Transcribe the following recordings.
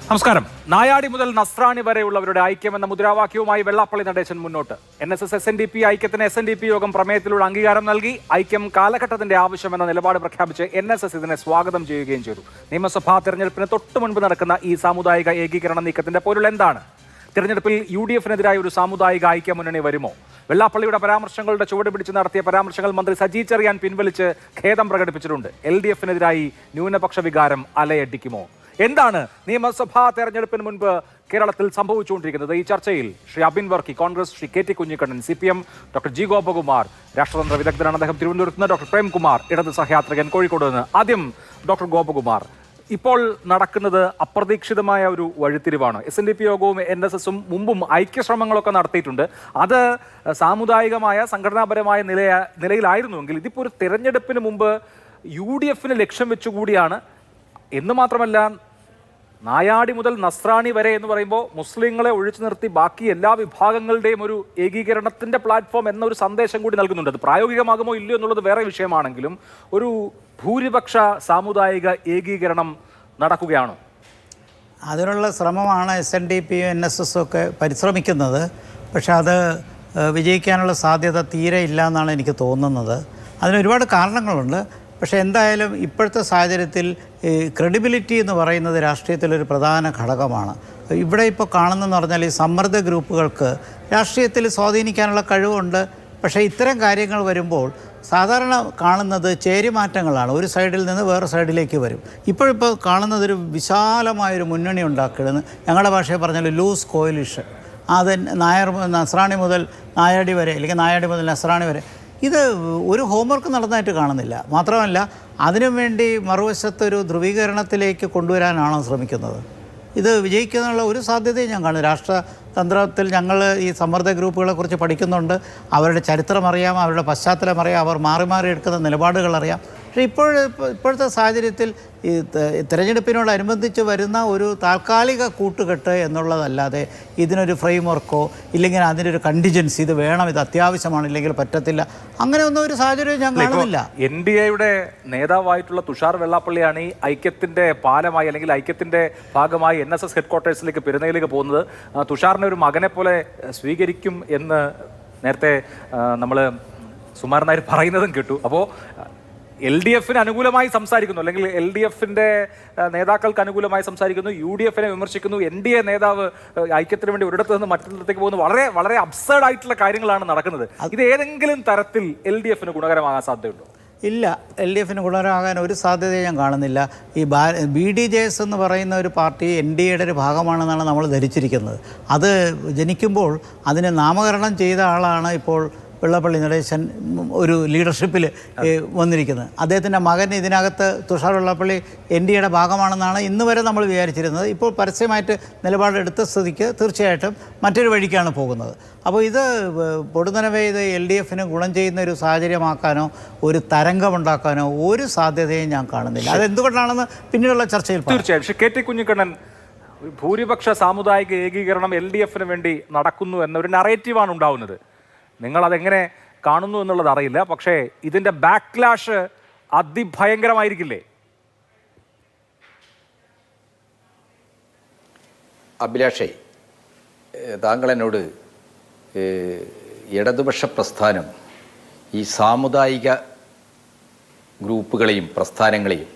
നമസ്കാരം. നായാടി മുതൽ നസ്രാണി വരെയുള്ളവരുടെ ഐക്യമെന്ന മുദ്രാവാക്യവുമായി വെള്ളാപ്പള്ളി നടേശൻ മുന്നോട്ട്. NSS SNDP ഐക്യത്തിന് SNDP യോഗം പ്രമേയത്തിലൂടെ അംഗീകാരം നൽകി. ഐക്യം കാലഘട്ടത്തിന്റെ ആവശ്യമെന്ന നിലപാട് പ്രഖ്യാപിച്ച് NSS ഇതിനെ സ്വാഗതം ചെയ്യുകയും ചെയ്തു. നിയമസഭാ തെരഞ്ഞെടുപ്പിന് തൊട്ടു മുൻപ് നടക്കുന്ന ഈ സാമുദായിക ഏകീകരണ നീക്കത്തിന്റെ പൊരുൾ എന്താണ്? തെരഞ്ഞെടുപ്പിൽ UDF-നെതിരായ ഒരു സാമുദായിക ഐക്യമുന്നണി വരുമോ? വെള്ളാപ്പള്ളിയുടെ പരാമർശങ്ങളുടെ ചുവട് പിടിച്ച് നടത്തിയ പരാമർശങ്ങൾ മന്ത്രി സജി ചെറിയാൻ പിൻവലിച്ച് ഖേദം പ്രകടിപ്പിച്ചിട്ടുണ്ട്. LDF-നെതിരായി ന്യൂനപക്ഷ വികാരം അലയടിക്കുമോ? എന്താണ് നിയമസഭാ തെരഞ്ഞെടുപ്പിന് മുൻപ് കേരളത്തിൽ സംഭവിച്ചുകൊണ്ടിരിക്കുന്നത്? ഈ ചർച്ചയിൽ Shri Abin Varkey, Congress, Shri KT Kunhikannan, CPM, doctor G Gopakumar, രാഷ്ട്രതന്ത്ര വിദഗ്ധനാണ് അദ്ദേഹം, തിരുവനന്തപുരത്ത് നിന്ന്, ഡോക്ടർ പ്രേംകുമാർ, ഇടത് സഹയാത്രികൻ, കോഴിക്കോട് നിന്ന്. ആദ്യം ഡോക്ടർ ഗോപകുമാർ, ഇപ്പോൾ നടക്കുന്നത് അപ്രതീക്ഷിതമായ ഒരു വഴിത്തിരിവാണ്. SNDP യോഗവും NSS-ഉം മുമ്പും ഐക്യശ്രമങ്ങളൊക്കെ നടത്തിയിട്ടുണ്ട്. അത് സാമുദായികമായ സംഘടനാപരമായ നിലയിലായിരുന്നുവെങ്കിൽ ഇതിപ്പോൾ ഒരു തെരഞ്ഞെടുപ്പിന് മുമ്പ് UDF-ന് ലക്ഷ്യം വെച്ചുകൂടിയാണ്. എന്ന് മാത്രമല്ല, നായാടി മുതൽ നസ്രാണി വരെ എന്ന് പറയുമ്പോൾ മുസ്ലിങ്ങളെ ഒഴിച്ചു നിർത്തി ബാക്കി എല്ലാ വിഭാഗങ്ങളുടെയും ഒരു ഏകീകരണത്തിന്റെ പ്ലാറ്റ്ഫോം എന്നൊരു സന്ദേശം കൂടി നൽകുന്നുണ്ട്. അത് പ്രായോഗികമാകുമോ ഇല്ലയോ എന്നുള്ളത് വേറെ വിഷയമാണെങ്കിലും ഒരു ഭൂരിപക്ഷ സാമുദായിക ഏകീകരണം നടക്കുകയാണോ? അതിനുള്ള ശ്രമമാണ് SNDP-യും NSS-ഉം ഒക്കെ പരിശ്രമിക്കുന്നത്. പക്ഷെ അത് വിജയിക്കാനുള്ള സാധ്യത തീരെ ഇല്ല എന്നാണ് എനിക്ക് തോന്നുന്നത്. അതിന് ഒരുപാട് കാരണങ്ങളുണ്ട്. പക്ഷേ എന്തായാലും ഇപ്പോഴത്തെ സാഹചര്യത്തിൽ ക്രെഡിബിലിറ്റി എന്ന് പറയുന്നത് രാഷ്ട്രീയത്തിലൊരു പ്രധാന ഘടകമാണ്. ഇവിടെ ഇപ്പോൾ കാണുന്നതെന്ന് പറഞ്ഞാൽ ഈ സമ്മർദ്ദ ഗ്രൂപ്പുകൾക്ക് രാഷ്ട്രീയത്തിൽ സ്വാധീനിക്കാനുള്ള കഴിവുണ്ട്. പക്ഷേ ഇത്തരം കാര്യങ്ങൾ വരുമ്പോൾ സാധാരണ കാണുന്നത് ചേരിമാറ്റങ്ങളാണ്. ഒരു സൈഡിൽ നിന്ന് വേറെ സൈഡിലേക്ക് വരും. ഇപ്പോഴിപ്പോൾ കാണുന്നതൊരു വിശാലമായൊരു മുന്നണി ഉണ്ടാക്കിയെന്ന് ഞങ്ങളുടെ ഭാഷയിൽ പറഞ്ഞാൽ ലൂസ് കോയിലിഷൻ. അത് നസ്രാണി മുതൽ നായാടി വരെ, അല്ലെങ്കിൽ നായാടി മുതൽ നസ്രാണി വരെ, ഇത് ഒരു ഹോംവർക്ക് നടന്നതായിട്ട് കാണുന്നില്ല. മാത്രമല്ല, അതിനുവേണ്ടി മറുവശത്തൊരു ധ്രുവീകരണത്തിലേക്ക് കൊണ്ടുവരാനാണോ ശ്രമിക്കുന്നത്? ഇത് വിജയിക്കാനുള്ള ഒരു സാധ്യതയും ഞാൻ കാണുന്നു. രാഷ്ട്രതന്ത്രത്തിൽ ഞങ്ങൾ ഈ സമ്മർദ്ദ ഗ്രൂപ്പുകളെക്കുറിച്ച് പഠിക്കുന്നുണ്ട്. അവരുടെ ചരിത്രം അറിയാം, അവരുടെ പശ്ചാത്തലം അറിയാം, അവർ മാറി മാറി എടുക്കുന്ന നിലപാടുകൾ അറിയാം. പക്ഷേ ഇപ്പോഴത്തെ സാഹചര്യത്തിൽ ഈ തിരഞ്ഞെടുപ്പിനോടനുബന്ധിച്ച് വരുന്ന ഒരു താൽക്കാലിക കൂട്ടുകെട്ട് എന്നുള്ളതല്ലാതെ ഇതിനൊരു ഫ്രെയിം വർക്കോ ഇല്ലെങ്കിൽ അതിനൊരു കണ്ടിജൻസി, ഇത് വേണം, ഇത് അത്യാവശ്യമാണ്, ഇല്ലെങ്കിൽ പറ്റത്തില്ല, അങ്ങനെയൊന്നും ഒരു സാഹചര്യം ഞാൻ കാണുന്നില്ല. NDAയുടെ നേതാവായിട്ടുള്ള തുഷാർ വെള്ളാപ്പള്ളിയാണ് ഈ ഐക്യത്തിന്റെ പാലമായി അല്ലെങ്കിൽ ഐക്യത്തിന്റെ ഭാഗമായി NSS ഹെഡ്ക്വാർട്ടേഴ്സിലേക്ക് പെരുന്നയിലേക്ക് പോകുന്നത്. തുഷാറിനെ ഒരു മകനെ പോലെ സ്വീകരിക്കും എന്ന് നേരത്തെ നമ്മൾ സുമാരൻ നായർ പറയുന്നതും കേട്ടു. അപ്പോൾ LDF-ന് അനുകൂലമായി സംസാരിക്കുന്നു, അല്ലെങ്കിൽ LDF-ന്റെ നേതാക്കൾക്ക് അനുകൂലമായി സംസാരിക്കുന്നു, UDF-നെ വിമർശിക്കുന്നു, NDA നേതാവ് ഐക്യത്തിന് വേണ്ടി ഒരിടത്ത് നിന്ന് മറ്റൊരിടത്തേക്ക് പോകുന്നു. വളരെ വളരെ അബ്സേർഡ് ആയിട്ടുള്ള കാര്യങ്ങളാണ് നടക്കുന്നത്. ഇത് ഏതെങ്കിലും തരത്തിൽ LDF-ന് ഗുണകരമാകാൻ സാധ്യതയുണ്ടോ? ഇല്ല, LDF-ന് ഗുണകരമാകാൻ ഒരു സാധ്യതയും ഞാൻ കാണുന്നില്ല. ഈ BDJS എന്ന് പറയുന്ന ഒരു പാർട്ടി NDAയുടെ ഒരു ഭാഗമാണെന്നാണ് നമ്മൾ ധരിച്ചിരിക്കുന്നത്. അത് ജനിക്കുമ്പോൾ അതിനെ നാമകരണം ചെയ്ത ആളാണ് ഇപ്പോൾ വെള്ളാപ്പള്ളി നടേശൻ ഒരു ലീഡർഷിപ്പിൽ വന്നിരിക്കുന്നത്. അദ്ദേഹത്തിൻ്റെ മകൻ ഇതിനകത്ത് തുഷാർ വെള്ളാപ്പള്ളി NDAയുടെ ഭാഗമാണെന്നാണ് ഇന്ന് വരെ നമ്മൾ വിചാരിച്ചിരുന്നത്. ഇപ്പോൾ പരസ്യമായിട്ട് നിലപാടെടുത്ത സ്ഥിതിക്ക് തീർച്ചയായിട്ടും മറ്റൊരു വഴിക്കാണ് പോകുന്നത്. അപ്പോൾ ഇത് പൊടുന്നനവേ ഇത് LDF-ന് ഗുണം ചെയ്യുന്ന ഒരു സാഹചര്യമാക്കാനോ ഒരു തരംഗമുണ്ടാക്കാനോ ഒരു സാധ്യതയും ഞാൻ കാണുന്നില്ല. അതെന്തുകൊണ്ടാണെന്ന് പിന്നീടുള്ള ചർച്ചയിൽ തീർച്ചയായും. KT കുഞ്ഞിക്കണ്ണൻ, ഭൂരിപക്ഷ സാമുദായിക ഏകീകരണം LDF-ന് വേണ്ടി നടക്കുന്നു എന്നൊരു നറേറ്റീവാണ് ഉണ്ടാവുന്നത്. നിങ്ങൾ അതെങ്ങനെ കാണുന്നു എന്നുള്ളത് അറിയില്ല. പക്ഷേ ഇതിന്റെ ബാക്ക്ലാഷ് അതിഭയങ്കരമായിരിക്കില്ലേ? അഭിലാഷേ, താങ്കൾ എന്നോട് ഇടതുപക്ഷ പ്രസ്ഥാനം ഈ സാമുദായിക ഗ്രൂപ്പുകളെയും പ്രസ്ഥാനങ്ങളെയും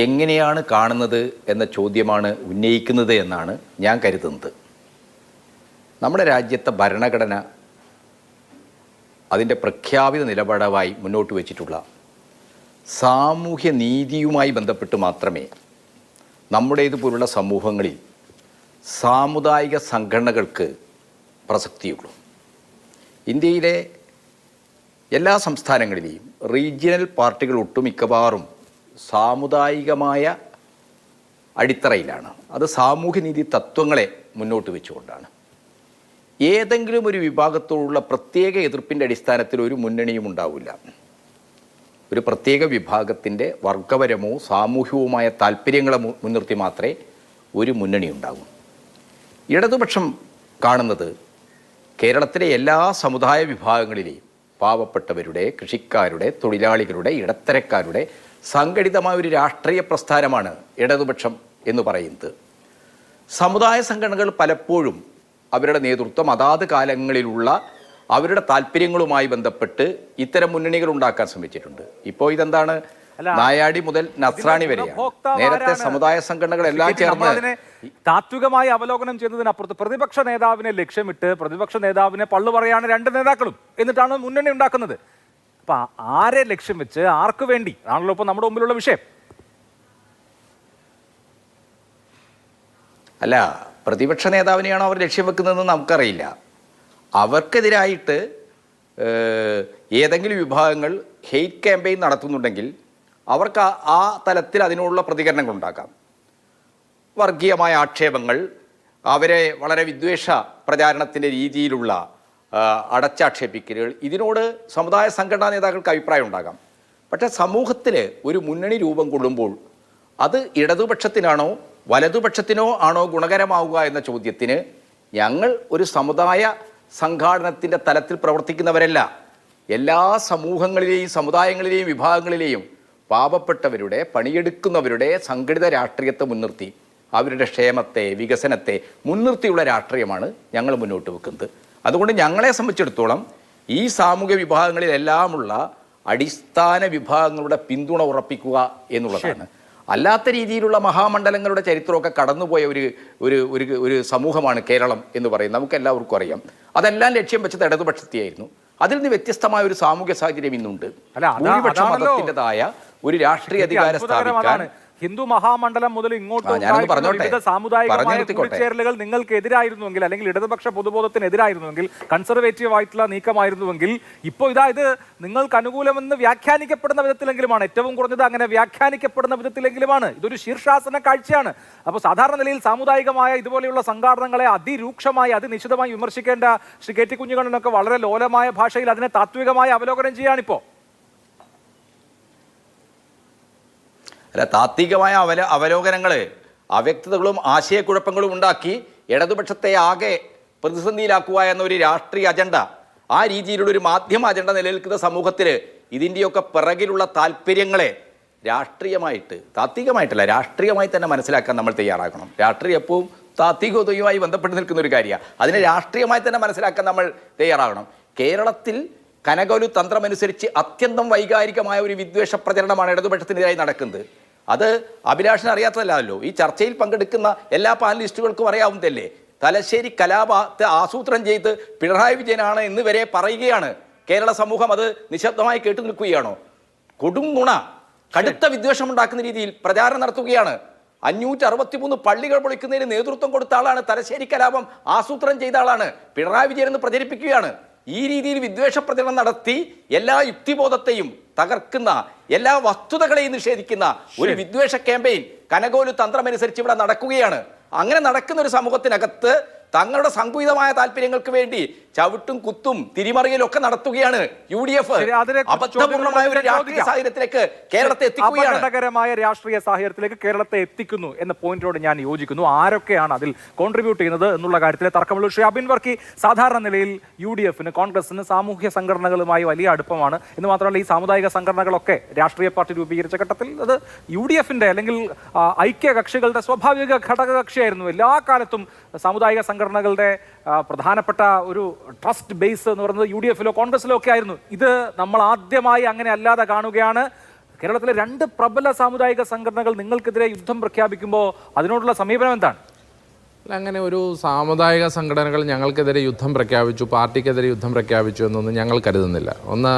എങ്ങനെയാണ് കാണുന്നത് എന്ന ചോദ്യമാണ് ഉന്നയിക്കുന്നത് എന്നാണ് ഞാൻ കരുതുന്നത്. നമ്മുടെ രാജ്യത്തെ ഭരണഘടന അതിൻ്റെ പ്രഖ്യാപിത നിലപാടായി മുന്നോട്ട് വച്ചിട്ടുള്ള സാമൂഹ്യ നീതിയുമായി ബന്ധപ്പെട്ട് മാത്രമേ നമ്മുടേതുപോലുള്ള സമൂഹങ്ങളിൽ സാമുദായിക സംഘടനകൾക്ക് പ്രസക്തിയുള്ളൂ. ഇന്ത്യയിലെ എല്ലാ സംസ്ഥാനങ്ങളിലെയും റീജിയണൽ പാർട്ടികൾ ഒട്ടുമിക്കവാറും സാമുദായികമായ അടിത്തറയിലാണ്. അത് സാമൂഹ്യനീതി തത്വങ്ങളെ മുന്നോട്ട് വെച്ചുകൊണ്ടാണ്. ഏതെങ്കിലും ഒരു വിഭാഗത്തോടുള്ള പ്രത്യേക എതിർപ്പിൻ്റെ അടിസ്ഥാനത്തിൽ ഒരു മുന്നണിയും ഉണ്ടാവില്ല. ഒരു പ്രത്യേക വിഭാഗത്തിൻ്റെ വർഗപരമോ സാമൂഹികവുമായ താല്പര്യങ്ങളെ മുൻനിർത്തി മാത്രമേ ഒരു മുന്നണി ഉണ്ടാകൂ. ഇടതുപക്ഷം കാണുന്നത് കേരളത്തിലെ എല്ലാ സമുദായ വിഭാഗങ്ങളിലെയും പാവപ്പെട്ടവരുടെ, കൃഷിക്കാരുടെ, തൊഴിലാളികളുടെ, ഇടത്തരക്കാരുടെ സംഘടിതമായ ഒരു രാഷ്ട്രീയ പ്രസ്ഥാനമാണ് ഇടതുപക്ഷം എന്ന് പറയുന്നത്. സമുദായ സംഘടനകൾ പലപ്പോഴും അവരുടെ നേതൃത്വം അതാത് കാലങ്ങളിലുള്ള അവരുടെ താല്പര്യങ്ങളുമായി ബന്ധപ്പെട്ട് ഇത്തരം മുന്നണികൾ ഉണ്ടാക്കാൻ ശ്രമിച്ചിട്ടുണ്ട്. ഇപ്പോൾ ഇതെന്താണ്, നായാടി മുതൽ നസ്രാണി വരെയാണ്. നേരത്തെ സമുദായ സംഘടനകളെല്ലാം ചേർന്ന് താത്വികമായി അവലോകനം ചെയ്യുന്നതിനപ്പുറത്ത് പ്രതിപക്ഷ നേതാവിനെ ലക്ഷ്യമിട്ട് പ്രതിപക്ഷ നേതാവിനെ പള്ളു പറയാണ് രണ്ട് നേതാക്കളും, എന്നിട്ടാണ് മുന്നണി ഉണ്ടാക്കുന്നത്. അപ്പൊ ആരെ ലക്ഷ്യം വെച്ച് ആർക്കു വേണ്ടി ആണല്ലോ ഇപ്പൊ നമ്മുടെ മുമ്പിലുള്ള വിഷയം. അല്ല, പ്രതിപക്ഷ നേതാവിനെയാണോ അവർ ലക്ഷ്യം വെക്കുന്നതെന്ന് നമുക്കറിയില്ല. അവർക്കെതിരായിട്ട് ഏതെങ്കിലും വിഭാഗങ്ങൾ ഹെയ്റ്റ് ക്യാമ്പയിൻ നടത്തുന്നുണ്ടെങ്കിൽ അവർക്ക് ആ തലത്തിൽ അതിനുള്ള പ്രതികരണങ്ങൾ ഉണ്ടാക്കാം. വർഗീയമായ ആക്ഷേപങ്ങൾ, അവരെ വളരെ വിദ്വേഷ പ്രചാരണത്തിൻ്റെ രീതിയിലുള്ള അടച്ചാക്ഷേപിക്കലുകൾ, ഇതിനോട് സമുദായ സംഘടനാ നേതാക്കൾക്ക് അഭിപ്രായം ഉണ്ടാകാം. പക്ഷേ സമൂഹത്തിൽ ഒരു മുന്നണി രൂപം കൊള്ളുമ്പോൾ അത് ഇടതുപക്ഷത്തിനാണോ വലതുപക്ഷത്തിനോ ആണോ ഗുണകരമാവുക എന്ന ചോദ്യത്തിന് ഞങ്ങൾ ഒരു സമുദായ സംഘാടനത്തിൻ്റെ തലത്തിൽ പ്രവർത്തിക്കുന്നവരല്ല. എല്ലാ സമൂഹങ്ങളിലെയും സമുദായങ്ങളിലെയും വിഭാഗങ്ങളിലെയും പാവപ്പെട്ടവരുടെ, പണിയെടുക്കുന്നവരുടെ സംഘടിത രാഷ്ട്രീയത്തെ മുൻനിർത്തി അവരുടെ ക്ഷേമത്തെ, വികസനത്തെ മുൻനിർത്തിയുള്ള രാഷ്ട്രീയമാണ് ഞങ്ങൾ മുന്നോട്ട് വെക്കുന്നത്. അതുകൊണ്ട് ഞങ്ങളെ സംബന്ധിച്ചിടത്തോളം ഈ സാമൂഹ്യ വിഭാഗങ്ങളിലെല്ലാമുള്ള അടിസ്ഥാന വിഭാഗങ്ങളുടെ പിന്തുണ ഉറപ്പിക്കുക എന്നുള്ളതാണ്. അല്ലാത്ത രീതിയിലുള്ള മഹാമണ്ഡലങ്ങളുടെ ചരിത്രമൊക്കെ കടന്നുപോയ ഒരു സമൂഹമാണ് കേരളം എന്ന് പറയും. നമുക്ക് എല്ലാവർക്കും അറിയാം. അതെല്ലാം ലക്ഷ്യം വെച്ചത് ഇടതുപക്ഷത്തെയായിരുന്നു. അതിൽ നിന്ന് വ്യത്യസ്തമായ ഒരു സാമൂഹ്യ സാഹചര്യം ഇന്നുണ്ട്. ഭൂരിപക്ഷ മതത്തിൻ്റെതായ ഒരു രാഷ്ട്രീയ അധികാരം സ്ഥാപിക്കാൻ ഹിന്ദു മഹാമണ്ഡലം മുതൽ ഇങ്ങോട്ട് വിവിധ സാമുദായികമായ കൂടിച്ചേരലുകൾ നിങ്ങൾക്ക് എതിരായിരുന്നുവെങ്കിൽ, അല്ലെങ്കിൽ ഇടതുപക്ഷ പൊതുബോധത്തിനെതിരായിരുന്നുവെങ്കിൽ, കൺസർവേറ്റീവ് ആയിട്ടുള്ള നീക്കമായിരുന്നുവെങ്കിൽ, ഇപ്പോൾ ഇത് നിങ്ങൾക്ക് അനുകൂലമെന്ന് വ്യാഖ്യാനിക്കപ്പെടുന്ന വിധത്തിലെങ്കിലുമാണ്, ഏറ്റവും കുറഞ്ഞത് അങ്ങനെ വ്യാഖ്യാനിക്കപ്പെടുന്ന വിധത്തിലെങ്കിലുമാണ്. ഇതൊരു ശീർഷാസന കാഴ്ചയാണ്. അപ്പോൾ സാധാരണ നിലയിൽ സാമുദായികമായ ഇതുപോലെയുള്ള സംഘാടനങ്ങളെ അതിരൂക്ഷമായി അതിനിശിതമായി വിമർശിക്കേണ്ട ശ്രീ കെ ടി കുഞ്ഞുകണ്ണനൊക്കെ വളരെ ലോലമായ ഭാഷയിൽ അതിനെ താത്വികമായി അവലോകനം ചെയ്യാണിപ്പോൾ. അല്ല, താത്വികമായ അവലോകനങ്ങൾ അവ്യക്തതകളും ആശയക്കുഴപ്പങ്ങളും ഉണ്ടാക്കി ഇടതുപക്ഷത്തെ ആകെ പ്രതിസന്ധിയിലാക്കുക എന്നൊരു രാഷ്ട്രീയ അജണ്ട, ആ രീതിയിലുള്ള ഒരു മാധ്യമ അജണ്ട നിലനിൽക്കുന്ന സമൂഹത്തിൽ ഇതിൻ്റെയൊക്കെ പിറകിലുള്ള താല്പര്യങ്ങളെ രാഷ്ട്രീയമായിട്ട്, താത്വികമായിട്ടല്ല രാഷ്ട്രീയമായി തന്നെ മനസ്സിലാക്കാൻ നമ്മൾ തയ്യാറാക്കണം. രാഷ്ട്രീയം എപ്പോഴും താത്വികതയുമായി ബന്ധപ്പെട്ട് നിൽക്കുന്ന ഒരു കാര്യമാണ്. അതിനെ രാഷ്ട്രീയമായി തന്നെ മനസ്സിലാക്കാൻ നമ്മൾ തയ്യാറാകണം. കേരളത്തിൽ കനകോലു തന്ത്രമനുസരിച്ച് അത്യന്തം വൈകാരികമായ ഒരു വിദ്വേഷ പ്രചരണമാണ് ഇടതുപക്ഷത്തിനെതിരായി നടക്കുന്നത്. അത് അഭിലാഷിന് അറിയാത്തതല്ലോ. ഈ ചർച്ചയിൽ പങ്കെടുക്കുന്ന എല്ലാ പാനലിസ്റ്റുകൾക്കും അറിയാവുന്നതല്ലേ. തലശ്ശേരി കലാപത്തെ ആസൂത്രണം ചെയ്ത് പിണറായി വിജയനാണ് എന്ന് വരെ പറയുകയാണ്. കേരള സമൂഹം അത് നിശബ്ദമായി കേട്ടു നിൽക്കുകയാണോ? കൊടും നുണ, കടുത്ത വിദ്വേഷം ഉണ്ടാക്കുന്ന രീതിയിൽ പ്രചാരണം നടത്തുകയാണ്. 563 പള്ളികൾ പൊളിക്കുന്നതിന് നേതൃത്വം കൊടുത്ത ആളാണ്. തലശ്ശേരി കലാപം ആസൂത്രണം ചെയ്ത ആളാണ്. പിണറായി വിജയൻ എന്ന് പ്രചരിപ്പിക്കുകയാണ്. ഈ രീതിയിൽ വിദ്വേഷ പ്രചരണം നടത്തി എല്ലാ യുക്തിബോധത്തെയും തകർക്കുന്ന, എല്ലാ വസ്തുതകളെയും നിഷേധിക്കുന്ന ഒരു വിദ്വേഷ ക്യാമ്പയിൻ കനകോലു തന്ത്രമനുസരിച്ച് ഇവിടെ നടക്കുകയാണ്. അങ്ങനെ നടക്കുന്ന ഒരു സമൂഹത്തിനകത്ത് തങ്ങളുടെ സങ്കുചിതമായ താല്പര്യങ്ങൾക്ക് വേണ്ടി ചവിട്ടും കുത്തും തിരിമറിയലും ഒക്കെ നടത്തുകയാണ് UDF. അബദ്ധപൂർണമായ ഒരു രാഷ്ട്രീയ സാഹചര്യത്തിലേക്ക് കേരളത്തെ എത്തിക്കുകയാണ്. അപകടകരമായ രാഷ്ട്രീയ സാഹചര്യത്തിലേക്ക് കേരളത്തെ എത്തിക്കുന്നു എന്ന പോയിന്റിനോട് ഞാൻ യോജിക്കുന്നു. ആരൊക്കെയാണ് അതിൽ കോൺട്രിബ്യൂട്ട് ചെയ്യുന്നത് എന്നുള്ള കാര്യത്തിൽ തർക്കമുള്ള ശ്രീ അബിൻ വർക്കി, സാധാരണ നിലയിൽ UDFന്, കോൺഗ്രസിന് സാമൂഹ്യ സംഘടനകളുമായി വലിയ അടുപ്പമാണ്. എന്ന് മാത്രമല്ല, ഈ സാമുദായിക സംഘടനകളൊക്കെ രാഷ്ട്രീയ പാർട്ടി രൂപീകരിച്ച ഘട്ടത്തിൽ അത് UDFന്റെ അല്ലെങ്കിൽ ഐക്യ കക്ഷികളുടെ സ്വാഭാവിക ഘടകകക്ഷിയായിരുന്നു. എല്ലാ കാലത്തും സാമുദായിക സംഘടനകളുടെ പ്രധാനപ്പെട്ട ഒരു ട്രസ്റ്റ് ബേസ് എന്ന് പറയുന്നത് UDFലോ കോൺഗ്രസിലോ ഒക്കെ ആയിരുന്നു. ഇത് നമ്മൾ ആദ്യമായി അങ്ങനെ അല്ലാതെ കാണുകയാണ്. കേരളത്തിലെ 2 പ്രബല സാമുദായിക സംഘടനകൾ നിങ്ങൾക്കെതിരെ യുദ്ധം പ്രഖ്യാപിക്കുമ്പോൾ അതിനോടുള്ള സമീപനം എന്താണ്? അങ്ങനെ ഒരു സാമുദായിക സംഘടനകൾ ഞങ്ങൾക്കെതിരെ യുദ്ധം പ്രഖ്യാപിച്ചു, പാർട്ടിക്കെതിരെ യുദ്ധം പ്രഖ്യാപിച്ചു എന്നൊന്നും ഞങ്ങൾ കരുതുന്നില്ല. ഒന്ന്,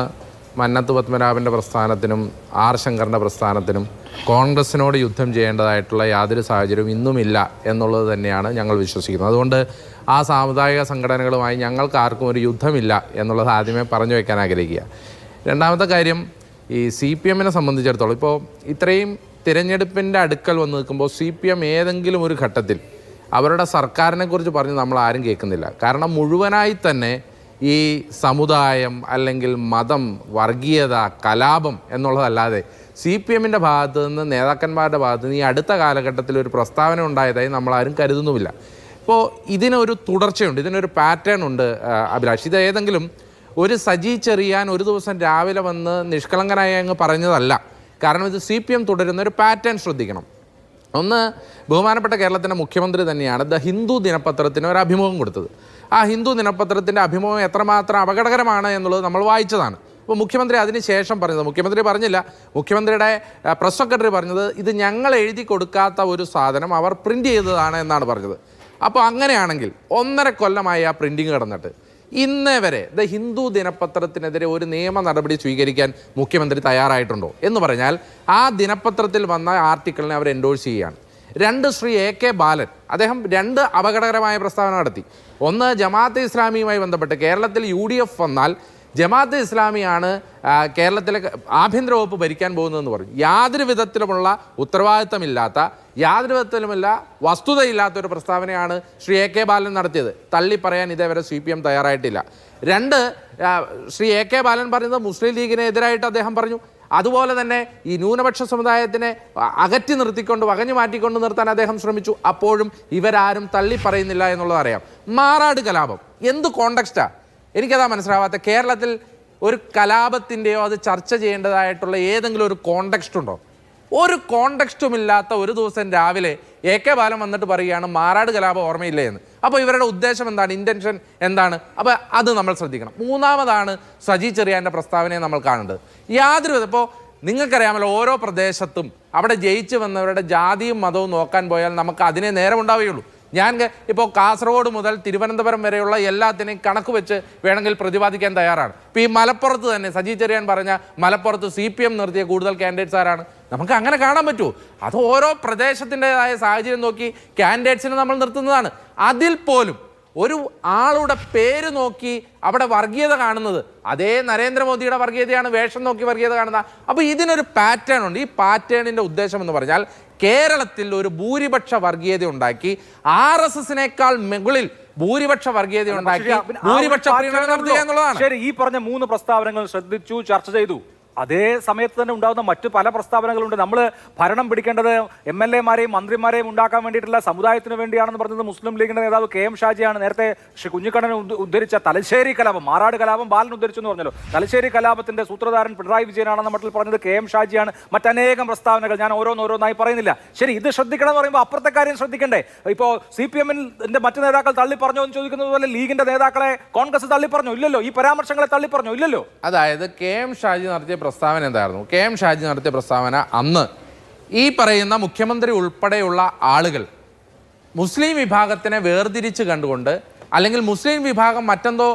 മന്നത്ത് പത്മനാഭൻ്റെ പ്രസ്ഥാനത്തിനും ആർ ശങ്കറിൻ്റെ പ്രസ്ഥാനത്തിനും കോൺഗ്രസിനോട് യുദ്ധം ചെയ്യേണ്ടതായിട്ടുള്ള യാതൊരു സാഹചര്യവും ഇന്നുമില്ല എന്നുള്ളത് തന്നെയാണ് ഞങ്ങൾ വിശ്വസിക്കുന്നത്. അതുകൊണ്ട് ആ സാമുദായിക സംഘടനകളുമായി ഞങ്ങൾക്ക് ആർക്കും ഒരു യുദ്ധമില്ല എന്നുള്ളത് ആദ്യമേ പറഞ്ഞു വയ്ക്കാൻ ആഗ്രഹിക്കുക. രണ്ടാമത്തെ കാര്യം, ഈ CPMനെ സംബന്ധിച്ചിടത്തോളം ഇപ്പോൾ ഇത്രയും തിരഞ്ഞെടുപ്പിൻ്റെ അടുക്കൽ വന്ന് നിൽക്കുമ്പോൾ CPM ഏതെങ്കിലും ഒരു ഘട്ടത്തിൽ അവരുടെ സർക്കാരിനെക്കുറിച്ച് പറഞ്ഞ് നമ്മൾ ആരും കേൾക്കുന്നില്ല. കാരണം മുഴുവനായി തന്നെ ഈ സമുദായം അല്ലെങ്കിൽ മതം, വർഗീയത, കലാപം എന്നുള്ളതല്ലാതെ CPMൻ്റെ ഭാഗത്തു നിന്ന്, നേതാക്കന്മാരുടെ ഭാഗത്തു നിന്ന് ഈ അടുത്ത കാലഘട്ടത്തിൽ ഒരു പ്രസ്താവന ഉണ്ടായതായി നമ്മളാരും കരുതുന്നുമില്ല. ഇപ്പോൾ ഇതിനൊരു തുടർച്ചയുണ്ട്, ഇതിനൊരു പാറ്റേൺ ഉണ്ട് അഭിലാഷ്. ഇത് ഏതെങ്കിലും ഒരു സജി ചെറിയാൻ ഒരു ദിവസം രാവിലെ വന്ന് നിഷ്കളങ്കനായി അങ്ങ് പറഞ്ഞതല്ല. കാരണം ഇത് CPM തുടരുന്ന ഒരു പാറ്റേൺ ശ്രദ്ധിക്കണം. ഒന്ന്, ബഹുമാനപ്പെട്ട കേരളത്തിൻ്റെ മുഖ്യമന്ത്രി തന്നെയാണ് ദ ഹിന്ദു ദിനപത്രത്തിന് ഒരു അഭിമുഖം കൊടുത്തത്. ആ ഹിന്ദു ദിനപത്രത്തിൻ്റെ അഭിമുഖം എത്രമാത്രം അപകടകരമാണ് എന്നുള്ളത് നമ്മൾ വായിച്ചതാണ്. അപ്പോൾ മുഖ്യമന്ത്രി അതിന് ശേഷം പറഞ്ഞത്, മുഖ്യമന്ത്രി പറഞ്ഞില്ല, മുഖ്യമന്ത്രിയുടെ പ്രസ് സെക്രട്ടറി പറഞ്ഞത് ഇത് ഞങ്ങൾ എഴുതി കൊടുക്കാത്ത ഒരു സാധനം അവർ പ്രിൻ്റ് ചെയ്തതാണ് എന്നാണ് പറഞ്ഞത്. അപ്പോൾ അങ്ങനെയാണെങ്കിൽ 1.5 കൊല്ലമായി ആ പ്രിൻറ്റിങ് കിടന്നിട്ട് ഇന്നേ വരെ ദ ഹിന്ദു ദിനപത്രത്തിനെതിരെ ഒരു നിയമ നടപടി സ്വീകരിക്കാൻ മുഖ്യമന്ത്രി തയ്യാറായിട്ടുണ്ടോ എന്ന് പറഞ്ഞാൽ ആ ദിനപത്രത്തിൽ വന്ന ആർട്ടിക്കിളിനെ അവർ എൻഡോഴ്സ് ചെയ്യുകയാണ്. 2, ശ്രീ AK ബാലൻ, അദ്ദേഹം 2 അപകടകരമായ പ്രസ്താവന നടത്തി. ഒന്ന്, ജമാഅത്തെ ഇസ്ലാമിയുമായി ബന്ധപ്പെട്ട് കേരളത്തിൽ UDF വന്നാൽ ജമാഅത്തെ ഇസ്ലാമിയാണ് കേരളത്തിലെ ആഭ്യന്തര വകുപ്പ് ഭരിക്കാൻ പോകുന്നതെന്ന് പറഞ്ഞു. യാതൊരു വിധത്തിലുമുള്ള ഉത്തരവാദിത്തമില്ലാത്ത, യാതൊരു വിധത്തിലുമില്ല വസ്തുതയില്ലാത്ത ഒരു പ്രസ്താവനയാണ് ശ്രീ AK ബാലൻ നടത്തിയത്. തള്ളി പറയാൻ ഇതേവരെ CPM തയ്യാറായിട്ടില്ല. 2, ശ്രീ AK ബാലൻ പറയുന്നത് മുസ്ലിം ലീഗിന് എതിരായിട്ട് അദ്ദേഹം പറഞ്ഞു. അതുപോലെ തന്നെ ഈ ന്യൂനപക്ഷ സമുദായത്തിനെ അകറ്റി നിർത്തിക്കൊണ്ട് വകഞ്ഞു മാറ്റിക്കൊണ്ട് നിർത്താൻ അദ്ദേഹം ശ്രമിച്ചു. അപ്പോഴും ഇവരാരും തള്ളി പറയുന്നില്ല എന്നുള്ളത് അറിയാം. മാറാട് കലാപം എന്ത് കോണ്ടക്സ്റ്റാ എനിക്കതാ മനസ്സിലാവാത്ത. കേരളത്തിൽ ഒരു കലാപത്തിൻ്റെയോ അത് ചർച്ച ചെയ്യേണ്ടതായിട്ടുള്ള ഏതെങ്കിലും ഒരു കോണ്ടക്സ്റ്റ് ഉണ്ടോ? ഒരു കോണ്ടക്സ്റ്റുമില്ലാത്ത ഒരു ദിവസം രാവിലെ AK ബാലൻ വന്നിട്ട് പറയുകയാണ് മാറാട് കലാപം ഓർമ്മയില്ലേ എന്ന്. അപ്പോൾ ഇവരുടെ ഉദ്ദേശം എന്താണ്, ഇൻറ്റൻഷൻ എന്താണ്? അപ്പോൾ അത് നമ്മൾ ശ്രദ്ധിക്കണം. 3ാമതാണ് സജി ചെറിയാൻ്റെ പ്രസ്താവനയെ നമ്മൾ കാണേണ്ടത്. യാതൊരു വിധം ഇപ്പോൾ നിങ്ങൾക്കറിയാമല്ലോ, ഓരോ പ്രദേശത്തും അവിടെ ജയിച്ചു വന്നവരുടെ ജാതിയും മതവും നോക്കാൻ പോയാൽ നമുക്ക് അതിനെ നേരമുണ്ടാവുകയുള്ളൂ. ഞാൻ ഇപ്പോൾ കാസർഗോഡ് മുതൽ തിരുവനന്തപുരം വരെയുള്ള എല്ലാത്തിനെയും കണക്ക് വെച്ച് വേണമെങ്കിൽ പ്രതിപാദിക്കാൻ തയ്യാറാണ്. ഇപ്പോൾ ഈ മലപ്പുറത്ത് തന്നെ സജി ചെറിയാൻ പറഞ്ഞ മലപ്പുറത്ത് CPM നിർത്തിയ കൂടുതൽ കാൻഡിഡേറ്റ്സ് ആരാണ്? നമുക്ക് അങ്ങനെ കാണാൻ പറ്റുമോ? അത് ഓരോ പ്രദേശത്തിൻ്റെതായ സാഹചര്യം നോക്കി കാൻഡിഡേറ്റ്സിനെ നമ്മൾ നിർത്തുന്നതാണ്. അതിൽ പോലും ഒരു ആളുടെ പേര് നോക്കി അവിടെ വർഗീയത കാണുന്നത് അതേ നരേന്ദ്രമോദിയുടെ വർഗീയതയാണ്, വേഷം നോക്കി വർഗീയത കാണുന്ന. അപ്പോൾ ഇതിനൊരു പാറ്റേൺ ഉണ്ട്. ഈ പാറ്റേണിൻ്റെ ഉദ്ദേശം എന്ന് പറഞ്ഞാൽ കേരളത്തിൽ ഒരു ഭൂരിപക്ഷ വർഗീയത ഉണ്ടാക്കി, RSSനേക്കാൾ മുകളിൽ ഭൂരിപക്ഷ വർഗീയത ഉണ്ടാക്കി ഭൂരിപക്ഷ പ്രീണനം നടത്തുക എന്നുള്ളതാണ്. ശരി, ഈ പറഞ്ഞ 3 പ്രസ്താവനകൾ ശ്രദ്ധിച്ചു, ചർച്ച ചെയ്തു. അതേ സമയത്ത് തന്നെ ഉണ്ടാകുന്ന മറ്റു പല പ്രസ്താവനകളുണ്ട്. നമ്മൾ ഭരണം പിടിക്കേണ്ടത് MLA-മാരെയും മന്ത്രിമാരെയും ഉണ്ടാക്കാൻ വേണ്ടിയിട്ടുള്ള സമുദായത്തിന് വേണ്ടിയാണെന്ന് പറഞ്ഞത് മുസ്ലിം ലീഗിന്റെ നേതാവ് KM ഷാജിയാണ്. നേരത്തെ ശ്രീ കുഞ്ഞിക്കണ്ണൻ ഉദ്ധരിച്ച തലശ്ശേരി കലാപം, മാറാട് കലാപം ബാലൻ ഉദ്ധരിച്ചു എന്ന് പറഞ്ഞല്ലോ. തലശ്ശേരി കലാപത്തിന്റെ സൂത്രധാരൻ പിണറായി വിജയനാണെന്ന മട്ടിൽ പറഞ്ഞത് KM ഷാജിയാണ്. മറ്റനേകം പ്രസ്താവനകൾ ഞാൻ ഓരോന്നോരോന്നായി പറയുന്നില്ല. ശരി, ഇത് ശ്രദ്ധിക്കണം എന്ന് പറയുമ്പോൾ അപ്പുറത്തെ കാര്യം ശ്രദ്ധിക്കണ്ടേ? ഇപ്പോൾ CPM-ന്റെ മറ്റു നേതാക്കൾ തള്ളി പറഞ്ഞോ എന്ന് ചോദിക്കുന്നത് പോലെ ലീഗിന്റെ നേതാക്കളെ കോൺഗ്രസ് തള്ളി പറഞ്ഞോ? ഇല്ലല്ലോ. ഈ പരാമർശങ്ങളെ തള്ളി പറഞ്ഞോ? ഇല്ലല്ലോ. അതായത് KM ഷാജി നടത്തിയ പ്രസ്താവന എന്തായിരുന്നു? KM ഷാജി നടത്തിയ പ്രസ്താവന, അന്ന് ഈ പറയുന്ന മുഖ്യമന്ത്രി ഉൾപ്പെടെയുള്ള ആളുകൾ മുസ്ലിം വിഭാഗത്തിനെ വേർതിരിച്ച് കണ്ടുകൊണ്ട് അല്ലെങ്കിൽ മുസ്ലിം വിഭാഗം മറ്റെന്തോ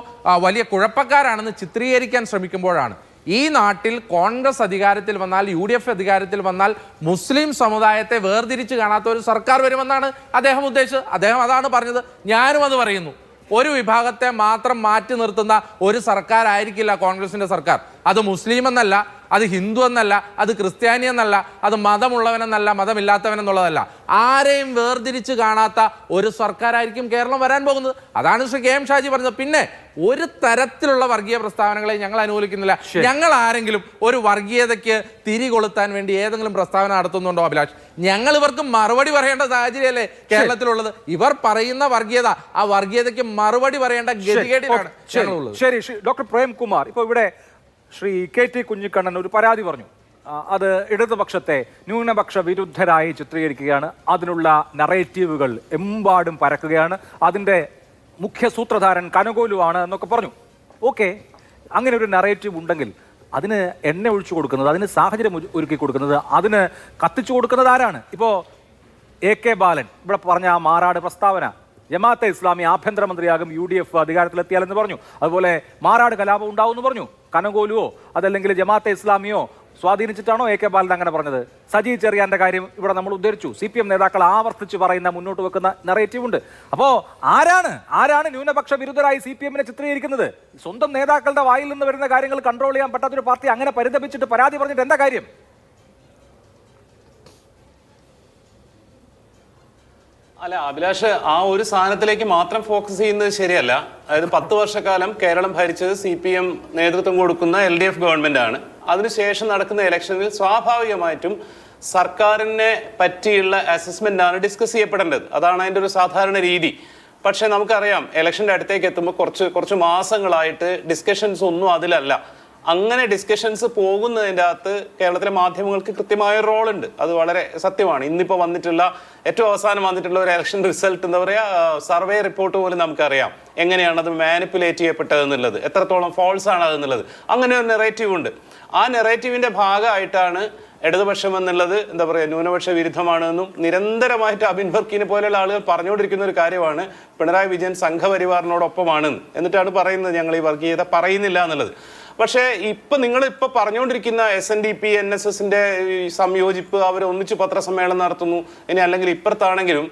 വലിയ കുഴപ്പക്കാരാണെന്ന് ചിത്രീകരിക്കാൻ ശ്രമിക്കുമ്പോഴാണ് ഈ നാട്ടിൽ കോൺഗ്രസ് അധികാരത്തിൽ വന്നാൽ, UDF അധികാരത്തിൽ വന്നാൽ മുസ്ലിം സമുദായത്തെ വേർതിരിച്ച് കാണാത്ത ഒരു സർക്കാർ വരുമെന്നാണ് അദ്ദേഹം ഉദ്ദേശിച്ചത്. അദ്ദേഹം അതാണ് പറഞ്ഞത്. ഞാനും അത് പറയുന്നു. ഒരു വിഭാഗത്തെ മാത്രം മാറ്റി നിർത്തുന്ന ഒരു സർക്കാർ ആയിരിക്കില്ല കോൺഗ്രസിന്റെ സർക്കാർ. അത് മുസ്ലിം എന്നല്ല, അത് ഹിന്ദു എന്നല്ല, അത് ക്രിസ്ത്യാനി എന്നല്ല, അത് മതമുള്ളവനെന്നല്ല, മതമില്ലാത്തവനെന്നുള്ളതല്ല. ആരെയും വേർതിരിച്ച് കാണാത്ത ഒരു സർക്കാരായിരിക്കും കേരളം വരാൻ പോകുന്നത്. അതാണ് ശ്രീ KM ഷാജി പറഞ്ഞത്. പിന്നെ ഒരു തരത്തിലുള്ള വർഗീയ പ്രസ്താവനകളെ ഞങ്ങൾ അനുകൂലിക്കുന്നില്ല. ഞങ്ങൾ ആരെങ്കിലും ഒരു വർഗീയതയ്ക്ക് തിരികൊളുത്താൻ വേണ്ടി ഏതെങ്കിലും പ്രസ്താവന നടത്തുന്നുണ്ടോ അഭിലാഷ്? ഞങ്ങൾ ഇവർക്ക് മറുപടി പറയേണ്ട സാഹചര്യമല്ലേ കേരളത്തിലുള്ളത്? ഇവർ പറയുന്ന വർഗീയത, ആ വർഗീയതയ്ക്ക് മറുപടി പറയേണ്ട ഗതികേടിലാണ് ഞങ്ങളുള്ളത്. ശരി, ഡോക്ടർ പ്രേംകുമാർ, ഇപ്പോൾ ഇവിടെ ശ്രീ KT കുഞ്ഞിക്കണ്ണൻ ഒരു പരാതി പറഞ്ഞു. അത് ഇടതുപക്ഷത്തെ ന്യൂനപക്ഷ വിരുദ്ധരായി ചിത്രീകരിക്കുകയാണ്. അതിനുള്ള നറേറ്റീവുകൾ എമ്പാടും പരക്കുകയാണ്. അതിൻ്റെ മുഖ്യ സൂത്രധാരൻ കനകോലുവാണ് എന്നൊക്കെ പറഞ്ഞു. ഓക്കെ, അങ്ങനെ ഒരു നറേറ്റീവ് ഉണ്ടെങ്കിൽ അതിന് എണ്ണ ഒഴിച്ചു കൊടുക്കുന്നത്, അതിന് സാഹചര്യം ഒരുക്കി കൊടുക്കുന്നത്, അതിന് കത്തിച്ചു കൊടുക്കുന്നത് ആരാണ്? ഇപ്പോൾ AK ബാലൻ ഇവിടെ പറഞ്ഞ ആ മാറാട് പ്രസ്താവന, ജമാഅത്തെ ഇസ്ലാമി ആഭ്യന്തരമന്ത്രിയാകും UDF അധികാരത്തിലെത്തിയാലെന്ന് പറഞ്ഞു. അതുപോലെ മാറാട് കലാപം ഉണ്ടാവുമെന്ന് പറഞ്ഞു. കനകോലുവോ അതല്ലെങ്കിൽ ജമാഅത്തെ ഇസ്ലാമിയോ സ്വാധീനിച്ചിട്ടാണോ AK ബാലൻ അങ്ങനെ പറഞ്ഞത്? സജി ചെറിയാന്റെ കാര്യം ഇവിടെ നമ്മൾ ഉദ്ധരിച്ചു. CPM നേതാക്കൾ ആവർത്തിച്ച് പറയുന്ന, മുന്നോട്ട് വെക്കുന്ന നറേറ്റീവ് ഉണ്ട്. അപ്പോൾ ആരാണ് ന്യൂനപക്ഷ വിരുദ്ധരായി CPM-നെ ചിത്രീകരിക്കുന്നത്? സ്വന്തം നേതാക്കളുടെ വായിൽ നിന്ന് വരുന്ന കാര്യങ്ങൾ കൺട്രോൾ ചെയ്യാൻ പറ്റാത്തൊരു പാർട്ടി അങ്ങനെ പരിതപിച്ചിട്ട് പരാതി പറഞ്ഞിട്ട് എന്താ കാര്യം? അല്ല അഭിലാഷ്, ആ ഒരു സാധനത്തിലേക്ക് മാത്രം ഫോക്കസ് ചെയ്യുന്നത് ശരിയല്ല. അതായത് 10 വർഷക്കാലം കേരളം ഭരിച്ചത് CPM നേതൃത്വം കൊടുക്കുന്ന LDF ഗവൺമെന്റ് ആണ്. അതിനുശേഷം നടക്കുന്ന ഇലക്ഷനിൽ സ്വാഭാവികമായിട്ടും സർക്കാരിനെ പറ്റിയുള്ള അസസ്മെന്റ് ആണ് ഡിസ്കസ് ചെയ്യപ്പെടേണ്ടത്. അതാണ് അതിൻ്റെ ഒരു സാധാരണ രീതി. പക്ഷെ നമുക്കറിയാം ഇലക്ഷൻ്റെ അടുത്തേക്ക് എത്തുമ്പോൾ കുറച്ച് മാസങ്ങളായിട്ട് ഡിസ്കഷൻസ് ഒന്നും അതിലല്ല. അങ്ങനെ ഡിസ്കഷൻസ് പോകുന്നതിൻ്റെ അകത്ത് കേരളത്തിലെ മാധ്യമങ്ങൾക്ക് കൃത്യമായ റോളുണ്ട്. അത് വളരെ സത്യമാണ്. ഇന്നിപ്പോൾ വന്നിട്ടുള്ള ഏറ്റവും അവസാനം വന്നിട്ടുള്ള ഒരു ഇലക്ഷൻ റിസൾട്ട് എന്താ പറയുക, സർവേ റിപ്പോർട്ട് പോലും നമുക്കറിയാം എങ്ങനെയാണ് അത് മാനിപ്പുലേറ്റ് ചെയ്യപ്പെട്ടതെന്നുള്ളത്, എത്രത്തോളം ഫോൾസ് ആണ് അതെന്നുള്ളത്. അങ്ങനെ ഒരു നെറേറ്റീവ് ഉണ്ട്. ആ നെറേറ്റീവിൻ്റെ ഭാഗമായിട്ടാണ് ഇടതുപക്ഷം എന്നുള്ളത് എന്താ പറയുക ന്യൂനപക്ഷ വിരുദ്ധമാണെന്നും നിരന്തരമായിട്ട് അബിൻ വർക്കിനെ പോലെയുള്ള ആളുകൾ പറഞ്ഞുകൊണ്ടിരിക്കുന്ന ഒരു കാര്യമാണ് പിണറായി വിജയൻ സംഘപരിവാറിനോടൊപ്പമാണെന്ന്. എന്നിട്ടാണ് പറയുന്നത് ഞങ്ങൾ ഈ വർഗീയത പറയുന്നില്ല എന്നുള്ളത്. പക്ഷേ നിങ്ങൾ പറഞ്ഞുകൊണ്ടിരിക്കുന്ന SNDP NSSന്റെ സംയോജിപ്പ്, അവർ ഒന്നിച്ച് പത്രസമ്മേളനം നടത്തുന്നു, ഇനി അല്ലെങ്കിൽ ഇപ്പുറത്താണെങ്കിലും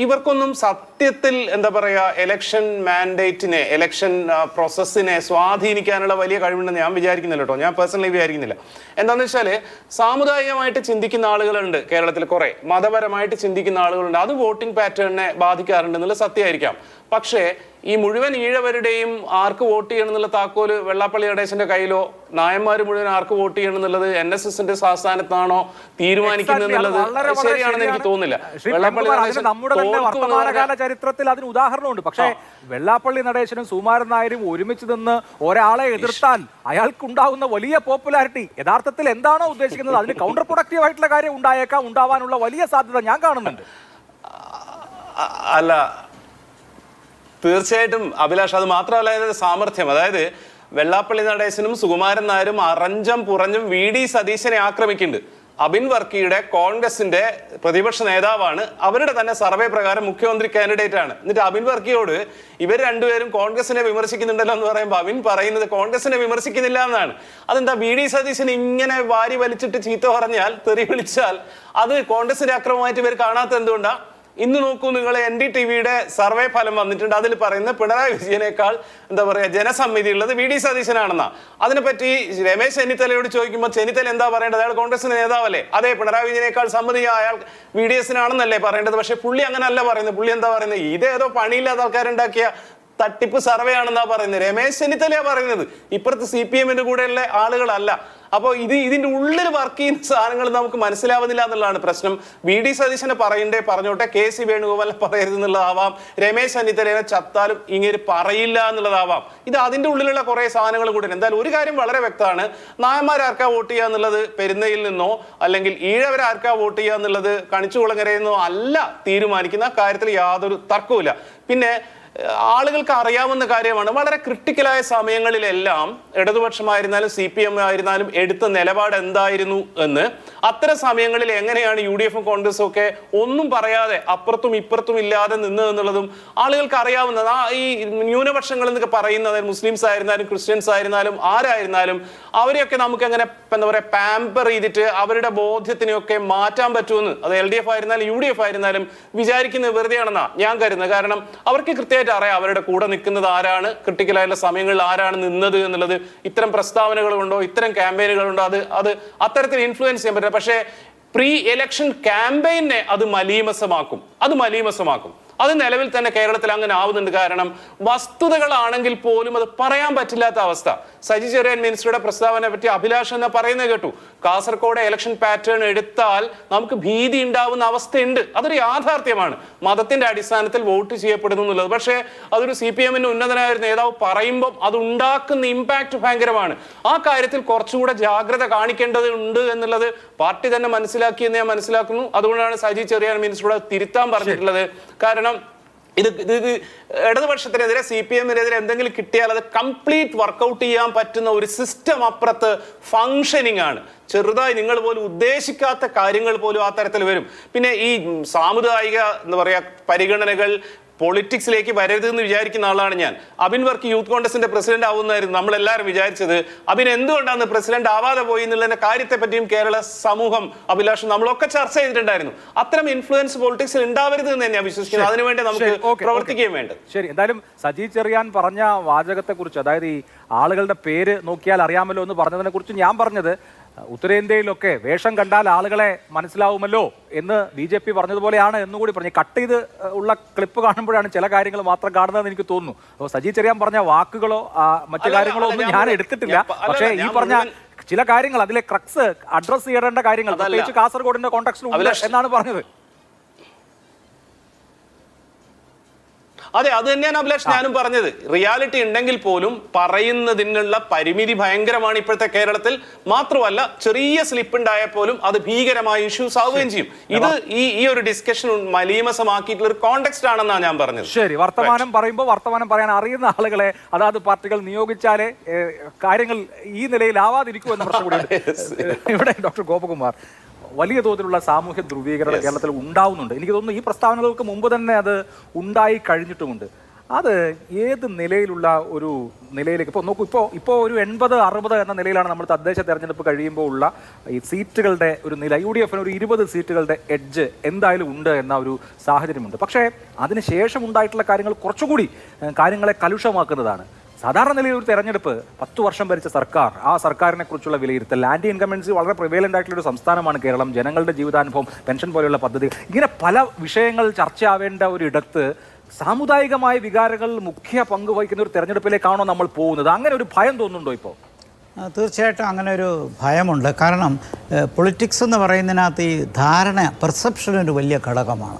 ഇവർക്കൊന്നും സത്യത്തിൽ എന്താ പറയുക എലക്ഷൻ മാൻഡേറ്റിനെ, എലക്ഷൻ പ്രോസസ്സിനെ സ്വാധീനിക്കാനുള്ള വലിയ കഴിവുണ്ടെന്ന് ഞാൻ വിചാരിക്കുന്നില്ല കേട്ടോ. ഞാൻ പേഴ്സണലി വിചാരിക്കുന്നില്ല. എന്താണെന്ന് വെച്ചാൽ സാമുദായികമായിട്ട് ചിന്തിക്കുന്ന ആളുകളുണ്ട് കേരളത്തിൽ, കുറെ മതപരമായിട്ട് ചിന്തിക്കുന്ന ആളുകളുണ്ട്. അത് വോട്ടിംഗ് പാറ്റേണിനെ ബാധിക്കാറുണ്ട് എന്നുള്ള സത്യമായിരിക്കാം. പക്ഷേ ഈ മുഴുവൻ ഈഴവരുടെയും ആർക്ക് വോട്ട് ചെയ്യണം എന്നുള്ള താക്കോല് വെള്ളാപ്പള്ളി നടേശന്റെ കയ്യിലോ, നായന്മാർ മുഴുവൻ ആർക്ക് വോട്ട് ചെയ്യണം എന്നുള്ളത് NSSന്റെ സംസ്ഥാനത്താണോ തീരുമാനിക്കുന്നത് എന്നുള്ളത് ശരിയാണെന്ന് എനിക്ക് തോന്നുന്നില്ല. നമ്മുടെ തന്നെ വർത്തമാനകാല ചരിത്രത്തിൽ അതിന് ഉദാഹരണമുണ്ട്. പക്ഷേ വെള്ളാപ്പള്ളി നടേശനും സുകുമാരൻ നായരും ഒരുമിച്ച് നിന്ന് ഒരാളെ എതിർത്താൽ അയാൾക്കുണ്ടാകുന്ന വലിയ പോപ്പുലാരിറ്റി യഥാർത്ഥത്തിൽ എന്താണോ ഉദ്ദേശിക്കുന്നത് അതിന് കൗണ്ടർ പ്രൊഡക്റ്റീവ് ആയിട്ടുള്ള കാര്യം ഉണ്ടാവാനുള്ള വലിയ സാധ്യത ഞാൻ കാണുന്നുണ്ട്. അല്ല, തീർച്ചയായിട്ടും അഭിലാഷ്, അത് മാത്രമല്ല അതിന്റെ സാമർഥ്യം. അതായത് വെള്ളാപ്പള്ളി നടേശനും സുകുമാരൻ നായരും അറഞ്ചം പുറഞ്ഞും VD സതീശനെ ആക്രമിക്കുന്നുണ്ട്. അബിൻ വർക്കിയുടെ കോൺഗ്രസിന്റെ പ്രതിപക്ഷ നേതാവാണ്, അവരുടെ തന്നെ സർവേ പ്രകാരം മുഖ്യമന്ത്രി കാൻഡിഡേറ്റ് ആണ്. എന്നിട്ട് അബിൻ വർക്കിയോട് ഇവർ രണ്ടുപേരും കോൺഗ്രസിനെ വിമർശിക്കുന്നുണ്ടല്ലോ എന്ന് പറയുമ്പോൾ അബിൻ പറയുന്നത് കോൺഗ്രസിനെ വിമർശിക്കുന്നില്ല എന്നാണ്. അതെന്താ, VD സതീശൻ ഇങ്ങനെ വാരി വലിച്ചിട്ട് ചീത്ത പറഞ്ഞാൽ, തെറി വിളിച്ചാൽ അത് കോൺഗ്രസിന്റെ അക്രമമായിട്ട് ഇവർ കാണാത്ത എന്തുകൊണ്ടാ? ഇന്ന് നോക്കൂ നിങ്ങൾ, NDTVയുടെ സർവേ ഫലം വന്നിട്ടുണ്ട്. അതിൽ പറയുന്ന പിണറായി വിജയനേക്കാൾ എന്താ പറയുക ജനസമ്മതി ഉള്ളത് VD സതീശനാണെന്നാ. അതിനെപ്പറ്റി രമേശ് ചെന്നിത്തലയോട് ചോദിക്കുമ്പോൾ ചെന്നിത്തല എന്താ പറയേണ്ടത്? അയാൾ കോൺഗ്രസിന്റെ നേതാവല്ലേ? അതെ, പിണറായി വിജയനേക്കാൾ സമ്മതി അയാൾ VDSനാണെന്നല്ലേ പറയേണ്ടത്. പക്ഷെ പുള്ളി അങ്ങനല്ല പറയുന്നത്. പുള്ളി എന്താ പറയുന്നത്? ഇതേതോ പണിയില്ലാത്ത ആൾക്കാരുണ്ടാക്കിയ തട്ടിപ്പ് സർവേ ആണെന്നാ പറയുന്നത്. രമേശ് ചെന്നിത്തലയാ പറയുന്നത്, ഇപ്പുറത്ത് CPMന്റെ കൂടെയുള്ള ആളുകളല്ല. അപ്പോൾ ഇതിന്റെ ഉള്ളിൽ വർക്ക് ചെയ്യുന്ന സാധനങ്ങൾ നമുക്ക് മനസ്സിലാവുന്നില്ല എന്നുള്ളതാണ് പ്രശ്നം. VD സതീശനെ പറഞ്ഞോട്ടെ, KC വേണുഗോപാലിനെ പറയരുത് എന്നുള്ളതാവാം, രമേശ് ചെന്നിത്തലയെ ചത്താലും ഇങ്ങനെ പറയില്ല എന്നുള്ളതാവാം. ഇത് അതിന്റെ ഉള്ളിലുള്ള കുറെ സാധനങ്ങൾ കൂടെ. എന്തായാലും ഒരു കാര്യം വളരെ വ്യക്തമാണ്, നായന്മാരാർക്കാ വോട്ട് ചെയ്യുക എന്നുള്ളത് പെരുന്നയിൽ നിന്നോ അല്ലെങ്കിൽ ഈഴവരാർക്കാ വോട്ട് ചെയ്യുക എന്നുള്ളത് കണിച്ചുകുളങ്ങരയിൽ നിന്നോ അല്ല തീരുമാനിക്കുന്ന കാര്യത്തിൽ യാതൊരു തർക്കവുമില്ല. പിന്നെ ആളുകൾക്ക് അറിയാവുന്ന കാര്യമാണ്, വളരെ ക്രിട്ടിക്കലായ സമയങ്ങളിലെല്ലാം ഇടതുപക്ഷമായിരുന്നാലും CPM ആയിരുന്നാലും എടുത്ത നിലപാട് എന്തായിരുന്നു എന്ന്. അത്തരം സമയങ്ങളിൽ എങ്ങനെയാണ് UDFും കോൺഗ്രസും ഒക്കെ ഒന്നും പറയാതെ അപ്പുറത്തും ഇപ്പുറത്തും ഇല്ലാതെ നിന്ന് എന്നുള്ളതും ആളുകൾക്ക് അറിയാവുന്നത്. ഈ ന്യൂനപക്ഷങ്ങൾ എന്നൊക്കെ പറയുന്നത് മുസ്ലിംസ് ആയിരുന്നാലും ക്രിസ്ത്യൻസ് ആയിരുന്നാലും ആരായിരുന്നാലും അവരെയൊക്കെ നമുക്ക് എങ്ങനെ എന്താ പറയുക പാമ്പർ ചെയ്തിട്ട് അവരുടെ ബോധ്യത്തിനെയൊക്കെ മാറ്റാൻ പറ്റുമെന്ന് അത് LDF ആയിരുന്നാലും UDF ആയിരുന്നാലും വിചാരിക്കുന്നത് വെറുതെയാണെന്നാ ഞാൻ കരുതുന്നത്. കാരണം അവർക്ക് കൃത്യമായിട്ട് അറിയാം അവരുടെ കൂടെ നിൽക്കുന്നത് ആരാണ്, ക്രിട്ടിക്കലായുള്ള സമയങ്ങളിൽ ആരാണ് നിന്നത് എന്നുള്ളത്. ഇത്തരം പ്രസ്താവനകളുണ്ടോ, ഇത്തരം ക്യാമ്പയിനുകളുണ്ടോ, അത് അത്തരത്തിൽ ഇൻഫ്ലുവൻസ് ചെയ്യാൻ പറ്റില്ല. പക്ഷേ പ്രീ എലക്ഷൻ ക്യാമ്പയിനെ അത് മലീമസമാക്കും. അത് നിലവിൽ തന്നെ കേരളത്തിൽ അങ്ങനെ ആവുന്നുണ്ട്. കാരണം വസ്തുതകളാണെങ്കിൽ പോലും അത് പറയാൻ പറ്റില്ലാത്ത അവസ്ഥ. സജി ചെറിയാൻ മിനിസ്റ്ററുടെ പ്രസ്താവനയെ പറ്റി അഭിലാഷ് എന്ന പറയുന്നത് കേട്ടു. കാസർഗോഡ് ഇലക്ഷൻ പാറ്റേൺ എടുത്താൽ നമുക്ക് ഭീതി ഉണ്ടാവുന്ന അവസ്ഥയുണ്ട്. അതൊരു യാഥാർത്ഥ്യമാണ്. മതത്തിന്റെ അടിസ്ഥാനത്തിൽ വോട്ട് ചെയ്യപ്പെടുന്നു എന്നുള്ളത്. പക്ഷേ അതൊരു CPMന്റെ ഉന്നതനായ ഒരു നേതാവ് പറയുമ്പോൾ അത് ഉണ്ടാക്കുന്ന ഇമ്പാക്ട് ഭയങ്കരമാണ്. ആ കാര്യത്തിൽ കുറച്ചുകൂടെ ജാഗ്രത കാണിക്കേണ്ടതുണ്ട് എന്നുള്ളത് പാർട്ടി തന്നെ മനസ്സിലാക്കിയെന്ന് ഞാൻ മനസ്സിലാക്കുന്നു. അതുകൊണ്ടാണ് സജി ചെറിയാൻ മിനിസ്റ്ററോട് തിരുത്താൻ പറഞ്ഞിട്ടുള്ളത്. കാരണം ഇത് ഇടതുപക്ഷത്തിനെതിരെ CPMനെതിരെ എന്തെങ്കിലും കിട്ടിയാൽ അത് കംപ്ലീറ്റ് വർക്കൗട്ട് ചെയ്യാൻ പറ്റുന്ന ഒരു സിസ്റ്റം അപ്പുറത്ത് ഫങ്ഷനിങ് ആണ്. ചെറുതായി നിങ്ങൾ പോലും ഉദ്ദേശിക്കാത്ത കാര്യങ്ങൾ പോലും ആ തരത്തിൽ വരും. പിന്നെ ഈ സാമുദായിക എന്താ പറയാ പരിഗണനകൾ പൊളിറ്റിക്സിലേക്ക് വരരുതെന്ന് വിചാരിക്കുന്ന ആളാണ് ഞാൻ. അബിൻ വർക്കി യൂത്ത് കോൺഗ്രസിന്റെ പ്രസിഡന്റ് ആവുന്നതായിരുന്നു നമ്മളെല്ലാവരും വിചാരിച്ചത്. അബിൻ എന്തുകൊണ്ടാണ് പ്രസിഡന്റ് ആവാതെ പോയി എന്നുള്ള കാര്യത്തെ പറ്റിയും കേരള സമൂഹം അഭിലാഷം നമ്മളൊക്കെ ചർച്ച ചെയ്തിട്ടുണ്ടായിരുന്നു. അത്തരം ഇൻഫ്ലുവൻസ് പൊളിറ്റിക്സിൽ ഉണ്ടാവരുത് എന്ന് തന്നെയാണ് വിശ്വസിക്കുന്നത്. അതിനുവേണ്ടി നമുക്ക് പ്രവർത്തിക്കുകയും വേണ്ടത്. ശരി, എന്തായാലും സജി ചെറിയാൻ പറഞ്ഞ വാചകത്തെ കുറിച്ച്, അതായത് ഈ ആളുകളുടെ പേര് നോക്കിയാൽ അറിയാമല്ലോ എന്ന് പറഞ്ഞതിനെ കുറിച്ച് ഞാൻ പറഞ്ഞത്, ഉത്തരേന്ത്യയിലൊക്കെ വേഷം കണ്ടാൽ ആളുകളെ മനസ്സിലാവുമല്ലോ എന്ന് BJP പറഞ്ഞതുപോലെയാണ് എന്നുകൂടി പറഞ്ഞു. കട്ട് ചെയ്ത് ഉള്ള ക്ലിപ്പ് കാണുമ്പോഴാണ് ചില കാര്യങ്ങൾ മാത്രം കാണുന്നതെന്ന് എനിക്ക് തോന്നുന്നു. അപ്പോൾ സജി ചെറിയാൻ പറഞ്ഞ വാക്കുകളോ മറ്റു കാര്യങ്ങളോ ഒന്നും ഞാൻ എടുത്തിട്ടില്ല. പക്ഷേ ഈ പറഞ്ഞ ചില കാര്യങ്ങൾ, അതിലെ ക്രക്സ് അഡ്രസ് ചെയ്യേണ്ട കാര്യങ്ങൾ, പ്രത്യേകിച്ച് കാസർഗോഡിന്റെ കോൺടെക്സ്റ്റിൽ ഉണ്ട് എന്നാണ് പറഞ്ഞത്. അതെ, അത് തന്നെയാണ് അഭിലാഷ് ഞാനും പറഞ്ഞത്. റിയാലിറ്റി ഉണ്ടെങ്കിൽ പോലും പറയുന്നതിനുള്ള പരിമിതി ഭയങ്കരമാണ് ഇപ്പോഴത്തെ കേരളത്തിൽ. മാത്രമല്ല, ചെറിയ സ്ലിപ്പ് ഉണ്ടായാൽ പോലും അത് ഭീകരമായ ഇഷ്യൂസ് ആവുകയും ചെയ്യും. ഇത് ഈ ഒരു ഡിസ്കഷൻ മലീമസമാക്കിയിട്ടുള്ള ഒരു കോണ്ടെക്സ്റ്റ് ആണെന്നാണ് ഞാൻ പറഞ്ഞത്. ശരി, വർത്തമാനം പറയുമ്പോൾ വർത്തമാനം പറയാൻ അറിയുന്ന ആളുകളെ അതാത് പാർട്ടികൾ നിയോഗിച്ചാലേ കാര്യങ്ങൾ ഈ നിലയിലാവാതിരിക്കൂ എന്ന പ്രശ്നം കൂടി ഇവിടെ. ഡോക്ടർ ഗോപകുമാർ, വലിയ തോതിലുള്ള സാമൂഹ്യ ധ്രുവീകരണം കേരളത്തിൽ ഉണ്ടാവുന്നുണ്ട്. എനിക്ക് തോന്നുന്നു ഈ പ്രസ്താവനകൾക്ക് മുമ്പ് തന്നെ അത് ഉണ്ടായി കഴിഞ്ഞിട്ടുമുണ്ട്. അത് ഏത് നിലയിലുള്ള ഒരു നിലയിലേക്ക് ഇപ്പോൾ നോക്കൂ, ഇപ്പോൾ ഒരു 80-60 എന്ന നിലയിലാണ് നമ്മൾ തദ്ദേശ തെരഞ്ഞെടുപ്പ് കഴിയുമ്പോൾ ഉള്ള ഈ സീറ്റുകളുടെ ഒരു നില. UDF ഒരു 20 സീറ്റുകളുടെ എഡ്ജ് എന്തായാലും ഉണ്ട് എന്ന ഒരു സാഹചര്യമുണ്ട്. പക്ഷേ അതിനുശേഷം ഉണ്ടായിട്ടുള്ള കാര്യങ്ങൾ കുറച്ചുകൂടി കാര്യങ്ങളെ കലുഷമാക്കുന്നതാണ്. സാധാരണ നിലയിൽ ഒരു തെരഞ്ഞെടുപ്പ് 10 വർഷം ഭരിച്ച സർക്കാർ, ആ സർക്കാരിനെ കുറിച്ചുള്ള വിലയിരുത്തൽ, ആന്റി ഇൻകംബൻസി വളരെ പ്രിവേലൻ്റ് ആയിട്ടുള്ള ഒരു സംസ്ഥാനമാണ് കേരളം, ജനങ്ങളുടെ ജീവിതാനുഭവം, പെൻഷൻ പോലെയുള്ള പദ്ധതി, ഇങ്ങനെ പല വിഷയങ്ങൾ ചർച്ചയാവേണ്ട ഒരിടത്ത് സാമുദായികമായ വികാരങ്ങൾ മുഖ്യ പങ്ക് വഹിക്കുന്ന ഒരു തെരഞ്ഞെടുപ്പിലേക്കാണോ നമ്മൾ പോകുന്നത്? അങ്ങനെ ഒരു ഭയം തോന്നുന്നുണ്ടോ ഇപ്പോൾ? തീർച്ചയായിട്ടും അങ്ങനെ ഒരു ഭയമുണ്ട്. കാരണം പൊളിറ്റിക്സ് എന്ന് പറയുന്നതിനകത്ത് ഈ ധാരണ, പെർസെപ്ഷൻ ഒരു വലിയ ഘടകമാണ്.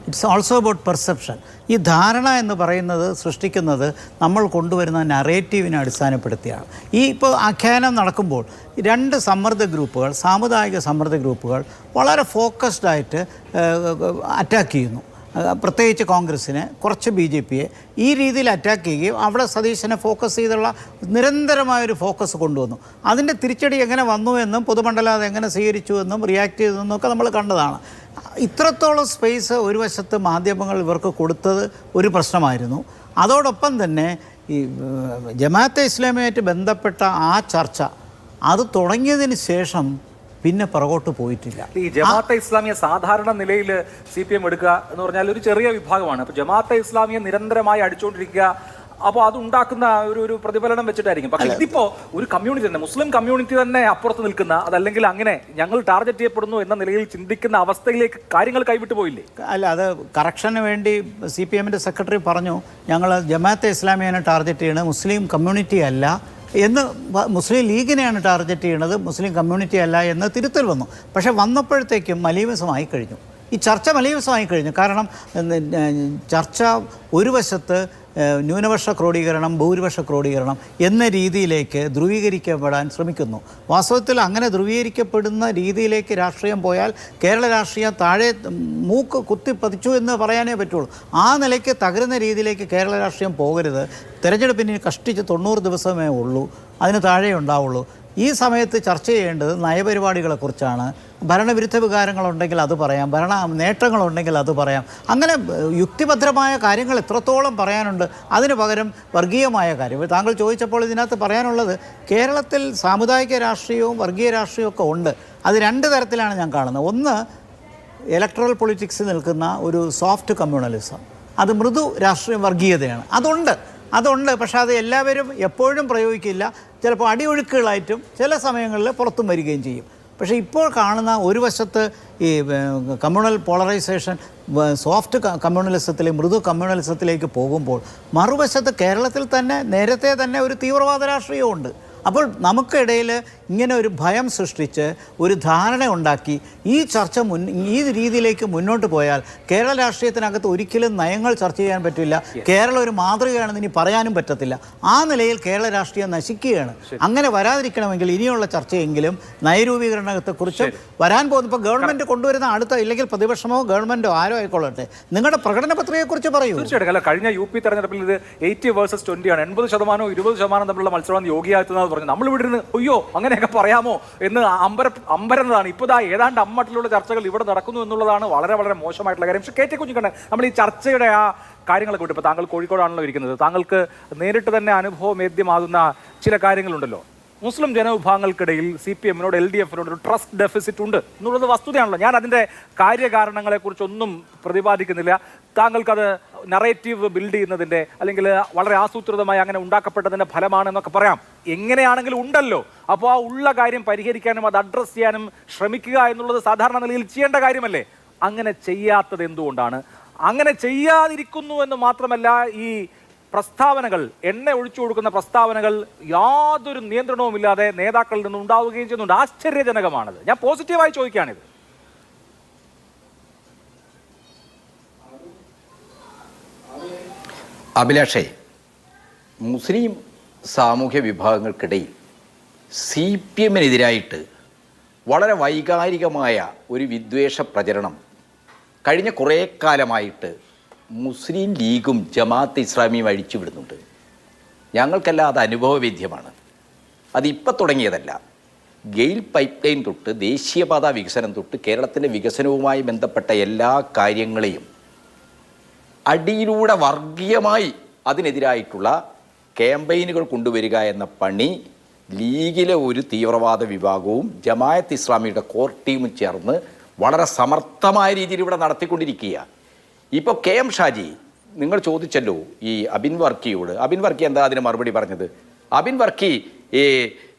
It's also about perception. ഈ ധാരണ എന്ന് പറയുന്നത് സൃഷ്ടിക്കുന്നത് നമ്മൾ കൊണ്ടുവരുന്ന നറേറ്റീവിനെ അടിസ്ഥാനപ്പെടുത്തിയാണ്. ഈ ഇപ്പോൾ ആഖ്യാനം നടക്കുമ്പോൾ 2 സമ്മർദ്ദ ഗ്രൂപ്പുകൾ, സാമുദായിക സമ്മർദ്ദ ഗ്രൂപ്പുകൾ വളരെ ഫോക്കസ്ഡായിട്ട് അറ്റാക്ക് ചെയ്യുന്നു. പ്രത്യേകിച്ച് കോൺഗ്രസ്സിനെ, കുറച്ച് BJPയെ ഈ രീതിയിൽ അറ്റാക്ക് ചെയ്യുകയും അവിടെ സതീശനെ ഫോക്കസ് ചെയ്തുള്ള നിരന്തരമായൊരു ഫോക്കസ് കൊണ്ടുവന്നു. അതിൻ്റെ തിരിച്ചടി എങ്ങനെ വന്നു എന്നും പൊതുമണ്ഡലം അത് എങ്ങനെ സ്വീകരിച്ചു എന്നും റിയാക്ട് ചെയ്തെന്നും ഒക്കെ നമ്മൾ കണ്ടതാണ്. ഇത്രത്തോളം സ്പേസ് ഒരു വശത്ത് മാധ്യമങ്ങൾ ഇവർക്ക് കൊടുത്തത് ഒരു പ്രശ്നമായിരുന്നു. അതോടൊപ്പം തന്നെ ഈ ജമാഅത്തെ ഇസ്ലാമിയുമായിട്ട് ബന്ധപ്പെട്ട ആ ചർച്ച അത് തുടങ്ങിയതിന് ശേഷം പിന്നെ പുറകോട്ട് പോയിട്ടില്ല. ഈ ജമാഅത്തെ ഇസ്ലാമിയെ സാധാരണ നിലയിൽ CPM എടുക്കുക എന്ന് പറഞ്ഞാൽ ഒരു ചെറിയ വിഭാഗമാണ്. അപ്പോൾ ജമാഅത്തെ ഇസ്ലാമിയെ നിരന്തരമായി അടിച്ചുകൊണ്ടിരിക്കുക, അപ്പോൾ അതുണ്ടാക്കുന്ന ഒരു പ്രതിഫലനം വെച്ചിട്ടായിരിക്കും. പക്ഷേ ഇതിപ്പോൾ ഒരു കമ്മ്യൂണിറ്റി തന്നെ, മുസ്ലിം കമ്മ്യൂണിറ്റി തന്നെ അപ്പുറത്ത് നിൽക്കുന്ന, അതല്ലെങ്കിൽ അങ്ങനെ ഞങ്ങൾ ടാർഗറ്റ് ചെയ്യപ്പെടുന്നു എന്ന നിലയിൽ ചിന്തിക്കുന്ന അവസ്ഥയിലേക്ക് കാര്യങ്ങൾ കൈവിട്ടു പോയില്ലേ? അല്ല, അത് കറക്ഷന് വേണ്ടി CPMൻ്റെ സെക്രട്ടറി പറഞ്ഞു, ഞങ്ങൾ ജമാഅത്തെ ഇസ്ലാമിയെ ടാർഗറ്റ് ചെയ്യണത് മുസ്ലിം കമ്മ്യൂണിറ്റി അല്ല എന്ന്, മുസ്ലിം ലീഗിനെയാണ് ടാർഗറ്റ് ചെയ്യണത്, മുസ്ലിം കമ്മ്യൂണിറ്റി അല്ല എന്ന് തിരുത്തൽ വന്നു. പക്ഷേ വന്നപ്പോഴത്തേക്കും മലീമസമായി കഴിഞ്ഞു, ഈ ചർച്ച മലീമസമായി കഴിഞ്ഞു. കാരണം ചർച്ച ഒരു വശത്ത് ന്യൂനപക്ഷ ക്രോഡീകരണം, ഭൂരിപക്ഷ ക്രോഡീകരണം എന്ന രീതിയിലേക്ക് ധ്രുവീകരിക്കപ്പെടാൻ ശ്രമിക്കുന്നു. വാസ്തവത്തിൽ അങ്ങനെ ധ്രുവീകരിക്കപ്പെടുന്ന രീതിയിലേക്ക് രാഷ്ട്രീയം പോയാൽ കേരള രാഷ്ട്രീയം താഴെ മൂക്ക് കുത്തിപ്പതിച്ചു എന്ന് പറയാനേ പറ്റുള്ളൂ. ആ നിലയ്ക്ക് തകരുന്ന രീതിയിലേക്ക് കേരള രാഷ്ട്രീയം പോകരുത്. തെരഞ്ഞെടുപ്പിന് കഷ്ടിച്ച് 90 ദിവസമേ ഉള്ളൂ, അതിന് താഴെ ഉണ്ടാവുള്ളൂ. ഈ സമയത്ത് ചർച്ച ചെയ്യേണ്ടത് നയപരിപാടികളെക്കുറിച്ചാണ്. ഭരണവിരുദ്ധ വികാരങ്ങളുണ്ടെങ്കിൽ അത് പറയാം, ഭരണ നേട്ടങ്ങളുണ്ടെങ്കിൽ അത് പറയാം. അങ്ങനെ യുക്തിഭദ്രമായ കാര്യങ്ങൾ എത്രത്തോളം പറയാനുണ്ട്. അതിന് പകരം വർഗീയമായ കാര്യം താങ്കൾ ചോദിച്ചപ്പോൾ ഇതിനകത്ത് പറയാനുള്ളത്, കേരളത്തിൽ സാമുദായിക രാഷ്ട്രീയവും വർഗീയ രാഷ്ട്രീയവും ഒക്കെ ഉണ്ട്. അത് 2 തരത്തിലാണ് ഞാൻ കാണുന്നത്. ഒന്ന്, ഇലക്ട്രൽ പൊളിറ്റിക്സ് നിൽക്കുന്ന ഒരു സോഫ്റ്റ് കമ്മ്യൂണലിസം, അത് മൃദു രാഷ്ട്രീയ വർഗീയതയാണ്. അതുണ്ട്. പക്ഷേ അത് എല്ലാവരും എപ്പോഴും പ്രയോഗിക്കില്ല. ചിലപ്പോൾ അടിയൊഴുക്കുകളായിട്ടും ചില സമയങ്ങളിൽ പുറത്തും വരികയും ചെയ്യും. പക്ഷേ ഇപ്പോൾ കാണുന്ന ഒരു വശത്ത് ഈ കമ്മ്യൂണൽ പോളറൈസേഷൻ സോഫ്റ്റ് കമ്മ്യൂണലിസത്തിലേക്ക്, മൃദു കമ്മ്യൂണലിസത്തിലേക്ക് പോകുമ്പോൾ, മറുവശത്ത് കേരളത്തിൽ തന്നെ നേരത്തെ തന്നെ ഒരു തീവ്രവാദ രാഷ്ട്രീയമുണ്ട്. അപ്പോൾ നമുക്കിടയിൽ ഇങ്ങനെ ഒരു ഭയം സൃഷ്ടിച്ച് ഒരു ധാരണ ഉണ്ടാക്കി ഈ ചർച്ച ഈ രീതിയിലേക്ക് മുന്നോട്ട് പോയാൽ കേരള രാഷ്ട്രീയത്തിനകത്ത് ഒരിക്കലും നയങ്ങൾ ചർച്ച ചെയ്യാൻ പറ്റില്ല. കേരളം ഒരു മാതൃകയാണെന്ന് ഇനി പറയാനും പറ്റത്തില്ല. ആ നിലയിൽ കേരള രാഷ്ട്രീയം നശിക്കുകയാണ്. അങ്ങനെ വരാതിരിക്കണമെങ്കിൽ ഇനിയുള്ള ചർച്ചയെങ്കിലും നയരൂപീകരണത്തെക്കുറിച്ച് വരാൻ പോകുന്ന, ഇപ്പോൾ ഗവൺമെൻറ് കൊണ്ടുവരുന്ന അടുത്ത, ഇല്ലെങ്കിൽ പ്രതിപക്ഷമോ ഗവൺമെൻറ്റോ ആരോ ആയിക്കൊള്ളട്ടെ, നിങ്ങളുടെ പ്രകടന പത്രികയെക്കുറിച്ച് പറയൂ. തീർച്ചയായിട്ടും. അല്ല, കഴിഞ്ഞ UP തെരഞ്ഞെടുപ്പിൽ ഇത് 80 വേഴ്സസ് 20 ആണ്. 80% 20% തമ്മിലുള്ള മത്സരമാണ് യോഗി ആദിത്യനാഥ് പറഞ്ഞു. നമ്മൾ ഇവിടെ ഇരുന്ന് അയ്യോ അങ്ങനെയൊക്കെ പറയാമോ എന്ന് അമ്പരന്നതാണ്. ഇപ്പോൾ ഏതാണ്ട് അമ്മട്ടിലുള്ള ചർച്ചകൾ ഇവിടെ നടക്കുന്നു എന്നുള്ളതാണ് വളരെ വളരെ മോശമായിട്ടുള്ള കാര്യം. പക്ഷേ KT കുഞ്ഞിക്കണ്ണൻ, നമ്മൾ ഈ ചർച്ചയുടെ ആ കാര്യങ്ങളൊക്കെ വിട്ട്, ഇപ്പോൾ താങ്കൾ കോഴിക്കോടാണല്ലോ ഇരിക്കുന്നത്, താങ്കൾക്ക് നേരിട്ട് തന്നെ അനുഭവവേദ്യമാകുന്ന ചില കാര്യങ്ങളുണ്ടല്ലോ. മുസ്ലിം ജനവിഭാഗങ്ങൾക്കിടയിൽ CPMനോട് LDFനോട് ഒരു ട്രസ്റ്റ് ഡെഫിസിറ്റ് ഉണ്ട് എന്നുള്ളത് വസ്തുതയാണല്ലോ. ഞാൻ അതിൻ്റെ കാര്യകാരണങ്ങളെക്കുറിച്ചൊന്നും പ്രതിപാദിക്കുന്നില്ല. താങ്കൾക്കത് നറേറ്റീവ് ബിൽഡ് ചെയ്യുന്നതിൻ്റെ, അല്ലെങ്കിൽ വളരെ ആസൂത്രിതമായി അങ്ങനെ ഉണ്ടാക്കപ്പെട്ടതിൻ്റെ ഫലമാണെന്നൊക്കെ പറയാം. എങ്ങനെയാണെങ്കിലും ഉണ്ടല്ലോ. അപ്പോൾ ആ ഉള്ള കാര്യം പരിഹരിക്കാനും അത് അഡ്രസ്സ് ചെയ്യാനും ശ്രമിക്കുക എന്നുള്ളത് സാധാരണ നിലയിൽ ചെയ്യേണ്ട കാര്യമല്ലേ? അങ്ങനെ ചെയ്യാത്തത് എന്തുകൊണ്ടാണ്? അങ്ങനെ ചെയ്യാതിരിക്കുന്നു എന്ന് മാത്രമല്ല, ഈ പ്രസ്താവനകൾ, എണ്ണ ഒഴിച്ചു കൊടുക്കുന്ന പ്രസ്താവനകൾ യാതൊരു നിയന്ത്രണവുമില്ലാതെ നേതാക്കളിൽ നിന്ന് ഉണ്ടാവുകയും ചെയ്യുന്നുണ്ട്. ആശ്ചര്യജനകമാണത്. ഞാൻ പോസിറ്റീവായി ചോദിക്കുകയാണിത്. അഭിലാഷേ, മുസ്ലിം സാമൂഹ്യ വിഭാഗങ്ങൾക്കിടയിൽ CPM-നെതിരായിട്ട് വളരെ വൈകാരികമായ ഒരു വിദ്വേഷ പ്രചരണം കഴിഞ്ഞ കുറേ കാലമായിട്ട് മുസ്ലിം ലീഗും ജമാഅത്ത് ഇസ്ലാമിയും അഴിച്ചുവിടുന്നുണ്ട്. ഞങ്ങൾക്കെല്ലാം അത് അനുഭവവേദ്യമാണ്. അതിപ്പോൾ തുടങ്ങിയതല്ല. ഗെയിൽ പൈപ്പ് ലൈൻ തൊട്ട് ദേശീയപാത വികസനം തൊട്ട് കേരളത്തിൻ്റെ വികസനവുമായി ബന്ധപ്പെട്ട എല്ലാ കാര്യങ്ങളെയും അടിയിലൂടെ വർഗീയമായി അതിനെതിരായിട്ടുള്ള ക്യാമ്പയിനുകൾ കൊണ്ടുവരിക എന്ന പണി ലീഗിലെ ഒരു തീവ്രവാദ വിഭാഗവും ജമാഅത്ത് ഇസ്ലാമിയുടെ കോർ ടീമും ചേർന്ന് വളരെ സമർത്ഥമായ രീതിയിൽ ഇവിടെ നടത്തിക്കൊണ്ടിരിക്കുക. ഇപ്പോൾ KM ഷാജി, നിങ്ങൾ ചോദിച്ചല്ലോ ഈ അബിൻ വർക്കിയോട്. അബിൻ വർക്കി എന്താ അതിന് മറുപടി പറഞ്ഞത്? അബിൻ വർക്കി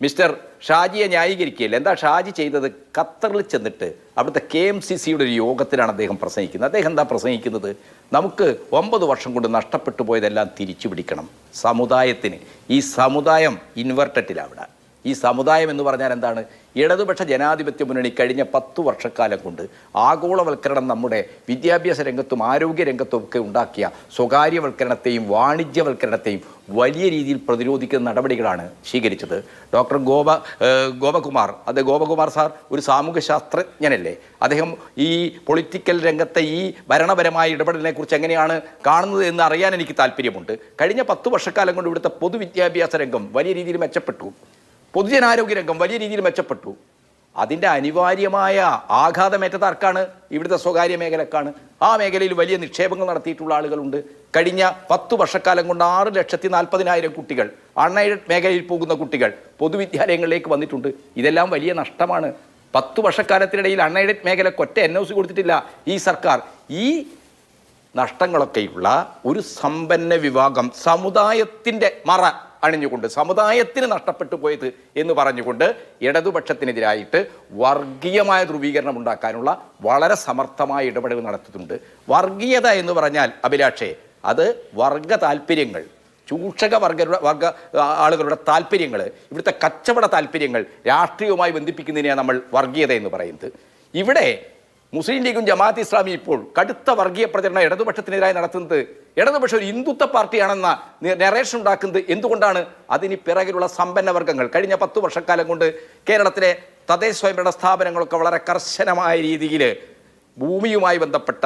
മിസ്റ്റർ ഷാജിയെ ന്യായീകരിക്കുകയല്ല. എന്താ ഷാജി ചെയ്തത്? ഖത്തറിൽ ചെന്നിട്ട് അവിടുത്തെ KMCCയുടെ ഒരു യോഗത്തിലാണ് അദ്ദേഹം പ്രസംഗിക്കുന്നത്. അദ്ദേഹം എന്താ പ്രസംഗിക്കുന്നത്? നമുക്ക് 9 വർഷം കൊണ്ട് നഷ്ടപ്പെട്ടു പോയതെല്ലാം തിരിച്ചു പിടിക്കണം സമുദായത്തിന്. ഈ സമുദായം ഇൻവെർട്ടറ്റിലാണ്. ഈ സമുദായം എന്ന് പറഞ്ഞാൽ എന്താണ്? ഇടതുപക്ഷ ജനാധിപത്യ മുന്നണി കഴിഞ്ഞ 10 വർഷക്കാലം കൊണ്ട് ആഗോളവൽക്കരണം നമ്മുടെ വിദ്യാഭ്യാസ രംഗത്തും ആരോഗ്യ രംഗത്തും ഒക്കെ ഉണ്ടാക്കിയ സ്വകാര്യവൽക്കരണത്തെയും വാണിജ്യവൽക്കരണത്തെയും വലിയ രീതിയിൽ പ്രതിരോധിക്കുന്ന നടപടികളാണ് സ്വീകരിച്ചത്. ഡോക്ടർ ഗോപകുമാർ സാർ ഒരു സാമൂഹ്യ ശാസ്ത്രജ്ഞനല്ലേ? അദ്ദേഹം ഈ പൊളിറ്റിക്കൽ രംഗത്തെ ഈ ഭരണപരമായ ഇടപെടലിനെ കുറിച്ച് എങ്ങനെയാണ് കാണുന്നത് എന്ന് അറിയാൻ എനിക്ക് താല്പര്യമുണ്ട്. കഴിഞ്ഞ 10 വർഷക്കാലം കൊണ്ട് ഇവിടുത്തെ പൊതുവിദ്യാഭ്യാസ രംഗം വലിയ രീതിയിൽ മെച്ചപ്പെട്ടു. പൊതുജനാരോഗ്യ രംഗം വലിയ രീതിയിൽ മെച്ചപ്പെട്ടു. അതിൻ്റെ അനിവാര്യമായ ആഘാതമേറ്റത് ആർക്കാണ്? ഇവിടുത്തെ സ്വകാര്യ മേഖലക്കാണ്. ആ മേഖലയിൽ വലിയ നിക്ഷേപങ്ങൾ നടത്തിയിട്ടുള്ള ആളുകളുണ്ട്. കഴിഞ്ഞ 10 വർഷക്കാലം കൊണ്ട് 6,40,000 കുട്ടികൾ, അൺഎയ്ഡഡ് മേഖലയിൽ പോകുന്ന കുട്ടികൾ പൊതുവിദ്യാലയങ്ങളിലേക്ക് വന്നിട്ടുണ്ട്. ഇതെല്ലാം വലിയ നഷ്ടമാണ്. 10 വർഷക്കാലത്തിനിടയിൽ അൺഎയ്ഡഡ് മേഖലയ്ക്ക് ഒറ്റ NOC കൊടുത്തിട്ടില്ല ഈ സർക്കാർ. ഈ നഷ്ടങ്ങളൊക്കെയുള്ള ഒരു സമ്പന്ന വിഭാഗം സമുദായത്തിൻ്റെ മറ അണിഞ്ഞുകൊണ്ട് സമുദായത്തിന് നഷ്ടപ്പെട്ടു പോയത് എന്ന് പറഞ്ഞുകൊണ്ട് ഇടതുപക്ഷത്തിനെതിരായിട്ട് വർഗീയമായ ധ്രുവീകരണം ഉണ്ടാക്കാനുള്ള വളരെ സമർത്ഥമായ ഇടപെടലുകൾ നടത്തുന്നുണ്ട്. വർഗീയത എന്ന് പറഞ്ഞാൽ അഭിലാഷേ, അത് വർഗ താല്പര്യങ്ങൾ, ചൂഷക വർഗ ആളുകളുടെ താല്പര്യങ്ങൾ, ഇവിടുത്തെ കച്ചവട താല്പര്യങ്ങൾ രാഷ്ട്രീയവുമായി ബന്ധിപ്പിക്കുന്നതിനെയാണ് നമ്മൾ വർഗീയത എന്ന് പറയുന്നത്. ഇവിടെ മുസ്ലിം ലീഗും ജമാഅത്ത് ഇസ്ലാമി ഇപ്പോൾ കടുത്ത വർഗീയ പ്രചരണം ഇടതുപക്ഷത്തിനെതിരായി നടത്തുന്നത്. ഇടതുപക്ഷം ഒരു ഹിന്ദുത്വ പാർട്ടിയാണെന്ന നെറേഷൻ ഉണ്ടാക്കുന്നത് എന്തുകൊണ്ടാണ്? അതിന് പിറകിലുള്ള സമ്പന്ന വർഗ്ഗങ്ങൾ കഴിഞ്ഞ 10 വർഷക്കാലം കൊണ്ട് കേരളത്തിലെ തദ്ദേശ സ്വയംഭരണ സ്ഥാപനങ്ങളൊക്കെ വളരെ കർശനമായ രീതിയിൽ ഭൂമിയുമായി ബന്ധപ്പെട്ട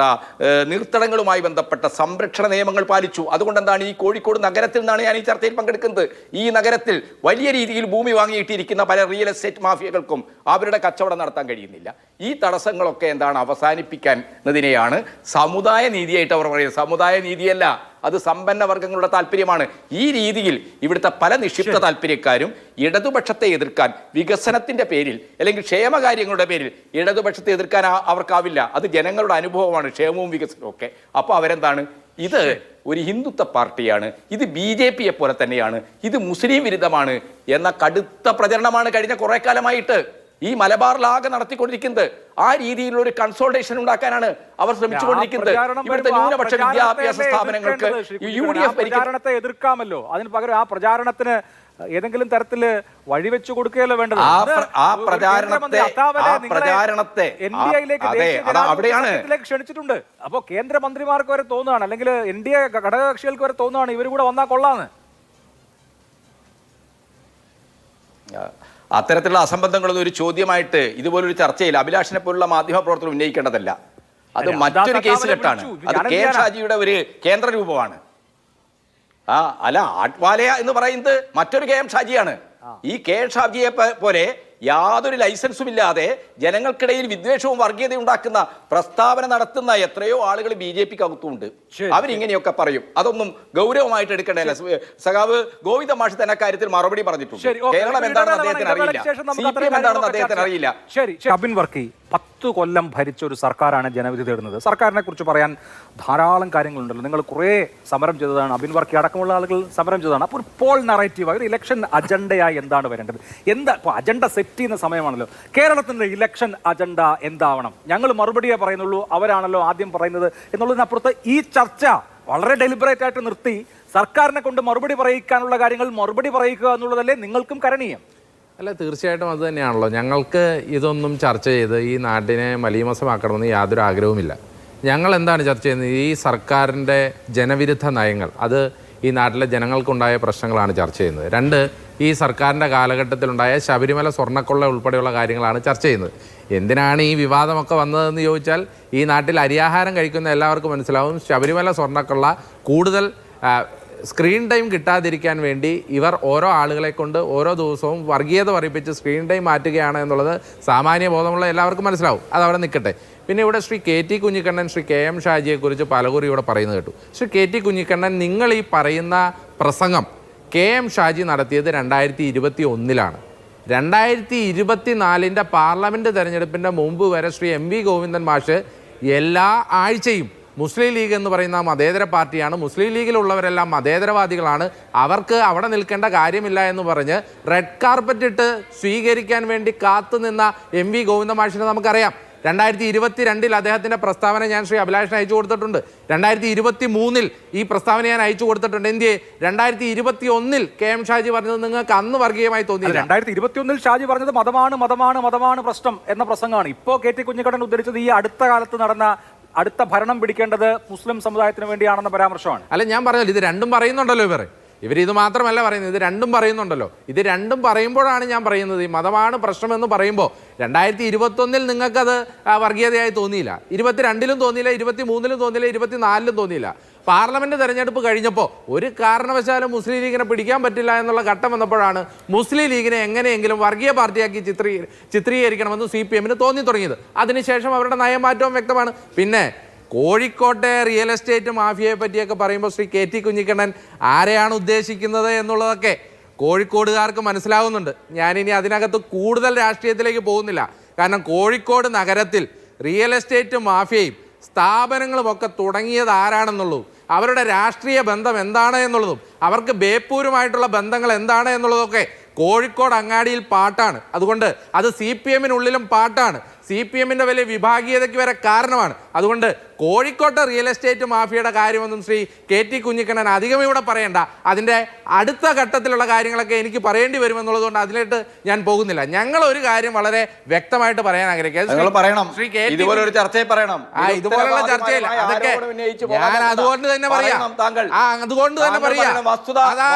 നീർത്തടങ്ങളുമായി ബന്ധപ്പെട്ട സംരക്ഷണ നിയമങ്ങൾ പാലിച്ചു. അതുകൊണ്ട് എന്താണ് ഈ കോഴിക്കോട് നഗരത്തിൽ നിന്നാണ് ഞാൻ ഈ ചർച്ചയിൽ പങ്കെടുക്കുന്നത്. ഈ നഗരത്തിൽ വലിയ രീതിയിൽ ഭൂമി വാങ്ങിയിട്ടിരിക്കുന്ന പല റിയൽ എസ്റ്റേറ്റ് മാഫിയകൾക്കും അവരുടെ കച്ചവടം നടത്താൻ കഴിയുന്നില്ല. ഈ തടസ്സങ്ങളൊക്കെ എന്താണ് അവസാനിപ്പിക്കുന്നതിനെയാണ് സമുദായ നീതിയായിട്ട് അവർ പറയുന്നത്. സമുദായ നീതിയല്ല, അത് സമ്പന്ന വർഗ്ഗങ്ങളുടെ താല്പര്യമാണ്. ഈ രീതിയിൽ ഇവിടുത്തെ പല നിക്ഷിപ്ത താല്പര്യക്കാരും ഇടതുപക്ഷത്തെ എതിർക്കാൻ വികസനത്തിന്റെ പേരിൽ അല്ലെങ്കിൽ ക്ഷേമകാര്യങ്ങളുടെ പേരിൽ ഇടതുപക്ഷത്തെ എതിർക്കാൻ അവർക്കാവില്ല. അത് ജനങ്ങളുടെ അനുഭവമാണ്, ക്ഷേമവും വികസനവും ഒക്കെ. അപ്പോൾ അവരെന്താണ്? ഇത് ഒരു ഹിന്ദുത്വ പാർട്ടിയാണ്, ഇത് BJPയെ പോലെ തന്നെയാണ്, ഇത് മുസ്ലിം വിരുദ്ധമാണ് എന്ന കടുത്ത പ്രചരണമാണ് കഴിഞ്ഞ കുറെ കാലമായിട്ട് ഈ മലബാറിലാകെ നടത്തിക്കൊണ്ടിരിക്കുന്നത്. ആ രീതിയിലുള്ള ഒരു കൺസോൾട്ടേഷൻ ഉണ്ടാക്കാനാണ് അവർ ശ്രമിച്ചുകൊണ്ടിരിക്കുന്നത്. ഇവിടുത്തെ ന്യൂനപക്ഷ വിദ്യാഭ്യാസ സ്ഥാപനങ്ങൾക്ക് UDF പ്രചാരണത്തെ എതിർക്കാമല്ലോ. അതിന് പകരം ആ പ്രചാരണത്തിന് ഏതെങ്കിലും തരത്തില് വഴിവെച്ചു കൊടുക്കുകയല്ലോ വേണ്ടത്. ക്ഷണിച്ചിട്ടുണ്ട്. അപ്പോ കേന്ദ്രമന്ത്രിമാർക്ക് വരെ തോന്നുകയാണ്, അല്ലെങ്കിൽ NDA ഘടകകക്ഷികൾക്ക് വരെ തോന്നുകയാണ് ഇവർ കൂടെ വന്നാൽ കൊള്ളാന്ന്. അത്തരത്തിലുള്ള അസംബന്ധങ്ങളൊന്നും ഒരു ചോദ്യമായിട്ട് ഇതുപോലൊരു ചർച്ചയിൽ അഭിലാഷിനെ പോലുള്ള മാധ്യമ പ്രവർത്തകർ ഉന്നയിക്കേണ്ടതല്ല. അത് മറ്റൊരു കേസ് കെട്ടാണ്. അത് KM ഷാജിയുടെ ഒരു കേന്ദ്ര രൂപമാണ്. അല്ല, ആട്വാലയ എന്ന് പറയുന്നത് മറ്റൊരു KM ഷാജിയാണ്. ഈ KM ഷാജിയെ പോലെ യാതൊരു ലൈസൻസും ഇല്ലാതെ ജനങ്ങൾക്കിടയിൽ വിദ്വേഷവും വർഗീയതയും ഉണ്ടാക്കുന്ന പ്രസ്താവന നടത്തുന്ന എത്രയോ ആളുകൾ BJPക്ക് അകത്തുണ്ട്. അവരിങ്ങനെയൊക്കെ പറയും. അതൊന്നും ഗൗരവമായിട്ട് എടുക്കേണ്ടല്ല. സഖാവ് ഗോവിന്ദ മാഷ് തന്നെ കാര്യത്തിൽ മറുപടി പറഞ്ഞിട്ടുണ്ട്. കേരളം എന്താണെന്ന് അദ്ദേഹത്തിന് അറിയില്ല, CPM എന്താണെന്ന് അദ്ദേഹത്തിന് അറിയില്ല. ശരി, അബിൻ വർക്കി 10 കൊല്ലം ഭരിച്ച ഒരു സർക്കാരാണ് ജനവിധി തേടുന്നത്. സർക്കാരിനെ കുറിച്ച് പറയാൻ ധാരാളം കാര്യങ്ങളുണ്ടല്ലോ. നിങ്ങൾ കുറേ സമരം ചെയ്തതാണ്, അബിൻ വർക്കി അടക്കമുള്ള ആളുകൾ സമരം ചെയ്തതാണ്. അപ്പോൾ ഒരു പോൾ നറേറ്റീവ്, ഒരു ഇലക്ഷൻ അജണ്ടയായി എന്താണ് വരേണ്ടത്? എന്താ ഇപ്പോൾ അജണ്ട സെറ്റ് ചെയ്യുന്ന സമയമാണല്ലോ. കേരളത്തിൻ്റെ ഇലക്ഷൻ അജണ്ട എന്താവണം? ഞങ്ങൾ മറുപടിയേ പറയുന്നുള്ളൂ, അവരാണല്ലോ ആദ്യം പറയുന്നത് എന്നുള്ളതിനപ്പുറത്ത് ഈ ചർച്ച വളരെ ഡെലിബറേറ്റ് ആയിട്ട് നിർത്തി സർക്കാരിനെ കൊണ്ട് മറുപടി പറയിക്കാനുള്ള കാര്യങ്ങൾ മറുപടി പറയിക്കുക എന്നുള്ളതല്ലേ നിങ്ങൾക്കും കരണീയം? അല്ല, തീർച്ചയായിട്ടും അത് തന്നെയാണല്ലോ. ഞങ്ങൾക്ക് ഇതൊന്നും ചർച്ച ചെയ്ത് ഈ നാട്ടിനെ മലീമസമാക്കണമെന്ന് യാതൊരു ആഗ്രഹവുമില്ല. ഞങ്ങൾ എന്താണ് ചർച്ച ചെയ്യുന്നത്? ഈ സർക്കാരിൻ്റെ ജനവിരുദ്ധ നയങ്ങൾ, അത് ഈ നാട്ടിലെ ജനങ്ങൾക്കുണ്ടായ പ്രശ്നങ്ങളാണ് ചർച്ച ചെയ്യുന്നത്. 2, ഈ സർക്കാരിൻ്റെ കാലഘട്ടത്തിലുണ്ടായ ശബരിമല സ്വർണ്ണക്കൊള്ള ഉൾപ്പെടെയുള്ള കാര്യങ്ങളാണ് ചർച്ച ചെയ്യുന്നത്. എന്തിനാണ് ഈ വിവാദമൊക്കെ വന്നതെന്ന് ചോദിച്ചാൽ, ഈ നാട്ടിൽ അരിയാഹാരം കഴിക്കുന്ന എല്ലാവർക്കും മനസ്സിലാവും ശബരിമല സ്വർണ്ണക്കൊള്ള കൂടുതൽ സ്ക്രീൻ ടൈം കിട്ടാതിരിക്കാൻ വേണ്ടി ഇവർ ഓരോ ആളുകളെ കൊണ്ട് ഓരോ ദിവസവും വർഗീയത പറയിപ്പിച്ച് സ്ക്രീൻ ടൈം മാറ്റുകയാണ് എന്നുള്ളത് സാമാന്യ ബോധമുള്ള എല്ലാവർക്കും മനസ്സിലാവും. അതവിടെ നിൽക്കട്ടെ. പിന്നെ ഇവിടെ ശ്രീ KT കുഞ്ഞിക്കണ്ണൻ, ശ്രീ KM ഷാജിയെക്കുറിച്ച് പലകുറി ഇവിടെ പറയുന്നത് കേട്ടു. ശ്രീ KT കുഞ്ഞിക്കണ്ണൻ, നിങ്ങൾ ഈ പറയുന്ന പ്രസംഗം KM ഷാജി നടത്തിയത് 2021-ലാണ്. 2024 പാർലമെൻറ്റ് തെരഞ്ഞെടുപ്പിൻ്റെ മുമ്പ് വരെ ശ്രീ MV ഗോവിന്ദൻ മാഷ് എല്ലാ ആഴ്ചയും മുസ്ലിം ലീഗ് എന്ന് പറയുന്ന മതേതര പാർട്ടിയാണ്, മുസ്ലിം ലീഗിലുള്ളവരെല്ലാം മതേതരവാദികളാണ്, അവർക്ക് അവിടെ നിൽക്കേണ്ട കാര്യമില്ല എന്ന് പറഞ്ഞ് റെഡ് കാർപ്പറ്റ് ഇട്ട് സ്വീകരിക്കാൻ വേണ്ടി കാത്തുനിന്ന MV ഗോവിന്ദ മാഷിനെ നമുക്കറിയാം. 2022 അദ്ദേഹത്തിൻ്റെ പ്രസ്താവന ഞാൻ ശ്രീ അഭിലാഷിന് അയച്ചു കൊടുത്തിട്ടുണ്ട്. 2023 ഈ പ്രസ്താവന ഞാൻ അയച്ചു കൊടുത്തിട്ടുണ്ട്. എന്തിയെ 2021 KM ഷാജി പറഞ്ഞത് നിങ്ങൾക്ക് അന്ന് വർഗീയമായി തോന്നിയില്ല. 2021 ഷാജി പറഞ്ഞത് മതമാണ് പ്രശ്നം എന്ന പ്രസംഗമാണ്. ഇപ്പോൾ KT കുഞ്ഞിക്കണ്ണൻ ഉദ്ധരിച്ചത് ഈ അടുത്ത കാലത്ത് നടന്ന അടുത്ത ഭരണം പിടിക്കേണ്ടത് മുസ്ലിം സമുദായത്തിന് വേണ്ടിയാണെന്ന പരാമർശമാണ്. അല്ല, ഞാൻ പറഞ്ഞല്ലോ, ഇത് രണ്ടും പറയുന്നുണ്ടല്ലോ ഇവരിത് മാത്രമല്ല പറയുന്നത്, ഇത് രണ്ടും പറയുന്നുണ്ടല്ലോ. ഇത് രണ്ടും പറയുമ്പോഴാണ് ഞാൻ പറയുന്നത്, ഈ മതമാണ് പ്രശ്നമെന്ന് പറയുമ്പോൾ 2021 നിങ്ങൾക്കത് വർഗീയതയായി തോന്നിയില്ല, 22-ലും തോന്നിയില്ല, 23-ലും തോന്നിയില്ല, 24-ലും തോന്നിയില്ല. പാർലമെന്റ് തെരഞ്ഞെടുപ്പ് കഴിഞ്ഞപ്പോൾ ഒരു കാരണവശാലും മുസ്ലിം ലീഗിനെ പിടിക്കാൻ പറ്റില്ല എന്നുള്ള ഘട്ടം വന്നപ്പോഴാണ് മുസ്ലിം ലീഗിനെ എങ്ങനെയെങ്കിലും വർഗീയ പാർട്ടിയാക്കി ചിത്രീകരിക്കണമെന്ന് CPM-ന് തോന്നി തുടങ്ങിയത്. അതിനുശേഷം അവരുടെ നയമാറ്റവും വ്യക്തമാണ്. പിന്നെ കോഴിക്കോട്ടെ റിയൽ എസ്റ്റേറ്റ് മാഫിയയെ പറ്റിയൊക്കെ പറയുമ്പോൾ ശ്രീ KT കുഞ്ഞിക്കണ്ണൻ ആരെയാണ് ഉദ്ദേശിക്കുന്നത് എന്നുള്ളതൊക്കെ കോഴിക്കോടുകാർക്ക് മനസ്സിലാവുന്നുണ്ട്. ഞാനിനി അതിനകത്ത് കൂടുതൽ രാഷ്ട്രീയത്തിലേക്ക് പോകുന്നില്ല. കാരണം കോഴിക്കോട് നഗരത്തിൽ റിയൽ എസ്റ്റേറ്റ് മാഫിയയും സ്ഥാപനങ്ങളുമൊക്കെ തുടങ്ങിയത് ആരാണെന്നുള്ളതും അവരുടെ രാഷ്ട്രീയ ബന്ധം എന്താണ് എന്നുള്ളതും അവർക്ക് ബേപ്പൂരുമായിട്ടുള്ള ബന്ധങ്ങൾ എന്താണ് എന്നുള്ളതൊക്കെ കോഴിക്കോട് അങ്ങാടിയിൽ പാട്ടാണ്. അതുകൊണ്ട് അത് CPM-നുള്ളിലും പാട്ടാണ്. CPM-ന്റെ വലിയ വിഭാഗീയതയ്ക്ക് വരെ കാരണമാണ്. അതുകൊണ്ട് കോഴിക്കോട്ടെ റിയൽ എസ്റ്റേറ്റ് മാഫിയയുടെ കാര്യമൊന്നും ശ്രീ KT കുഞ്ഞിക്കണ്ണൻ അധികം ഇവിടെ പറയണ്ട. അതിൻ്റെ അടുത്ത ഘട്ടത്തിലുള്ള കാര്യങ്ങളൊക്കെ എനിക്ക് പറയേണ്ടി വരുമെന്നുള്ളതുകൊണ്ട് അതിലേക്ക് ഞാൻ പോകുന്നില്ല. ഞങ്ങൾ ഒരു കാര്യം വളരെ വ്യക്തമായിട്ട് പറയാൻ ആഗ്രഹിക്കുക, ശ്രീ ഇതുപോലുള്ള ചർച്ചയിൽ അതൊക്കെ ഞാൻ അതുകൊണ്ട് തന്നെ പറയാം, അതുകൊണ്ട് തന്നെ പറയാം.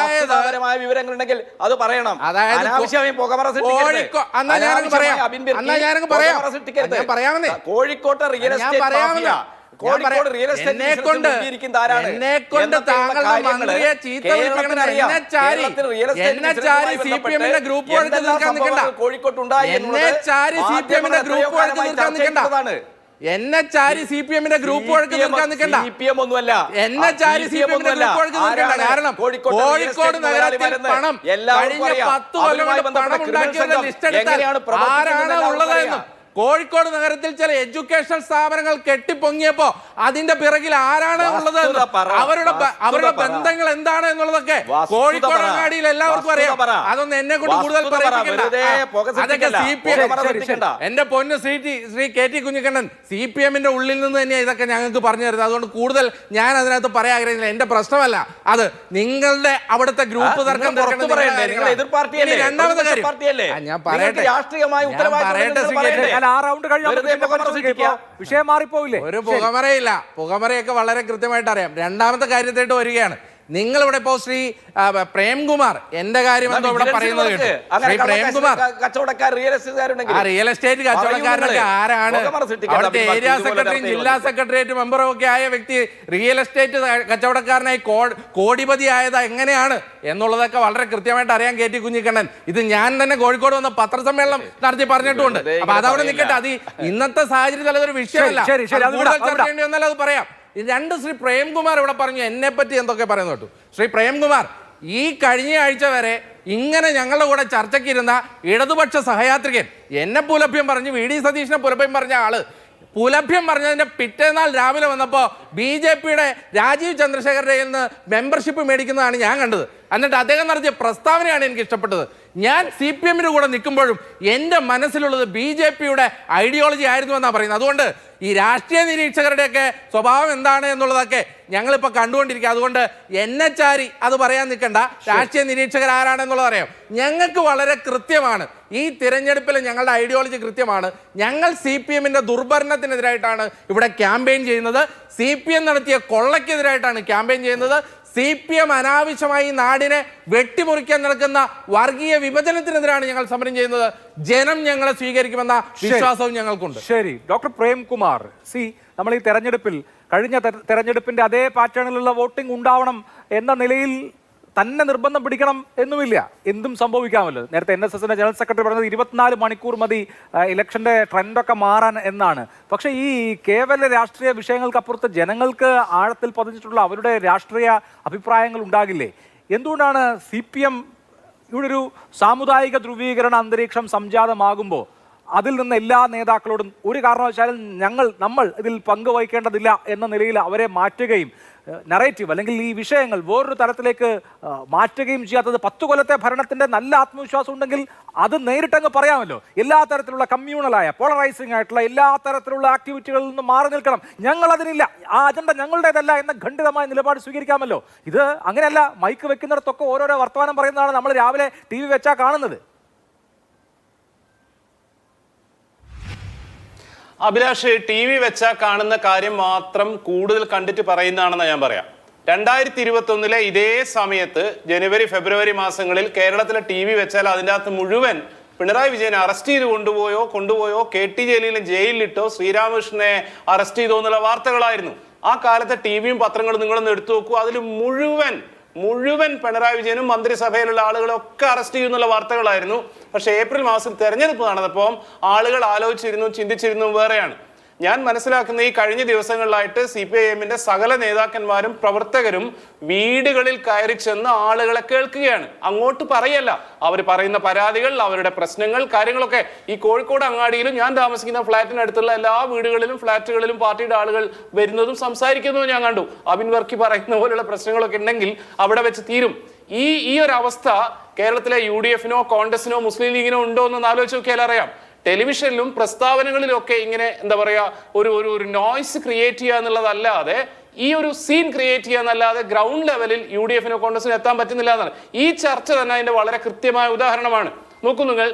വിവരങ്ങളുണ്ടെങ്കിൽ അത് പറയണം. അതായത് കോഴിക്കോട്ടെ real estate mafia, Kozhikode real estate എന്നെക്കൊണ്ട് താങ്കളുടെ മന്ത്രിയെ ചീത്ത CPM-ന്റെ ഗ്രൂപ്പ് വഴക്ക് തീർക്കാൻ നിൽക്കണ്ട. എന്നെ ചാരി CPM-ന്റെ ഗ്രൂപ്പ് വഴക്ക് തീർക്കാൻ നിൽക്കണ്ട. എന്നെ ചാരി CPM-ന്റെ ഗ്രൂപ്പ് വഴക്ക് തീർക്കാൻ നിൽക്കണ്ട. എന്നെ ചാരി CPM-ന്റെ ഗ്രൂപ്പ് വഴക്ക് തീർക്കണ്ട. കാരണം കോഴിക്കോട് നഗരത്തിൽ പണം കഴിഞ്ഞ 10 കൊല്ലം കൊണ്ട് പണം ഉണ്ടാക്കിയവരുടെ ലിസ്റ്റ് എടുത്താൽ ആരാണ് ഉള്ളതെന്നും കോഴിക്കോട് നഗരത്തിൽ ചില എഡ്യൂക്കേഷൻ സ്ഥാപനങ്ങൾ കെട്ടിപ്പൊങ്ങിയപ്പോ അതിന്റെ പിറകിൽ ആരാണ് ഉള്ളത്, അവരുടെ ബന്ധങ്ങൾ എന്താണ് എന്നുള്ളതൊക്കെ കോഴിക്കോട് അങ്ങാടിയിൽ എല്ലാവർക്കും അറിയാം. അതൊന്നും എന്നെ കൊണ്ട് കൂടുതൽ അതൊക്കെ എന്റെ പൊന്ന് ശ്രീ KT കുഞ്ഞിക്കണ്ണൻ, CPM-ന്റെ ഉള്ളിൽ നിന്ന് തന്നെയാണ് ഇതൊക്കെ ഞങ്ങൾക്ക് പറഞ്ഞു തരുന്നത്. അതുകൊണ്ട് കൂടുതൽ ഞാൻ അതിനകത്ത് പറയാൻ ആഗ്രഹിക്കുന്നില്ല. എന്റെ പ്രശ്നമല്ല അത്, നിങ്ങളുടെ അവിടുത്തെ ഗ്രൂപ്പ് തർക്കം രണ്ടാമത്തെ കാര്യം ഞാൻ പറയട്ടെ. വിഷയം മാറിപ്പോയില്ലേ? ഒരു പുകമറയില്ല, പുകമറയൊക്കെ വളരെ കൃത്യമായിട്ട് അറിയാം. രണ്ടാമത്തെ കാര്യത്തിട്ട് വരികയാണ്. നിങ്ങളിവിടെ ഇപ്പോ ശ്രീ പ്രേംകുമാർ എന്റെ കാര്യം എന്തോ ഇവിടെ പറയുന്നത് കേട്ടു. ശ്രീ പ്രേംകുമാർ റിയൽ എസ്റ്റേറ്റ് കച്ചവടക്കാരനൊക്കെ ആരാണ്? അവിടുത്തെ ഏരിയ സെക്രട്ടറിയും ജില്ലാ സെക്രട്ടേറിയറ്റ് മെമ്പറും ഒക്കെ ആയ വ്യക്തി റിയൽ എസ്റ്റേറ്റ് കച്ചവടക്കാരനായി കോടിപതി ആയത് എങ്ങനെയാണ് എന്നുള്ളതൊക്കെ വളരെ കൃത്യമായിട്ട് അറിയാൻ KT കുഞ്ഞിക്കണ്ണൻ. ഇത് ഞാൻ തന്നെ കോഴിക്കോട് വന്ന പത്രസമ്മേളനം നടത്തി പറഞ്ഞിട്ടുണ്ട്. അപ്പൊ അതവിടെ നിൽക്കട്ടെ. അത് ഇന്നത്തെ സാഹചര്യത്തിൽ അതൊരു വിഷയമല്ല, കൂടുതൽ ചർച്ച ചെയ്യേണ്ടി വന്നാൽ അത് പറയാം. ശ്രീ പ്രേംകുമാർ ഇവിടെ പറഞ്ഞു എന്നെ പറ്റി എന്തൊക്കെ പറയുന്നു കേട്ടു. ശ്രീ പ്രേംകുമാർ, ഈ കഴിഞ്ഞ ആഴ്ച വരെ ഇങ്ങനെ ഞങ്ങളുടെ കൂടെ ചർച്ചയ്ക്കിരുന്ന ഇടതുപക്ഷ സഹയാത്രികൻ എന്നെ പുലഭ്യം പറഞ്ഞു, VD സതീഷിനെ പുലഭ്യം പറഞ്ഞ ആള് പുലഭ്യം പറഞ്ഞതിന്റെ പിറ്റേന്നാൾ രാവിലെ വന്നപ്പോൾ BJP-യുടെ രാജീവ് ചന്ദ്രശേഖരുടെ കയ്യിൽ നിന്ന് മെമ്പർഷിപ്പ് മേടിക്കുന്നതാണ് ഞാൻ കണ്ടത്. എന്നിട്ട് അദ്ദേഹം നടത്തിയ പ്രസ്താവനയാണ് എനിക്ക് ഇഷ്ടപ്പെട്ടത്. ഞാൻ CPM-ന്റെ കൂടെ നിൽക്കുമ്പോഴും എൻ്റെ മനസ്സിലുള്ളത് BJP-യുടെ ഐഡിയോളജി ആയിരുന്നു എന്നാണ് പറയുന്നത്. അതുകൊണ്ട് ഈ രാഷ്ട്രീയ നിരീക്ഷകരുടെയൊക്കെ സ്വഭാവം എന്താണ് എന്നുള്ളതൊക്കെ ഞങ്ങളിപ്പോൾ കണ്ടുകൊണ്ടിരിക്കുക. അതുകൊണ്ട് എന്നെച്ചാരി അത് പറയാൻ നിൽക്കണ്ട. രാഷ്ട്രീയ നിരീക്ഷകർ ആരാണെന്നുള്ളത് അറിയാം. ഞങ്ങൾക്ക് വളരെ കൃത്യമാണ്, ഈ തിരഞ്ഞെടുപ്പിൽ ഞങ്ങളുടെ ഐഡിയോളജി കൃത്യമാണ്. ഞങ്ങൾ CPM-ന്റെ ദുർഭരണത്തിനെതിരായിട്ടാണ് ഇവിടെ ക്യാമ്പയിൻ ചെയ്യുന്നത്. CPM നടത്തിയ കൊള്ളയ്ക്കെതിരായിട്ടാണ് ക്യാമ്പയിൻ ചെയ്യുന്നത്. CPM അനാവശ്യമായി നാടിനെ വെട്ടിമുറിക്കാൻ നടക്കുന്ന വർഗീയ വിഭജനത്തിനെതിരാണ് ഞങ്ങൾ സമരം ചെയ്യുന്നത്. ജനം ഞങ്ങളെ സ്വീകരിക്കുമെന്ന വിശ്വാസവും ഞങ്ങൾക്കുണ്ട്. ശരി, ഡോക്ടർ പ്രേംകുമാർ, നമ്മൾ ഈ തെരഞ്ഞെടുപ്പിൽ കഴിഞ്ഞ തെരഞ്ഞെടുപ്പിന്റെ അതേ പാറ്റേണിലുള്ള വോട്ടിംഗ് ഉണ്ടാവണം എന്ന നിലയിൽ തന്നെ നിർബന്ധം പിടിക്കണം എന്നുമില്ല, എന്തും സംഭവിക്കാമല്ലോ. നേരത്തെ NSSന്റെ ജനറൽ സെക്രട്ടറി പറഞ്ഞത് 24 മണിക്കൂർ മതി ഇലക്ഷന്റെ ട്രെൻഡൊക്കെ മാറാൻ എന്നാണ്. പക്ഷേ ഈ കേവല രാഷ്ട്രീയ വിഷയങ്ങൾക്കപ്പുറത്ത് ജനങ്ങൾക്ക് ആഴത്തിൽ പതിഞ്ഞിട്ടുള്ള അവരുടെ രാഷ്ട്രീയ അഭിപ്രായങ്ങൾ ഉണ്ടാകില്ലേ? എന്തുകൊണ്ടാണ് CPM ഇവിടെ ഒരു സാമുദായിക ധ്രുവീകരണ അന്തരീക്ഷം സംജാതമാകുമ്പോൾ അതിൽ നിന്ന് എല്ലാ നേതാക്കളോടും ഒരു കാരണവശാലും നമ്മൾ ഇതിൽ പങ്കുവഹിക്കേണ്ടതില്ല എന്ന നിലയിൽ അവരെ മാറ്റുകയും നറേറ്റീവ് അല്ലെങ്കിൽ ഈ വിഷയങ്ങൾ വേറൊരു തലത്തിലേക്ക് മാറ്റുകയും ചെയ്യാത്തത്? 10 കൊല്ലത്തെ ഭരണത്തിന്റെ നല്ല ആത്മവിശ്വാസം ഉണ്ടെങ്കിൽ അത് നേരിട്ടങ്ങ് പറയാമല്ലോ. എല്ലാ തരത്തിലുള്ള കമ്മ്യൂണലായ പോളറൈസിംഗ് ആയിട്ടുള്ള എല്ലാ തരത്തിലുള്ള ആക്ടിവിറ്റികളിൽ നിന്ന് മാറി നിൽക്കണം, ഞങ്ങൾ അതിനില്ല, ആ അജണ്ട ഞങ്ങളുടേതല്ല എന്ന ഖണ്ഡിതമായ നിലപാട് സ്വീകരിക്കാമല്ലോ. ഇത് അങ്ങനെയല്ല. മൈക്ക് വെക്കുന്നിടത്തൊക്കെ ഓരോരോ വർത്തമാനം പറയുന്നതാണ് നമ്മൾ രാവിലെ TV വെച്ചാൽ കാണുന്നത്. അഭിലാഷ്, TV വെച്ചാൽ കാണുന്ന കാര്യം മാത്രം കൂടുതൽ കണ്ടിട്ട് പറയുന്നതാണെന്ന് ഞാൻ പറയാം. 2021 ഇതേ സമയത്ത് ജനുവരി ഫെബ്രുവരി മാസങ്ങളിൽ കേരളത്തിലെ TV വെച്ചാൽ അതിൻ്റെ അകത്ത് മുഴുവൻ പിണറായി വിജയനെ അറസ്റ്റ് ചെയ്ത് കൊണ്ടുപോയോ KT ജലീലിനെ ജയിലിലിട്ടോ ശ്രീരാമകൃഷ്ണനെ അറസ്റ്റ് ചെയ്തോ എന്നുള്ള വാർത്തകളായിരുന്നു. ആ കാലത്തെ TVയും പത്രങ്ങളും നിങ്ങളൊന്ന് എടുത്തു നോക്കൂ. അതിൽ മുഴുവൻ പിണറായി വിജയനും മന്ത്രിസഭയിലുള്ള ആളുകളൊക്കെ അറസ്റ്റ് ചെയ്യുന്നുള്ള വാർത്തകളായിരുന്നു. പക്ഷെ ഏപ്രിൽ മാസം തെരഞ്ഞെടുപ്പ് നടന്നപ്പോൾ ആളുകൾ ആലോചിച്ചിരുന്നു, ചിന്തിച്ചിരുന്നു വേറെയാണ്. ഞാൻ മനസ്സിലാക്കുന്ന ഈ കഴിഞ്ഞ ദിവസങ്ങളിലായിട്ട് CPIM-ന്റെ സകല നേതാക്കന്മാരും പ്രവർത്തകരും വീടുകളിൽ കയറി ചെന്ന് ആളുകളെ കേൾക്കുകയാണ്. അങ്ങോട്ട് പറയല്ല, അവർ പറയുന്ന പരാതികൾ, അവരുടെ പ്രശ്നങ്ങൾ, കാര്യങ്ങളൊക്കെ. ഈ കോഴിക്കോട് അങ്ങാടിയിലും ഞാൻ താമസിക്കുന്ന ഫ്ലാറ്റിനടുത്തുള്ള എല്ലാ വീടുകളിലും ഫ്ലാറ്റുകളിലും പാർട്ടിയുടെ ആളുകൾ വരുന്നതും സംസാരിക്കുന്നതും ഞാൻ കണ്ടു. അബിൻ വർക്കി പറയുന്ന പോലുള്ള പ്രശ്നങ്ങളൊക്കെ ഉണ്ടെങ്കിൽ അവിടെ വെച്ച് തീരും. ഈ ഒരു അവസ്ഥ കേരളത്തിലെ UDF-നോ കോൺഗ്രസിനോ മുസ്ലിം ലീഗിനോ ഉണ്ടോ എന്ന് ആലോചിച്ച് നോക്കിയാൽ അറിയാം. ടെലിവിഷനിലും പ്രസ്താവനകളിലും ഒക്കെ ഇങ്ങനെ എന്താ പറയാ ഒരു നോയ്സ് ക്രിയേറ്റ് ചെയ്യുക എന്നുള്ളതല്ലാതെ, ഈ ഒരു സീൻ ക്രിയേറ്റ് ചെയ്യുക എന്നല്ലാതെ ഗ്രൗണ്ട് ലെവലിൽ UDF-നോ കോൺഗ്രസിനോ എത്താൻ പറ്റുന്നില്ല എന്നാണ്. ഈ ചർച്ച തന്നെ അതിന്റെ വളരെ കൃത്യമായ ഉദാഹരണമാണ്. നോക്കൂ നിങ്ങൾ,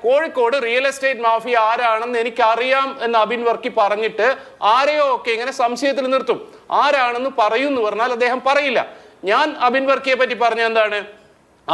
കോഴിക്കോട് റിയൽ എസ്റ്റേറ്റ് മാഫിയ ആരാണെന്ന് എനിക്കറിയാം എന്ന് അബിൻ വർക്കി പറഞ്ഞിട്ട് ആരെയോ ഒക്കെ ഇങ്ങനെ സംശയത്തിൽ നിർത്തും. ആരാണെന്ന് പറയൂന്ന് പറഞ്ഞാൽ അദ്ദേഹം പറയില്ല. ഞാൻ അബിൻ വർക്കിയെ പറ്റി പറഞ്ഞ എന്താണ്,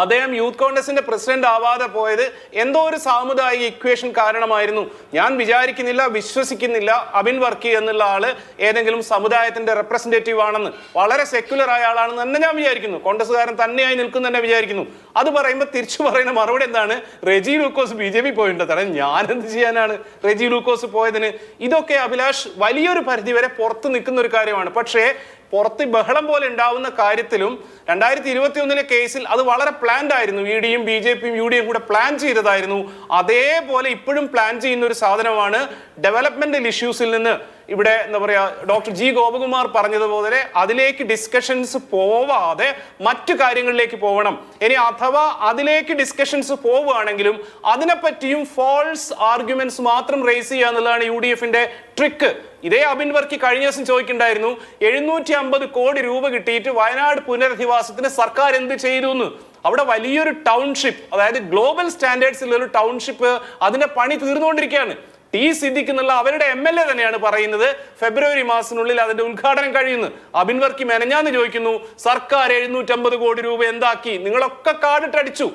അദ്ദേഹം യൂത്ത് കോൺഗ്രസിന്റെ പ്രസിഡന്റ് ആവാതെ പോയത് എന്തോ ഒരു സാമുദായിക ഇക്വേഷൻ കാരണമായിരുന്നു. ഞാൻ വിചാരിക്കുന്നില്ല, വിശ്വസിക്കുന്നില്ല അബിൻ വർക്കി എന്നുള്ള ആള് ഏതെങ്കിലും സമുദായത്തിന്റെ റെപ്രസെന്റേറ്റീവ് ആണെന്ന്. വളരെ സെക്യുലർ ആയ ആളാണെന്ന് തന്നെ ഞാൻ വിചാരിക്കുന്നു. കോൺഗ്രസ്സുകാരൻ തന്നെയായി നിൽക്കുന്ന തന്നെ വിചാരിക്കുന്നു. അത് പറയുമ്പോൾ തിരിച്ചു പറയുന്ന മറുപടി എന്താണ്, റെജി ലൂക്കോസ് BJP പോയിട്ടുണ്ട്. ഞാൻ എന്ത് ചെയ്യാനാണ് റെജി ലൂക്കോസ് പോയതിന്? ഇതൊക്കെ അഭിലാഷ് വലിയൊരു പരിധിവരെ പുറത്ത് നിൽക്കുന്ന ഒരു കാര്യമാണ്. പക്ഷേ പുറത്ത് ബഹളം പോലെ ഉണ്ടാവുന്ന കാര്യത്തിലും 2021 കേസിൽ അത് വളരെ പ്ലാൻഡ് ആയിരുന്നു. ED-യും BJP-യും UD-യും കൂടെ പ്ലാൻ ചെയ്തതായിരുന്നു. അതേപോലെ ഇപ്പോഴും പ്ലാൻ ചെയ്യുന്ന ഒരു സാധനമാണ് ഡെവലപ്മെന്റൽ ഇഷ്യൂസിൽ നിന്ന് ഇവിടെ എന്താ പറയാ ഡോക്ടർ G. ഗോപകുമാർ പറഞ്ഞതുപോലെ അതിലേക്ക് ഡിസ്കഷൻസ് പോവാതെ മറ്റു കാര്യങ്ങളിലേക്ക് പോകണം. ഇനി അഥവാ അതിലേക്ക് ഡിസ്കഷൻസ് പോവുകയാണെങ്കിലും അതിനെപ്പറ്റിയും ഫോൾസ് ആർഗ്യുമെന്റ്സ് മാത്രം റേസ് ചെയ്യുക എന്നുള്ളതാണ് UDF-ന്റെ ട്രിക്ക്. ഇതേ അബിൻ വർക്കി കഴിഞ്ഞ ദിവസം ചോദിക്കണ്ടായിരുന്നു, 750 കോടി രൂപ കിട്ടിയിട്ട് വയനാട് പുനരധിവാസത്തിന് സർക്കാർ എന്ത് ചെയ്തു എന്ന്. അവിടെ വലിയൊരു ടൗൺഷിപ്പ്, അതായത് ഗ്ലോബൽ സ്റ്റാൻഡേർഡ്സിലുള്ള ഒരു ടൗൺഷിപ്പ്, അതിന്റെ പണി തീർന്നുകൊണ്ടിരിക്കുകയാണ്. T. സിദ്ദിഖ് എന്നുള്ള അവരുടെ MLA തന്നെയാണ് പറയുന്നത് ഫെബ്രുവരി മാസത്തിനുള്ളിൽ അതിന്റെ ഉദ്ഘാടനം കഴിയുന്നു. അബിൻ വർക്കി മെനഞ്ഞാന്ന് ചോദിക്കുന്നു, സർക്കാർ 750 കോടി രൂപ എന്താക്കി? നിങ്ങളൊക്കെ കാർഡിട്ടടിച്ചു.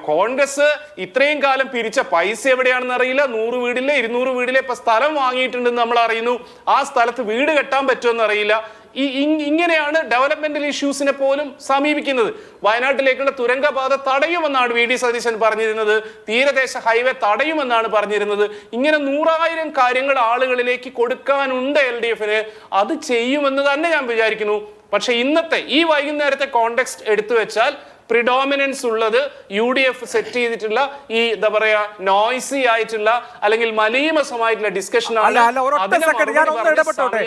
കോൺഗ്രസ് ഇത്രയും കാലം പിരിച്ച പൈസ എവിടെയാണെന്ന് അറിയില്ല. 100 വീടിലെ 200 വീടിലെ ഇപ്പൊ സ്ഥലം വാങ്ങിയിട്ടുണ്ടെന്ന് നമ്മൾ അറിയുന്നു. ആ സ്ഥലത്ത് വീട് കെട്ടാൻ പറ്റുമെന്ന് അറിയില്ല. ഇങ്ങനെയാണ് ഡെവലപ്മെന്റൽ ഇഷ്യൂസിനെ പോലും സമീപിക്കുന്നത്. വയനാട്ടിലേക്കുള്ള തുരങ്കപാത തടയുമെന്നാണ് VD സതീശൻ പറഞ്ഞിരുന്നത്. തീരദേശ ഹൈവേ തടയുമെന്നാണ് പറഞ്ഞിരുന്നത്. ഇങ്ങനെ 100,000 കാര്യങ്ങൾ ആളുകളിലേക്ക് കൊടുക്കാനുണ്ട് LDF-ന്. അത് ചെയ്യുമെന്ന് തന്നെ ഞാൻ വിചാരിക്കുന്നു. പക്ഷെ ഇന്നത്തെ ഈ വൈകുന്നേരത്തെ കോണ്ടെക്സ്റ്റ് എടുത്തു വെച്ചാൽ പ്രിഡോമിനൻസ് ഉള്ളത് UDF സെറ്റ് ചെയ്തിട്ടുള്ള ഈ എന്താ പറയാ നോയ്സി ആയിട്ടുള്ള അല്ലെങ്കിൽ മലീമസമായിട്ടുള്ള ഡിസ്കഷൻ അല്ല ഒരൊറ്റ സെക്കൻഡ് ഞാൻ ഒന്ന് ഇടപെട്ടോട്ടെ.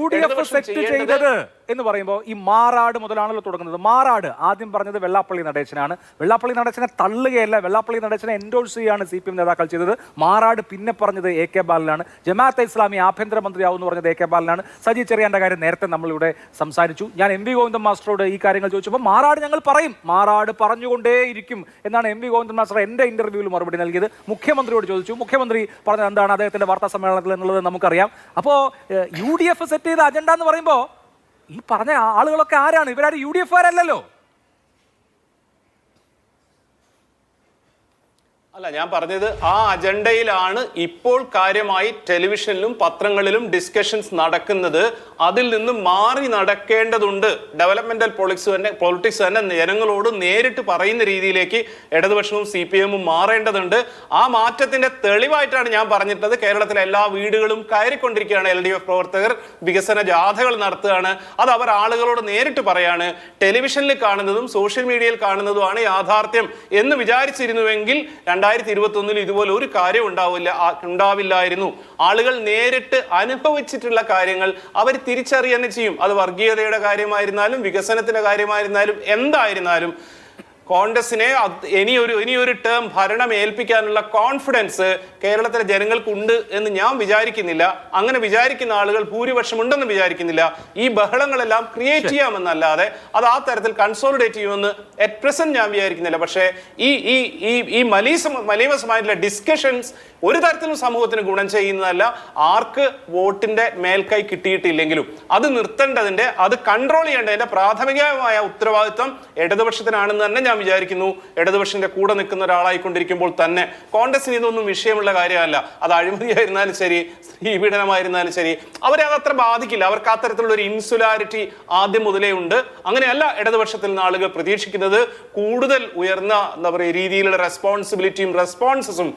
UDF സെറ്റ് ചെയ്തത് എന്ന് പറയുമ്പോൾ ഈ മാറാട് മുതലാണല്ലോ തുടങ്ങുന്നത്. മാറാട് ആദ്യം പറഞ്ഞത് വെള്ളാപ്പള്ളി നടേശനാണ്. വെള്ളാപ്പള്ളി നടേശനെ തള്ളുകയല്ല, വെള്ളാപ്പള്ളി നടേശനെ എൻഡോഴ്സ് ചെയ്യാണ് CPM നേതാക്കൾ ചെയ്തത്. മാറാട് പിന്നെ പറഞ്ഞത് AK ബാലനാണ്. ജമാഅത്തെ ഇസ്ലാമി ആഭ്യന്തരമന്ത്രിയാവുമെന്ന് പറഞ്ഞത് AK ബാലനാണ്. സജി ചെറിയാന്റെ കാര്യം നേരത്തെ നമ്മളിവിടെ സംസാരിച്ചു. ഞാൻ MV ഗോവിന്ദൻ മാസ്റ്ററോട് ഈ കാര്യങ്ങൾ ചോദിച്ചപ്പോൾ മാറാട് ഞങ്ങൾ പറയും, മാറാട് പറഞ്ഞുകൊണ്ടേയിരിക്കും എന്നാണ് MV ഗോവിന്ദൻ മാസ്റ്റർ എൻ്റെ ഇന്റർവ്യൂവിൽ മറുപടി നൽകിയത്. മുഖ്യമന്ത്രിയോട് ചോദിച്ചു, മുഖ്യമന്ത്രി പറഞ്ഞത് എന്താണ് അദ്ദേഹത്തിന്റെ വാർത്താ സമ്മേളനത്തിൽ എന്നുള്ളത് നമുക്കറിയാം. അപ്പോൾ UDF സെറ്റ് ചെയ്ത അജണ്ട എന്ന് പറയുമ്പോൾ ഈ പറഞ്ഞ ആളുകളൊക്കെ ആരാണ്? ഇവരാരും UDF കാരല്ലല്ലോ. അല്ല, ഞാൻ പറഞ്ഞത് ആ അജണ്ടയിലാണ് ഇപ്പോൾ കാര്യമായി ടെലിവിഷനിലും പത്രങ്ങളിലും ഡിസ്കഷൻസ് നടക്കുന്നത്. അതിൽ നിന്ന് മാറി നടക്കേണ്ടതുണ്ട്. ഡെവലപ്മെന്റൽ പൊളിറ്റിക്സ് തന്നെ ജനങ്ങളോട് നേരിട്ട് പറയുന്ന രീതിയിലേക്ക് ഇടതുപക്ഷവും CPM മാറേണ്ടതുണ്ട്. ആ മാറ്റത്തിന്റെ തെളിവായിട്ടാണ് ഞാൻ പറഞ്ഞിട്ടുള്ളത്. കേരളത്തിലെ എല്ലാ വീടുകളും കയറിക്കൊണ്ടിരിക്കുകയാണ്. LDF പ്രവർത്തകർ വികസന ജാഥകൾ നടത്തുകയാണ്. അത് അവർ ആളുകളോട് നേരിട്ട് പറയാണ്. ടെലിവിഷനിൽ കാണുന്നതും സോഷ്യൽ മീഡിയയിൽ കാണുന്നതുമാണ് യാഥാർത്ഥ്യം എന്ന് വിചാരിച്ചിരുന്നുവെങ്കിൽ 2021 ഇതുപോലെ ഒരു കാര്യം ഉണ്ടാവില്ലായിരുന്നു. ആളുകൾ നേരിട്ട് അനുഭവിച്ചിട്ടുള്ള കാര്യങ്ങൾ അവർ തിരിച്ചറിയാൻ ചെയ്യും. അത് വർഗീയതയുടെ കാര്യമായിരുന്നാലും വികസനത്തിന്റെ കാര്യമായിരുന്നാലും എന്തായിരുന്നാലും കോൺഗ്രസിനെ ഇനിയൊരു ടേം ഭരണം ഏൽപ്പിക്കാനുള്ള കോൺഫിഡൻസ് കേരളത്തിലെ ജനങ്ങൾക്കുണ്ട് എന്ന് ഞാൻ വിചാരിക്കുന്നില്ല. അങ്ങനെ വിചാരിക്കുന്ന ആളുകൾ ഭൂരിപക്ഷം ഉണ്ടെന്ന് വിചാരിക്കുന്നില്ല. ഈ ബഹളങ്ങളെല്ലാം ക്രിയേറ്റ് ചെയ്യാമെന്നല്ലാതെ അത് ആ തരത്തിൽ കൺസോളിഡേറ്റ് ചെയ്യുമെന്ന് അറ്റ് പ്രസന്റ് ഞാൻ വിചാരിക്കുന്നില്ല. പക്ഷേ ഈ മലീമസമായിട്ടുള്ള ഡിസ്കഷൻസ് ഒരു തരത്തിലും സമൂഹത്തിന് ഗുണം ചെയ്യുന്നതല്ല. ആർക്ക് വോട്ടിന്റെ മേൽക്കൈ കിട്ടിയിട്ടില്ലെങ്കിലും അത് നിർത്തേണ്ടതിന്റെ, അത് കൺട്രോൾ ചെയ്യേണ്ടതിന്റെ പ്രാഥമികമായ ഉത്തരവാദിത്വം ഇടതുപക്ഷത്തിനാണെന്ന് തന്നെ ഞാൻ വിചാരിക്കുന്നു. ഇടതുപക്ഷത്തിന്റെ കൂടെ നിൽക്കുന്ന ഒരാളായിക്കൊണ്ടിരിക്കുമ്പോൾ തന്നെ കോൺഗ്രസിന് ഇതൊന്നും വിഷയമുള്ള കാര്യമല്ല. അത് അഴിമതിയായിരുന്നാലും ശരി, സ്ത്രീപീഡനമായിരുന്നാലും ശരി, അവരെ അതത്ര ബാധിക്കില്ല. അവർക്ക് അത്തരത്തിലുള്ള ഒരു ഇൻസുലാരിറ്റി ആദ്യം മുതലേ ഉണ്ട്. അങ്ങനെയല്ല ഇടതുപക്ഷത്തിൽ നിന്ന് ആളുകൾ പ്രതീക്ഷിക്കുന്നത്. കൂടുതൽ ഉയർന്ന എന്താ പറയുക രീതിയിലുള്ള റെസ്പോൺസിബിലിറ്റിയും റെസ്പോൺസസും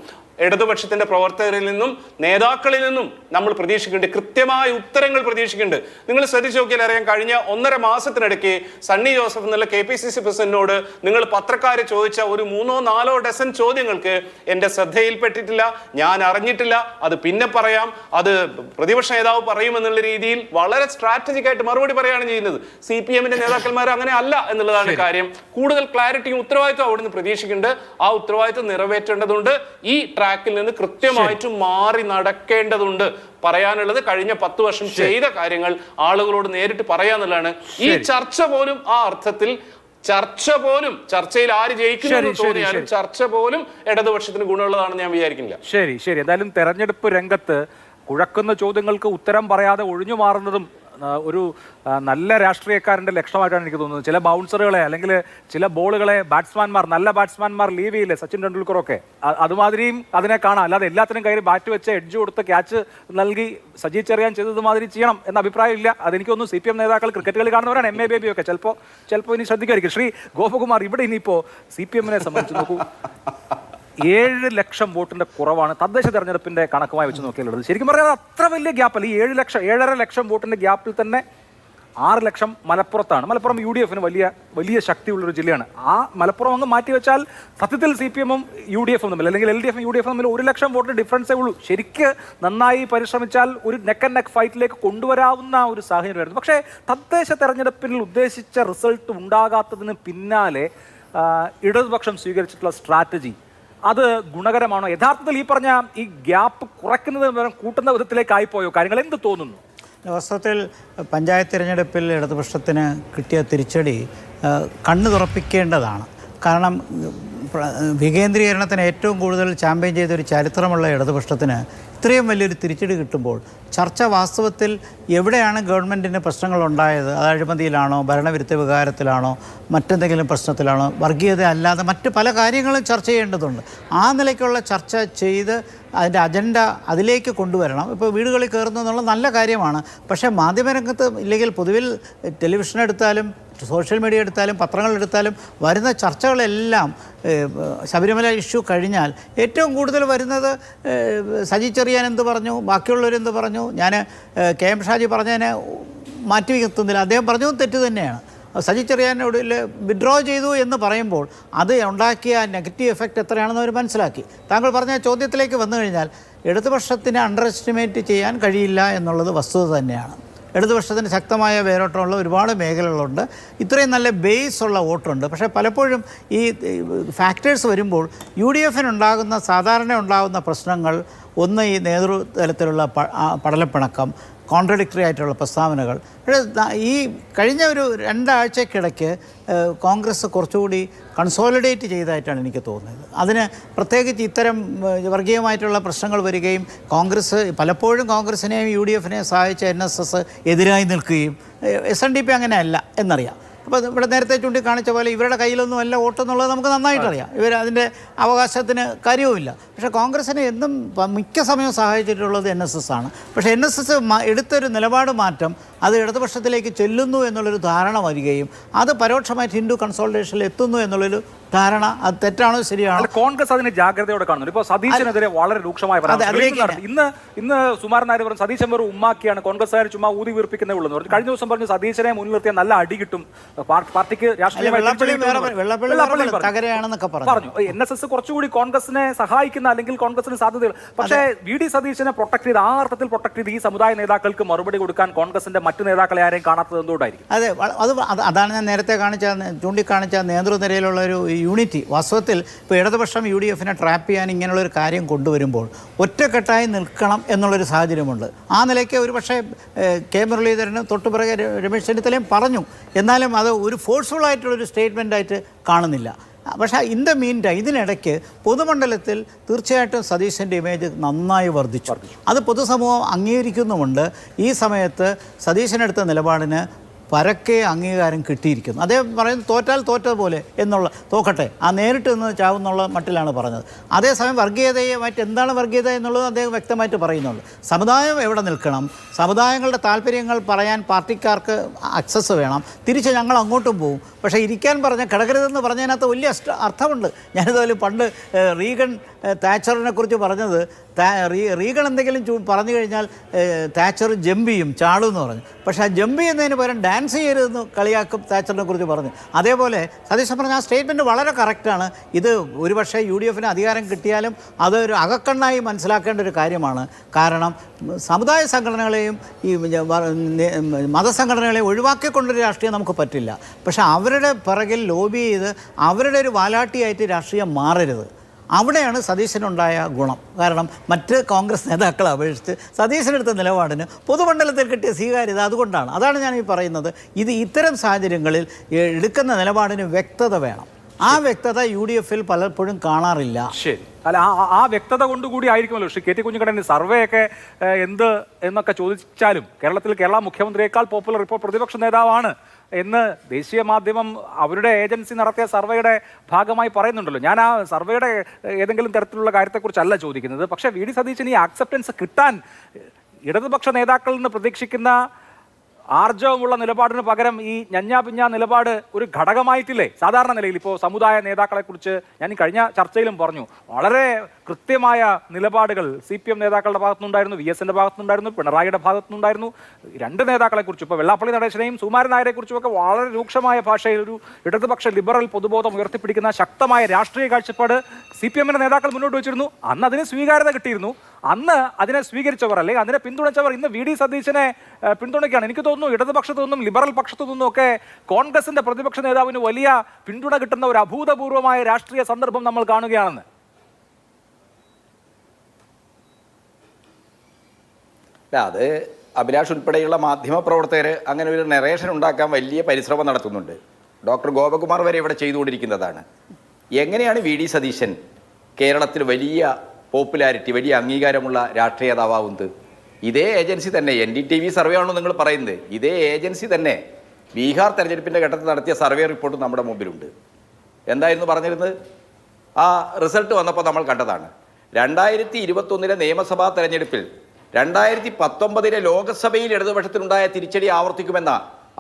ഇടതുപക്ഷത്തിന്റെ പ്രവർത്തകരിൽ നിന്നും നേതാക്കളിൽ നിന്നും നമ്മൾ പ്രതീക്ഷിക്കുന്നുണ്ട്. കൃത്യമായ ഉത്തരങ്ങൾ പ്രതീക്ഷിക്കുന്നുണ്ട്. നിങ്ങൾ ശ്രദ്ധിച്ചു നോക്കിയാൽ അറിയാം, കഴിഞ്ഞ 1.5 മാസത്തിനിടയ്ക്ക് സണ്ണി ജോസഫ് എന്നുള്ള KPCC പ്രസിഡന്റിനോട് നിങ്ങൾ പത്രക്കാർ ചോദിച്ച ഒരു 3-4 ഡസൻ ചോദ്യങ്ങൾക്ക് എന്റെ ശ്രദ്ധയിൽപ്പെട്ടിട്ടില്ല, ഞാൻ അറിഞ്ഞിട്ടില്ല, അത് പിന്നെ പറയാം, അത് പ്രതിപക്ഷ നേതാവ് പറയുമെന്നുള്ള രീതിയിൽ വളരെ സ്ട്രാറ്റജിക് ആയിട്ട് മറുപടി പറയുകയാണ് ചെയ്യുന്നത്. CPMന്റെ നേതാക്കന്മാർ അങ്ങനെ അല്ല എന്നുള്ളതാണ് കാര്യം. കൂടുതൽ ക്ലാരിറ്റിയും ഉത്തരവാദിത്വം അവിടുന്ന് പ്രതീക്ഷിക്കുന്നുണ്ട്. ആ ഉത്തരവാദിത്വം നിറവേറ്റേണ്ടതുണ്ട്. ഈ ട്രാക്കിൽ നിന്ന് കൃത്യമായിട്ട് മാറി നടക്കേണ്ടതുണ്ട്. പറയാനുള്ളത് കഴിഞ്ഞ 10 വർഷം ചെയ്ത കാര്യങ്ങൾ ആളുകളോട് നേരിട്ട് പറയാന്നുള്ളതാണ്. ഈ ചർച്ച പോലും ആ അർത്ഥത്തിൽ ചർച്ചയിൽ ആര് ജയിക്കുന്നു തോന്നിയാലും ചർച്ച പോലും ഇടതുപക്ഷത്തിന് ഗുണമുള്ളതാണെന്ന് ഞാൻ വിചാരിക്കുന്നില്ല. ശരി. എന്തായാലും തെരഞ്ഞെടുപ്പ് രംഗത്ത് കുഴക്കുന്ന ചോദ്യങ്ങൾക്ക് ഉത്തരം പറയാതെ ഒഴിഞ്ഞു മാറുന്നതും ഒരു നല്ല രാഷ്ട്രീയക്കാരൻ്റെ ലക്ഷണമായിട്ടാണ് എനിക്ക് തോന്നുന്നത്. ചില ബൗൺസറുകളെ അല്ലെങ്കിൽ ചില ബോളുകളെ നല്ല ബാറ്റ്സ്മാൻമാർ ലീവ് ചെയ്യില്ലേ, സച്ചിൻ ടെണ്ടുൽക്കറൊക്കെ, അതുമാതിരിയും അതിനെ കാണാം. അല്ലാതെ എല്ലാത്തിനും കയറി ബാറ്റ് വെച്ച് എഡ്ജ് കൊടുത്ത് ക്യാച്ച് നൽകി സജി ചെറിയാൻ ചെയ്തത് മാതിരി ചെയ്യണം എന്ന അഭിപ്രായം ഇല്ല. അതെനിക്കൊന്നും CPM നേതാക്കൾ ക്രിക്കറ്റ് കളി കാണുന്നവരാണ്. MA ബേബി ഒക്കെ ചിലപ്പോൾ ഇനി ശ്രദ്ധിക്കുമായിരിക്കും. ശ്രീ ഗോപകുമാർ, ഇവിടെ ഇനിയിപ്പോൾ CPMനെ സംബന്ധിച്ച് നോക്കൂ, 7 ലക്ഷം വോട്ടിന്റെ കുറവാണ് തദ്ദേശ തെരഞ്ഞെടുപ്പിന്റെ കണക്കുമായി വെച്ച് നോക്കിയുള്ളത്. ശരിക്കും പറഞ്ഞാൽ അത്ര വലിയ ഗ്യാപ്പല്ല. ഈ 7.5 ലക്ഷം വോട്ടിന്റെ ഗ്യാപ്പിൽ തന്നെ 6 ലക്ഷം മലപ്പുറത്താണ്. മലപ്പുറം UDFന് വലിയ ശക്തിയുള്ളൊരു ജില്ലയാണ്. ആ മലപ്പുറം അങ്ങ് മാറ്റിവെച്ചാൽ സത്യത്തിൽ CPM-ഉം UDF-ഉം തമ്മിൽ, അല്ലെങ്കിൽ LDF-ഉം UDF-ഉം തമ്മിൽ 1 ലക്ഷം വോട്ടിന് ഡിഫറൻസേ ഉള്ളൂ. ശരിക്ക് നന്നായി പരിശ്രമിച്ചാൽ ഒരു നെക്ക് ആൻഡ് നെക്ക് ഫൈറ്റിലേക്ക് കൊണ്ടുവരാവുന്ന ഒരു സാഹചര്യമായിരുന്നു. പക്ഷേ തദ്ദേശ തെരഞ്ഞെടുപ്പിൽ ഉദ്ദേശിച്ച റിസൾട്ട് ഉണ്ടാകാത്തതിന് പിന്നാലെ ഇടതുപക്ഷം സ്വീകരിച്ചിട്ടുള്ള സ്ട്രാറ്റജി അത് ഗുണകരമാണോ? യഥാർത്ഥത്തിൽ ഈ പറഞ്ഞ ഈ ഗ്യാപ്പ് കുറയ്ക്കുന്നത് കൂട്ടുന്ന വിധത്തിലേക്കായിപ്പോയോ കാര്യങ്ങൾ? എന്ത് തോന്നുന്നു? വാസ്തവത്തിൽ പഞ്ചായത്ത് തിരഞ്ഞെടുപ്പിൽ ഇടതുപക്ഷത്തിന് കിട്ടിയ തിരിച്ചടി കണ്ണു തുറപ്പിക്കേണ്ടതാണ്. കാരണം വികേന്ദ്രീകരണത്തിന് ഏറ്റവും കൂടുതൽ ചാമ്പ്യൻ ചെയ്തൊരു ചരിത്രമുള്ള ഇടതുപക്ഷത്തിന് ഇത്രയും വലിയൊരു തിരിച്ചടി കിട്ടുമ്പോൾ ചർച്ച വാസ്തവത്തിൽ എവിടെയാണ് ഗവൺമെൻറ്റിന് പ്രശ്നങ്ങളുണ്ടായത്? അത് അഴിമതിയിലാണോ, ഭരണവിരുദ്ധ വികാരത്തിലാണോ, മറ്റെന്തെങ്കിലും പ്രശ്നത്തിലാണോ, വർഗീയത അല്ലാതെ മറ്റ് പല കാര്യങ്ങളും ചർച്ച ചെയ്യേണ്ടതുണ്ട്. ആ നിലയ്ക്കുള്ള ചർച്ച ചെയ്ത് അതിൻ്റെ അജണ്ട അതിലേക്ക് കൊണ്ടുവരണം. ഇപ്പോൾ വീടുകളിൽ കയറുന്നു എന്നുള്ളത് നല്ല കാര്യമാണ്. പക്ഷേ മാധ്യമരംഗത്ത് ഇല്ലെങ്കിൽ പൊതുവിൽ ടെലിവിഷൻ എടുത്താലും സോഷ്യൽ മീഡിയ എടുത്താലും പത്രങ്ങളെടുത്താലും വരുന്ന ചർച്ചകളെല്ലാം ശബരിമല ഇഷ്യൂ കഴിഞ്ഞാൽ ഏറ്റവും കൂടുതൽ വരുന്നത് സജി ചെറിയാൻ എന്ത് പറഞ്ഞു, ബാക്കിയുള്ളവരെന്ത് പറഞ്ഞു, ഞാൻ KM ഷാജി പറഞ്ഞതിനെ മാറ്റി നിർത്തുന്നില്ല. അദ്ദേഹം പറഞ്ഞതും തെറ്റ് തന്നെയാണ്. സജി ചെറിയാനോട് വിഡ്രോ ചെയ്തു എന്ന് പറയുമ്പോൾ അത് ഉണ്ടാക്കിയ നെഗറ്റീവ് എഫക്റ്റ് എത്രയാണെന്ന് അവർ മനസ്സിലാക്കി. താങ്കൾ പറഞ്ഞ ചോദ്യത്തിലേക്ക് വന്നു കഴിഞ്ഞാൽ ഇടതുപക്ഷത്തിനെ അണ്ടർ എസ്റ്റിമേറ്റ് ചെയ്യാൻ കഴിയില്ല എന്നുള്ളത് വസ്തുത തന്നെയാണ്. ഇടതുപക്ഷത്തിന് ശക്തമായ വേരോട്ടമുള്ള ഒരുപാട് മേഖലകളുണ്ട്, ഇത്രയും നല്ല ബേസ് ഉള്ള വോട്ടുണ്ട്. പക്ഷേ പലപ്പോഴും ഈ ഫാക്ടേഴ്സ് വരുമ്പോൾ UDFനുണ്ടാകുന്ന സാധാരണ ഉണ്ടാകുന്ന പ്രശ്നങ്ങൾ, ഒന്ന് ഈ നേതൃതലത്തിലുള്ള പടലപ്പിണക്കം, കോൺട്രഡിക്ടറി ആയിട്ടുള്ള പ്രസ്താവനകൾ. ഈ കഴിഞ്ഞ ഒരു 2 ആഴ്ചക്കിടയ്ക്ക് കോൺഗ്രസ് കുറച്ചുകൂടി കൺസോളിഡേറ്റ് ചെയ്തതായിട്ടാണ് എനിക്ക് തോന്നുന്നത്. അതിന് പ്രത്യേകിച്ച് ഇത്തരം വർഗീയമായിട്ടുള്ള പ്രശ്നങ്ങൾ വരികയും പലപ്പോഴും കോൺഗ്രസിനെയും UDFനെയും സഹായിച്ച NSS എതിരായി നിൽക്കുകയും SNDP അങ്ങനെയല്ല എന്നറിയാം. അപ്പോൾ ഇവിടെ നേരത്തെ ചൂണ്ടിക്കാണിച്ച പോലെ ഇവരുടെ കയ്യിലൊന്നും അല്ല വോട്ടെന്നുള്ളത് നമുക്ക് നന്നായിട്ടറിയാം. അതിൻ്റെ അവകാശത്തിന് കാര്യവുമില്ല. പക്ഷേ കോൺഗ്രസിനെ എന്നും മിക്ക സമയവും സഹായിച്ചിട്ടുള്ളത് NSS ആണ്. പക്ഷേ NSS എടുത്തൊരു നിലപാട് മാറ്റം അത് ഇടതുപക്ഷത്തിലേക്ക് ചെല്ലുന്നു എന്നുള്ളൊരു ധാരണ വരികയും അത് പരോക്ഷമായിട്ട് ഹിന്ദു കൺസോളിഡേഷനിൽ എത്തുന്നു എന്നുള്ളൊരു ധാരണ, അത് തെറ്റാണോ ശരിയാണോ? കോൺഗ്രസ് അതിനെ ജാഗ്രതയോടെ കാണുന്നു. ഇപ്പോൾ സതീശനെതിരെ വളരെ രൂക്ഷമായ ഇന്ന് സുമാരൻ നായർ പറഞ്ഞു സതീശൻ വെറും ഉമ്മാക്കിയാണ്, കോൺഗ്രസ്സുകാർ ചുമ്മാ ഊതി വീർപ്പിക്കുന്നേ ഉള്ളൂ. കഴിഞ്ഞ ദിവസം പറഞ്ഞു സതീശനെ മുൻനിർത്തിയ നല്ല അടി കിട്ടും, പാർട്ടിക്ക് പറഞ്ഞു. NSS കുറച്ചുകൂടി കോൺഗ്രസിനെ സഹായിക്കുന്ന അല്ലെങ്കിൽ കോൺഗ്രസിന് സാധ്യതകൾ. പക്ഷേ VD സതീശനെ പ്രൊട്ടക്ട് ചെയ്ത്, ആ അർത്ഥത്തിൽ പ്രൊട്ടക്ട് ചെയ്ത് ഈ സമുദായ നേതാക്കൾക്ക് മറുപടി കൊടുക്കാൻ കോൺഗ്രസിന്റെ മറ്റു നേതാക്കളെ ആരെയും കാണാത്തത് എന്തുകൊണ്ടായിരിക്കും? അതാണ് ഞാൻ നേരത്തെ ചൂണ്ടിക്കാണിച്ച നേതൃനിരയിലുള്ള ഒരു യൂണിറ്റി. വാസ്തവത്തിൽ ഇപ്പോൾ ഇടതുപക്ഷം UDFനെ ട്രാപ്പ് ചെയ്യാൻ ഇങ്ങനെയുള്ളൊരു കാര്യം കൊണ്ടുവരുമ്പോൾ ഒറ്റക്കെട്ടായി നിൽക്കണം എന്നുള്ളൊരു സാഹചര്യമുണ്ട്. ആ നിലയ്ക്ക് ഒരു പക്ഷേ കെ മുരളീധരനും തൊട്ടുപിറകെ രമേശ് ചെന്നിത്തലയും പറഞ്ഞു. എന്നാലും അത് ഒരു ഫോഴ്സ്ഫുൾ ആയിട്ടുള്ളൊരു സ്റ്റേറ്റ്മെൻറ്റായിട്ട് കാണുന്നില്ല. പക്ഷേ ഇതിനിടയ്ക്ക് പൊതുമണ്ഡലത്തിൽ തീർച്ചയായിട്ടും സതീശൻ്റെ ഇമേജ് നന്നായി വർദ്ധിച്ചു. അത് പൊതുസമൂഹം അംഗീകരിക്കുന്നുമുണ്ട്. ഈ സമയത്ത് സതീശനെടുത്ത നിലപാടിന് പരക്കെ അംഗീകാരം കിട്ടിയിരിക്കുന്നു. അദ്ദേഹം പറയുന്നത് തോറ്റാൽ തോറ്റതുപോലെ തോക്കട്ടെ, ആ നേരിട്ട് നിന്ന് ചാവുന്നുള്ള മട്ടിലാണ് പറഞ്ഞത്. അതേസമയം വർഗീയതയുമായിട്ട് എന്താണ് വർഗീയത എന്നുള്ളത് അദ്ദേഹം വ്യക്തമായിട്ട് പറയുന്നുണ്ട്. സമുദായം എവിടെ നിൽക്കണം, സമുദായങ്ങളുടെ താല്പര്യങ്ങൾ പറയാൻ പാർട്ടിക്കാർക്ക് അക്സസ് വേണം, തിരിച്ച് ഞങ്ങൾ അങ്ങോട്ടും പോകും. പക്ഷേ ഇരിക്കാൻ കിടക്കരുതെന്ന് പറഞ്ഞതിനകത്ത് വലിയ അർത്ഥമുണ്ട്. ഞാനിതുപോലെ പണ്ട് റീഗൻ താച്ചറിനെ കുറിച്ച് പറഞ്ഞത്, റീഗൺ എന്തെങ്കിലും പറഞ്ഞു കഴിഞ്ഞാൽ താച്ചർ ജമ്പ് ചെയ്യും, ചാടും എന്ന് പറഞ്ഞു. പക്ഷേ ആ ജമ്പ് ചെയ്യുന്നതിന് പകരം ഡാൻസ് ചെയ്യരുതെന്ന് കളിയാക്കും താച്ചറിനെ കുറിച്ച് പറഞ്ഞു. അതേപോലെ സതീശൻ പറഞ്ഞ ആ സ്റ്റേറ്റ്മെൻറ്റ് വളരെ കറക്റ്റാണ്. ഇത് ഒരുപക്ഷെ UDFന് അധികാരം കിട്ടിയാലും അതൊരു അകക്കണ്ണായി മനസ്സിലാക്കേണ്ട ഒരു കാര്യമാണ്. കാരണം സമുദായ സംഘടനകളെയും ഈ മതസംഘടനകളെയും ഒഴിവാക്കിക്കൊണ്ടൊരു രാഷ്ട്രീയം നമുക്ക് പറ്റില്ല. പക്ഷേ അവരുടെ പിറകിൽ ലോബി ചെയ്ത് അവരുടെ ഒരു വാലാട്ടിയായിട്ട് രാഷ്ട്രീയം മാറരുത്. അവിടെയാണ് സതീശനുണ്ടായ ഗുണം. കാരണം മറ്റ് കോൺഗ്രസ് നേതാക്കളെ അപേക്ഷിച്ച് സതീശനെടുത്ത നിലപാടിന് പൊതുമണ്ഡലത്തിൽ കിട്ടിയ സ്വീകാര്യത അതുകൊണ്ടാണ്. അതാണ് ഞാൻ ഈ പറയുന്നത്. ഇത്തരം സാഹചര്യങ്ങളിൽ എടുക്കുന്ന നിലപാടിന് വ്യക്തത വേണം. ആ വ്യക്തത UDFൽ പലപ്പോഴും കാണാറില്ല. ശരി, അല്ല ആ വ്യക്തത കൊണ്ടുകൂടി ആയിരിക്കുമല്ലോ ശ്രീ KT കുഞ്ഞിക്കണ്ണൻ സർവേ ഒക്കെ എന്ത് എന്നൊക്കെ ചോദിച്ചാലും കേരള മുഖ്യമന്ത്രിയേക്കാൾ പോപ്പുലർ ഇപ്പോൾ പ്രതിപക്ഷ നേതാവാണ് എന്ന് ദേശീയ മാധ്യമം അവരുടെ ഏജൻസി നടത്തിയ സർവേയുടെ ഭാഗമായി പറയുന്നുണ്ടല്ലോ. ഞാൻ ആ സർവേയുടെ ഏതെങ്കിലും തരത്തിലുള്ള കാര്യത്തെക്കുറിച്ചല്ല ചോദിക്കുന്നത്. പക്ഷേ VD സതീശന് ഈ ആക്സെപ്റ്റൻസ് കിട്ടാൻ ഇടതുപക്ഷ നേതാക്കളിൽ നിന്ന് പ്രതീക്ഷിക്കുന്ന ആർജവമുള്ള നിലപാടിന് പകരം ഈ ഞഞ്ഞാപിഞ്ഞ നിലപാട് ഒരു ഘടകമായിട്ടില്ലേ സാധാരണ നിലയിൽ? ഇപ്പോൾ സമുദായ നേതാക്കളെക്കുറിച്ച് ഞാൻ ഈ കഴിഞ്ഞ ചർച്ചയിലും പറഞ്ഞു, വളരെ കൃത്യമായ നിലപാടുകൾ CPM നേതാക്കളുടെ ഭാഗത്തുനിന്നുണ്ടായിരുന്നു, VSന്റെ ഭാഗത്തുനിന്നുണ്ടായിരുന്നു, പിണറായിയുടെ ഭാഗത്തുനിന്നുണ്ടായിരുന്നു. 2 നേതാക്കളെക്കുറിച്ചും ഇപ്പോൾ വെള്ളാപ്പള്ളി നടേശനെയും സുമാരൻ നായരെക്കുറിച്ചും ഒക്കെ വളരെ രൂക്ഷമായ ഭാഷയിൽ ഒരു ഇടതുപക്ഷ ലിബറൽ പൊതുബോധം ഉയർത്തിപ്പിടിക്കുന്ന ശക്തമായ രാഷ്ട്രീയ കാഴ്ചപ്പാട് CPMന്റെ നേതാക്കൾ മുന്നോട്ട് വെച്ചിരുന്നു. അന്ന് അതിന് സ്വീകാര്യത കിട്ടിയിരുന്നു. അന്ന് അതിനെ സ്വീകരിച്ചവർ അല്ലെങ്കിൽ അതിനെ പിന്തുണച്ചവർ ഇന്ന് VD സതീശനെ പിന്തുണയ്ക്കുകയാണ്. എനിക്ക് തോന്നുന്നു ഇടതുപക്ഷത്തു നിന്നും ലിബറൽ പക്ഷത്തു നിന്നും ഒക്കെ കോൺഗ്രസിന്റെ പ്രതിപക്ഷ നേതാവിന് വലിയ പിന്തുണ കിട്ടുന്ന ഒരു അഭൂതപൂർവമായ രാഷ്ട്രീയ സന്ദർഭം നമ്മൾ കാണുകയാണെന്ന്. അത് അഭിലാഷ് ഉൾപ്പെടെയുള്ള മാധ്യമ പ്രവർത്തകർ അങ്ങനെ ഒരു നെറേഷൻ ഉണ്ടാക്കാൻ വലിയ പരിശ്രമം നടത്തുന്നുണ്ട്. ഡോക്ടർ ഗോപകുമാർ വരെ ഇവിടെ ചെയ്തുകൊണ്ടിരിക്കുന്നതാണ്. എങ്ങനെയാണ് VD സതീശൻ കേരളത്തിൽ വലിയ പോപ്പുലാരിറ്റി, വലിയ അംഗീകാരമുള്ള രാഷ്ട്രീയ നേതാവാവുന്നത്? ഇതേ ഏജൻസി തന്നെ, NDTV സർവേ ആണോ നിങ്ങൾ പറയുന്നത്? ഇതേ ഏജൻസി തന്നെ ബീഹാർ തെരഞ്ഞെടുപ്പിൻ്റെ ഘട്ടത്തിൽ നടത്തിയ സർവേ റിപ്പോർട്ട് നമ്മുടെ മുമ്പിലുണ്ട്. എന്തായിരുന്നു പറഞ്ഞിരുന്നത്? ആ റിസൾട്ട് വന്നപ്പോൾ നമ്മൾ കണ്ടതാണ്. 2021 നിയമസഭാ തെരഞ്ഞെടുപ്പിൽ 2019 ലോക്സഭയിൽ ഇടതുപക്ഷത്തിനുണ്ടായ തിരിച്ചടി ആവർത്തിക്കുമെന്ന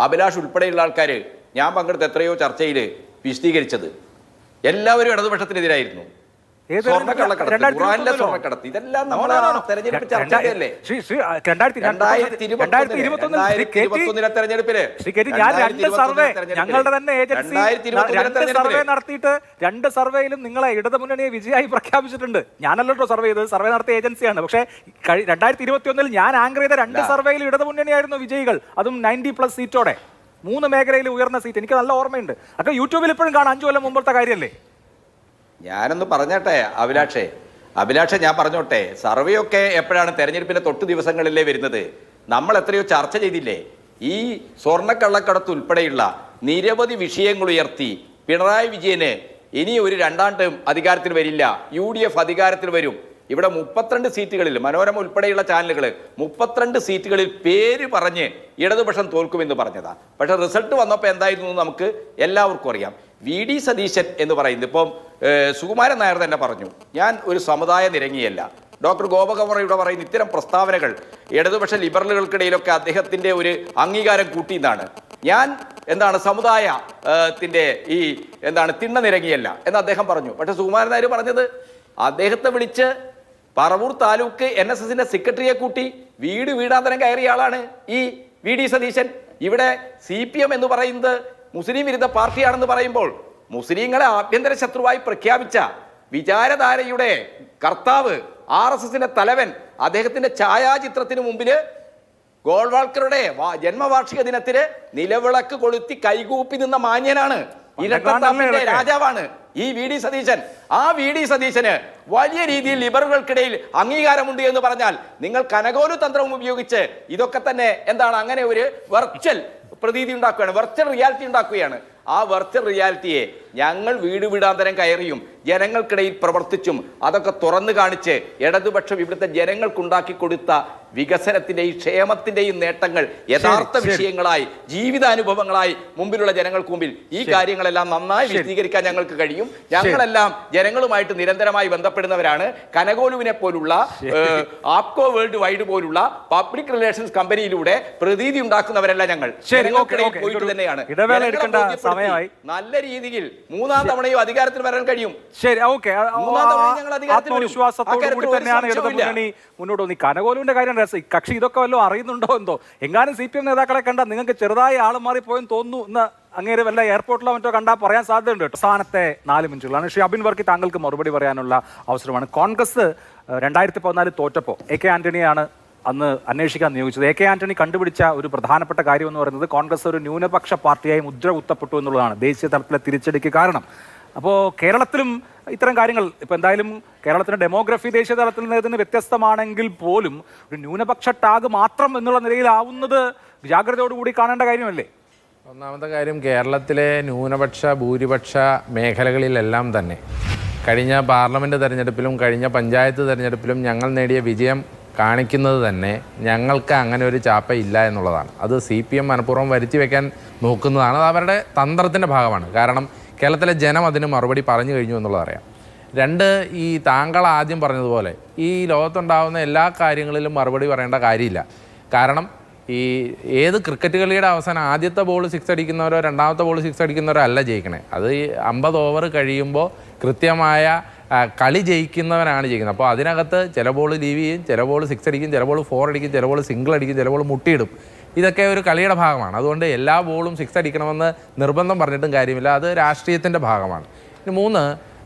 അഭിലാഷ് ഉൾപ്പെടെയുള്ള ആൾക്കാർ ഞാൻ പങ്കെടുത്ത എത്രയോ ചർച്ചയിൽ വിശദീകരിച്ചത്. എല്ലാവരും ഇടതുപക്ഷത്തിനെതിരായിരുന്നു. ഏത് സ്വർണ്ണക്കള്ളക്കടത്ത്, 2021 ഖുറാനിലെ സ്വർണ്ണക്കടത്ത്, ഇതെല്ലാം നമ്മൾ തെരഞ്ഞെടുപ്പ് ചർച്ചയല്ലേ? 2021 തെരഞ്ഞെടുപ്പില് ഞാൻ രണ്ട് സർവേ ഞങ്ങളുടെ തന്നെ ഏജൻസി 2021 സർവേ നടത്തിയിട്ട് 2 സർവേയിലും നിങ്ങളെ ഇടതുമുന്നണിയെ വിജയമായി പ്രഖ്യാപിച്ചിട്ടുണ്ട്. ഞാനല്ലോ സർവേ ചെയ്തത്, സർവേ നടത്തിയ ഏജൻസിയാണ്. പക്ഷേ 2021 ഞാൻ ആങ്കർ ചെയ്ത 2 സർവേയിലും ഇടതുമുന്നണിയായിരുന്നു വിജയികൾ, അതും 90+ സീറ്റോടെ 3 മേഖലയിൽ ഉയർന്ന സീറ്റ്. എനിക്ക് നല്ല ഓർമ്മയുണ്ട്. അതൊക്കെ യൂട്യൂബിൽ ഇപ്പോഴും കാണാം. 5 കൊല്ലം മുമ്പത്തെ കാര്യമല്ലേ? ഞാനൊന്ന് പറഞ്ഞോട്ടെ അഭിലാഷേ ഞാൻ പറഞ്ഞോട്ടെ, സർവേ ഒക്കെ എപ്പോഴാണ്? തെരഞ്ഞെടുപ്പിന്റെ തൊട്ട് ദിവസങ്ങളിലേ വരുന്നത്. നമ്മൾ എത്രയോ ചർച്ച ചെയ്തില്ലേ? ഈ സ്വർണ്ണക്കള്ളക്കടത്ത് ഉൾപ്പെടെയുള്ള നിരവധി വിഷയങ്ങൾ ഉയർത്തി പിണറായി വിജയന് ഇനി ഒരു 2ാം ടേം അധികാരത്തിൽ വരില്ല, UDF അധികാരത്തിൽ വരും, ഇവിടെ 32 സീറ്റുകളിൽ, മനോരമ ഉൾപ്പെടെയുള്ള ചാനലുകൾ 32 സീറ്റുകളിൽ പേര് പറഞ്ഞ് ഇടതുപക്ഷം തോൽക്കുമെന്ന് പറഞ്ഞതാ. പക്ഷെ റിസൾട്ട് വന്നപ്പോൾ എന്തായിരുന്നു നമുക്ക് എല്ലാവർക്കും അറിയാം. VD സതീശൻ എന്ന് പറയുന്നത്, ഇപ്പം സുകുമാരൻ നായർ തന്നെ പറഞ്ഞു, ഞാൻ ഒരു സമുദായ നിരങ്ങിയല്ല. ഡോക്ടർ ഗോപകുമാർ പറയുന്ന ഇത്തരം പ്രസ്താവനകൾ ഇടതുപക്ഷ ലിബറലുകൾക്കിടയിലൊക്കെ അദ്ദേഹത്തിന്റെ ഒരു അംഗീകാരം കൂട്ടിയെന്നാണ്. ഞാൻ സമുദായത്തിന്റെ തിണ്ണ നിരങ്ങിയല്ല എന്ന് അദ്ദേഹം പറഞ്ഞു. പക്ഷെ സുകുമാരൻ നായർ പറഞ്ഞത്, അദ്ദേഹത്തെ വിളിച്ച് പറവൂർ താലൂക്ക് NSSന്റെ സെക്രട്ടറിയെ കൂട്ടി വീടാന്തരം കയറിയ ആളാണ് ഈ VD സതീശൻ. ഇവിടെ CPM എന്ന് പറയുന്നത് മുസ്ലിം വിരുദ്ധ പാർട്ടിയാണെന്ന് പറയുമ്പോൾ മുസ്ലിങ്ങളെ ആഭ്യന്തര ശത്രുവായി പ്രഖ്യാപിച്ച വിചാരധാരയുടെ കർത്താവ്, RSSന്റെ തലവൻ, അദ്ദേഹത്തിന്റെ ഛായാചിത്രത്തിന് മുമ്പില് ഗോൾവാൾക്കറുടെ ജന്മവാർഷിക ദിനത്തിന് നിലവിളക്ക് കൊളുത്തി കൈകൂപ്പി നിന്ന മാന്യനാണ്, ഇരട്ടത്താപ്പിന്റെ രാജാവാണ് ഈ VD സതീശൻ. ആ VD സതീശന് വലിയ രീതിയിൽ ലിബറലുകൾക്കിടയിൽ അംഗീകാരമുണ്ട് എന്ന് പറഞ്ഞാൽ നിങ്ങൾ കനകോലു തന്ത്രം ഉപയോഗിച്ച് ഇതൊക്കെ തന്നെ അങ്ങനെ ഒരു വെർച്വൽ പ്രതീതി ഉണ്ടാക്കുകയാണ്, വെർച്വൽ റിയാലിറ്റി ഉണ്ടാക്കുകയാണ്. ആ വെർച്വൽ റിയാലിറ്റിയെ ഞങ്ങൾ വീടാന്തരം കയറിയും ജനങ്ങൾക്കിടയിൽ പ്രവർത്തിച്ചും അതൊക്കെ തുറന്നു കാണിച്ച് ഇടതുപക്ഷം ഇവിടുത്തെ ജനങ്ങൾക്കുണ്ടാക്കി കൊടുത്ത വികസനത്തിന്റെയും ക്ഷേമത്തിന്റെയും നേട്ടങ്ങൾ യഥാർത്ഥ വിഷയങ്ങളായി, ജീവിതാനുഭവങ്ങളായി മുമ്പിലുള്ള ജനങ്ങൾക്ക് മുമ്പിൽ ഈ കാര്യങ്ങളെല്ലാം നന്നായി വിശദീകരിക്കാൻ ഞങ്ങൾക്ക് കഴിയും. ഞങ്ങളെല്ലാം ജനങ്ങളുമായിട്ട് നിരന്തരമായി ബന്ധപ്പെടുന്നവരാണ്. കനകോലുവിനെ പോലുള്ള ആപ്കോ വേൾഡ് വൈഡ് പോലുള്ള പബ്ലിക് റിലേഷൻസ് കമ്പനിയിലൂടെ പ്രതീതി ഉണ്ടാക്കുന്നവരല്ല ഞങ്ങൾ. പോയിട്ട് തന്നെയാണ് നല്ല രീതിയിൽ 3ാം തവണയും അധികാരത്തിൽ വരാൻ കഴിയും. ശരി, ഓക്കെ. ആത്മവിശ്വാസത്തോടു കൂടി തന്നെയാണ് ഇടതുമുന്നണി മുന്നോട്ട് വന്നത്. കനകോലുവിന്റെ കാര്യം കക്ഷി ഇതൊക്കെ വല്ലതും അറിയുന്നുണ്ടോ എന്തോ? എങ്ങാനും CPM നേതാക്കളെ കണ്ടാൽ നിങ്ങൾക്ക് ചെറുതായി ആള് മാറിപ്പോയെന്ന് തോന്നുന്നു എന്ന് അങ്ങേര് വല്ല എയർപോർട്ടിലോ മറ്റോ കണ്ടാൽ പറയാൻ സാധ്യതയുണ്ട്. അവസാനത്തെ 4 മിനിറ്റുകളാണ്. ശ്രീ അബിൻ വർക്കി, താങ്കൾക്ക് മറുപടി പറയാനുള്ള അവസരമാണ്. കോൺഗ്രസ് 2014 തോറ്റപ്പോൾ AK ആന്റണിയാണ് അന്ന് അന്വേഷിക്കാൻ നിയോഗിച്ചത്. AK ആന്റണി കണ്ടുപിടിച്ച ഒരു പ്രധാനപ്പെട്ട കാര്യം എന്ന് പറയുന്നത് കോൺഗ്രസ് ഒരു ന്യൂനപക്ഷ പാർട്ടിയായി മുദ്ര കുത്തപ്പെട്ടു എന്നുള്ളതാണ് ദേശീയ തലത്തിലെ തിരിച്ചടിക്ക് കാരണം. അപ്പോൾ കേരളത്തിലും ഇത്തരം കാര്യങ്ങൾ, ഇപ്പം എന്തായാലും കേരളത്തിന്റെ ഡെമോഗ്രഫി ദേശീയ തലത്തിൽ നിന്ന് വ്യത്യസ്തമാണെങ്കിൽ പോലും ഒരു ന്യൂനപക്ഷ ടാഗ് മാത്രം എന്നുള്ള നിലയിലാവുന്നത് ജാഗ്രതയോടുകൂടി കാണേണ്ട കാര്യമല്ലേ? ഒന്നാമത്തെ കാര്യം, കേരളത്തിലെ ന്യൂനപക്ഷ ഭൂരിപക്ഷ മേഖലകളിലെല്ലാം തന്നെ കഴിഞ്ഞ പാർലമെൻറ്റ് തെരഞ്ഞെടുപ്പിലും കഴിഞ്ഞ പഞ്ചായത്ത് തെരഞ്ഞെടുപ്പിലും ഞങ്ങൾ നേടിയ വിജയം കാണിക്കുന്നത് തന്നെ ഞങ്ങൾക്ക് അങ്ങനെ ഒരു ചാപ്പ ഇല്ല എന്നുള്ളതാണ്. അത് CPM മനഃപൂർവ്വം വരുത്തി വെക്കാൻ നോക്കുന്നതാണ്. അത് അവരുടെ തന്ത്രത്തിൻ്റെ ഭാഗമാണ്. കാരണം കേരളത്തിലെ ജനം അതിന് മറുപടി പറഞ്ഞു കഴിഞ്ഞു എന്നുള്ളത് അറിയാം. 2, ഈ താങ്കൾ ആദ്യം പറഞ്ഞതുപോലെ ഈ ലോകത്തുണ്ടാകുന്ന എല്ലാ കാര്യങ്ങളിലും മറുപടി പറയേണ്ട കാര്യമില്ല. കാരണം ഈ ഏത് ക്രിക്കറ്റ് കളിയുടെ അവസാനം ആദ്യത്തെ ബോൾ 6 അടിക്കുന്നവരോ 2ാമത്തെ ബോൾ 6 അടിക്കുന്നവരോ അല്ല ജയിക്കണേ. അത് 50 ഓവർ കഴിയുമ്പോൾ കൃത്യമായ കളി ജയിക്കുന്നവനാണ് ജയിക്കുന്നത്. അപ്പോൾ അതിനകത്ത് ചില ബോൾ ലീവ് ചെയ്യും, ചില ബോൾ 6 അടിക്കും, ചില ബോൾ 4 അടിക്കും, ചില ബോൾ സിംഗിൾ അടിക്കും, ചില ബോൾ മുട്ടിയിടും. ഇതൊക്കെ ഒരു കളിയുടെ ഭാഗമാണ്. അതുകൊണ്ട് എല്ലാ ബോളും 6 അടിക്കണമെന്ന് നിർബന്ധം പറഞ്ഞിട്ടും കാര്യമില്ല. അത് രാഷ്ട്രീയത്തിൻ്റെ ഭാഗമാണ്. ഇനി 3,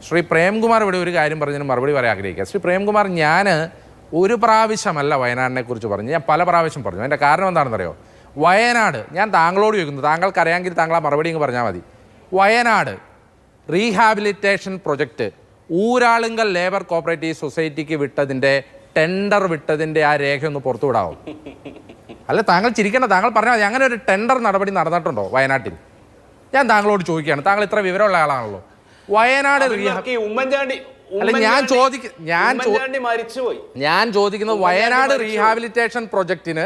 ശ്രീ പ്രേംകുമാർ ഇവിടെ ഒരു കാര്യം പറഞ്ഞതിന് മറുപടി പറയാൻ ആഗ്രഹിക്കുക. ശ്രീ പ്രേംകുമാർ, ഞാൻ ഒരു പ്രാവശ്യമല്ല വയനാടിനെ കുറിച്ച് പറഞ്ഞു, ഞാൻ പല പ്രാവശ്യം പറഞ്ഞു. അതിൻ്റെ കാരണം എന്താണെന്നറിയോ? വയനാട്, ഞാൻ താങ്കളോട് ചോദിക്കുന്നു, താങ്കൾക്കറിയാമെങ്കിൽ താങ്കൾ ആ മറുപടി ഇങ്ങ് പറഞ്ഞാൽ മതി. Wayanad rehabilitation project Uralungal labour cooperative സൊസൈറ്റിക്ക് വിട്ടതിൻ്റെ ടെൻഡർ വിട്ടതിൻ്റെ ആ രേഖ ഒന്ന് പുറത്തുവിടാവോ? അല്ല, താങ്കൾ ചിരിക്കേണ്ട, താങ്കൾ പറഞ്ഞാൽ മതി. അങ്ങനെ ഒരു ടെൻഡർ നടപടി നടന്നിട്ടുണ്ടോ വയനാട്ടിൽ? ഞാൻ താങ്കളോട് ചോദിക്കുകയാണ്, താങ്കൾ ഇത്ര വിവരമുള്ള ആളാണല്ലോ. വയനാട് ഞാൻ ചോദിക്കുന്നത് വയനാട് റീഹാബിലിറ്റേഷൻ പ്രൊജക്റ്റിന്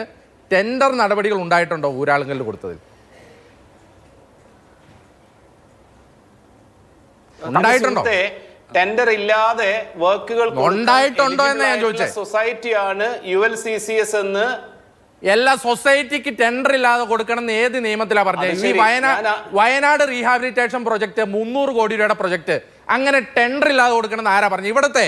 ടെൻഡർ നടപടികൾ ഉണ്ടായിട്ടുണ്ടോ ഊരാളുങ്കലിൽ കൊടുത്തതിൽ? ഉണ്ടായിട്ടുണ്ടോ? ടെൻഡർ ഇല്ലാതെ വർക്കുകൾ ഉണ്ടായിട്ടുണ്ടോ എന്ന് ഞാൻ ചോദിച്ചത്. സൊസൈറ്റിയാണ് ULCCS എന്ന്. എല്ലാ സൊസൈറ്റിക്ക് ടെൻഡർ ഇല്ലാതെ കൊടുക്കണം എന്ന് ഏത് നിയമത്തിലാണ് പറഞ്ഞത്? ഈ വയനാട് റീഹാബിലിറ്റേഷൻ പ്രൊജക്ട് 300 കോടി രൂപയുടെ പ്രൊജക്ട് അങ്ങനെ ടെൻഡർ ഇല്ലാതെ കൊടുക്കണമെന്ന് ആരാ പറഞ്ഞു? ഇവിടുത്തെ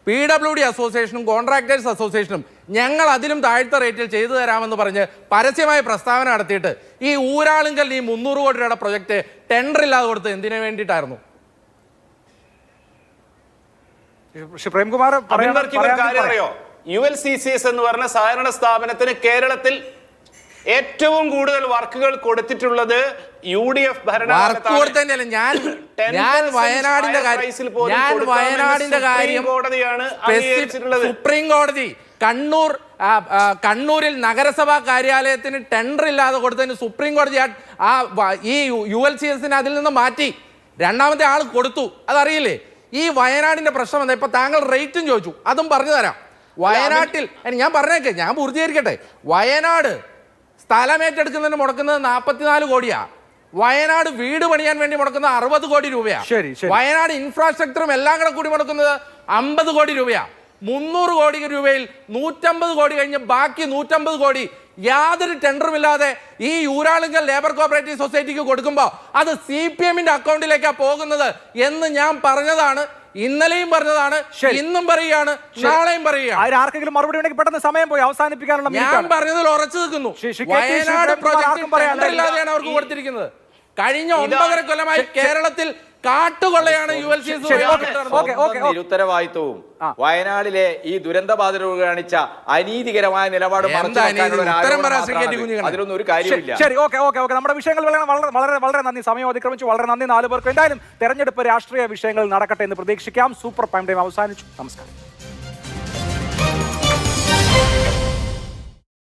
PWD അസോസിയേഷനും കോൺട്രാക്ടേഴ്സ് അസോസിയേഷനും ഞങ്ങൾ അതിലും താഴ്ത്ത റേറ്റിൽ ചെയ്തു തരാമെന്ന് പറഞ്ഞ് പരസ്യമായ പ്രസ്താവന നടത്തിയിട്ട് ഈ ഊരാളുങ്കൽ ഈ 300 കോടി രൂപയുടെ പ്രൊജക്ട് ടെൻഡർ ഇല്ലാതെ കൊടുത്ത് എന്തിനു വേണ്ടിയിട്ടായിരുന്നു? ശ്രീ പ്രേംകുമാർ അറിയോ, ULCCS എന്ന് പറഞ്ഞ സഹകരണ സ്ഥാപനത്തിന് കേരളത്തിൽ ഏറ്റവും കൂടുതൽ വർക്കുകൾ കൊടുത്തിട്ടുള്ളത് UDF ഭരണകാലത്താണ്. ഞാൻ വയനാടിന്റെ കാര്യം കോടതിയാണ് അംഗീകരിച്ചിട്ടുള്ളത്. സുപ്രീം കോടതി കണ്ണൂരിൽ നഗരസഭാ കാര്യാലയത്തിന് ടെൻഡർ ഇല്ലാതെ കൊടുത്തതിന് സുപ്രീം കോടതി ഈ ULCSനെ അതിൽ നിന്ന് മാറ്റി. രണ്ടാമത്തെ ആൾ കൊടുത്തു. അതറിയില്ലേ? ഈ വയനാടിന്റെ പ്രശ്നം എന്താ? ഇപ്പൊ താങ്കൾ റേറ്റും ചോദിച്ചു, അതും പറഞ്ഞു തരാം. വയനാട്ടിൽ ഞാൻ പറഞ്ഞേക്കെ, ഞാൻ പൂർത്തീകരിക്കട്ടെ. വയനാട് സ്ഥലമേറ്റെടുക്കുന്നതിന് മുടക്കുന്നത് 44 കോടിയാ. വയനാട് വീട് പണിയാൻ വേണ്ടി മുടക്കുന്നത് 60 കോടി രൂപയാ. വയനാട് ഇൻഫ്രാസ്ട്രക്ചറും എല്ലാം കൂടെ കൂടി മുടക്കുന്നത് 50 കോടി രൂപയാ. 300 കോടി രൂപയിൽ 150 കോടി കഴിഞ്ഞ് ബാക്കി 150 കോടി യാതൊരു ടെൻഡറും ഇല്ലാതെ ഈ ഊരാളുങ്കൽ ലേബർ കോപ്പറേറ്റീവ് സൊസൈറ്റിക്ക് കൊടുക്കുമ്പോൾ അത് CPM-ന്റെ അക്കൗണ്ടിലേക്കാണ് പോകുന്നത് എന്ന് ഞാൻ പറഞ്ഞതാണ്. ഇന്നലെയും പറഞ്ഞതാണ്, ഇന്നും പറയുകയാണ്, നാളെയും പറയുകയാണ്. ആർക്കെങ്കിലും മറുപടി ഉണ്ടെങ്കിൽ പെട്ടെന്ന് സമയം പോയി അവസാനിപ്പിക്കാനുള്ള ഞാൻ പറഞ്ഞതിൽ ഉറച്ചു നിൽക്കുന്നു. വയനാട് പ്രോജക്ട് ഇല്ലാതെയാണ് അവർക്ക് കൊടുത്തിരിക്കുന്നത്. കഴിഞ്ഞ 9.5 കൊല്ലമായി കേരളത്തിൽ കാട്ടുകൊള്ളയാണ് ULCS. നിരുത്തരവാദിത്വവും വയനാടിലെ ഈ ദുരന്തബാധിതരോട് കാണിച്ച അനീതികരമായ നിലപാട് അതിലൊന്നും ഒരു കാര്യമില്ല. ശരി, ഓക്കെ. നമ്മുടെ വിഷയങ്ങൾ വളരെ നന്ദി. സമയം അതിക്രമിച്ചു. വളരെ നന്ദി 4 പേർക്ക്. എന്തായാലും തെരഞ്ഞെടുപ്പ് രാഷ്ട്രീയ വിഷയങ്ങൾ നടക്കട്ടെ എന്ന് പ്രതീക്ഷിക്കാം. സൂപ്പർ പ്രൈം ടൈം അവസാനിച്ചു. നമസ്കാരം.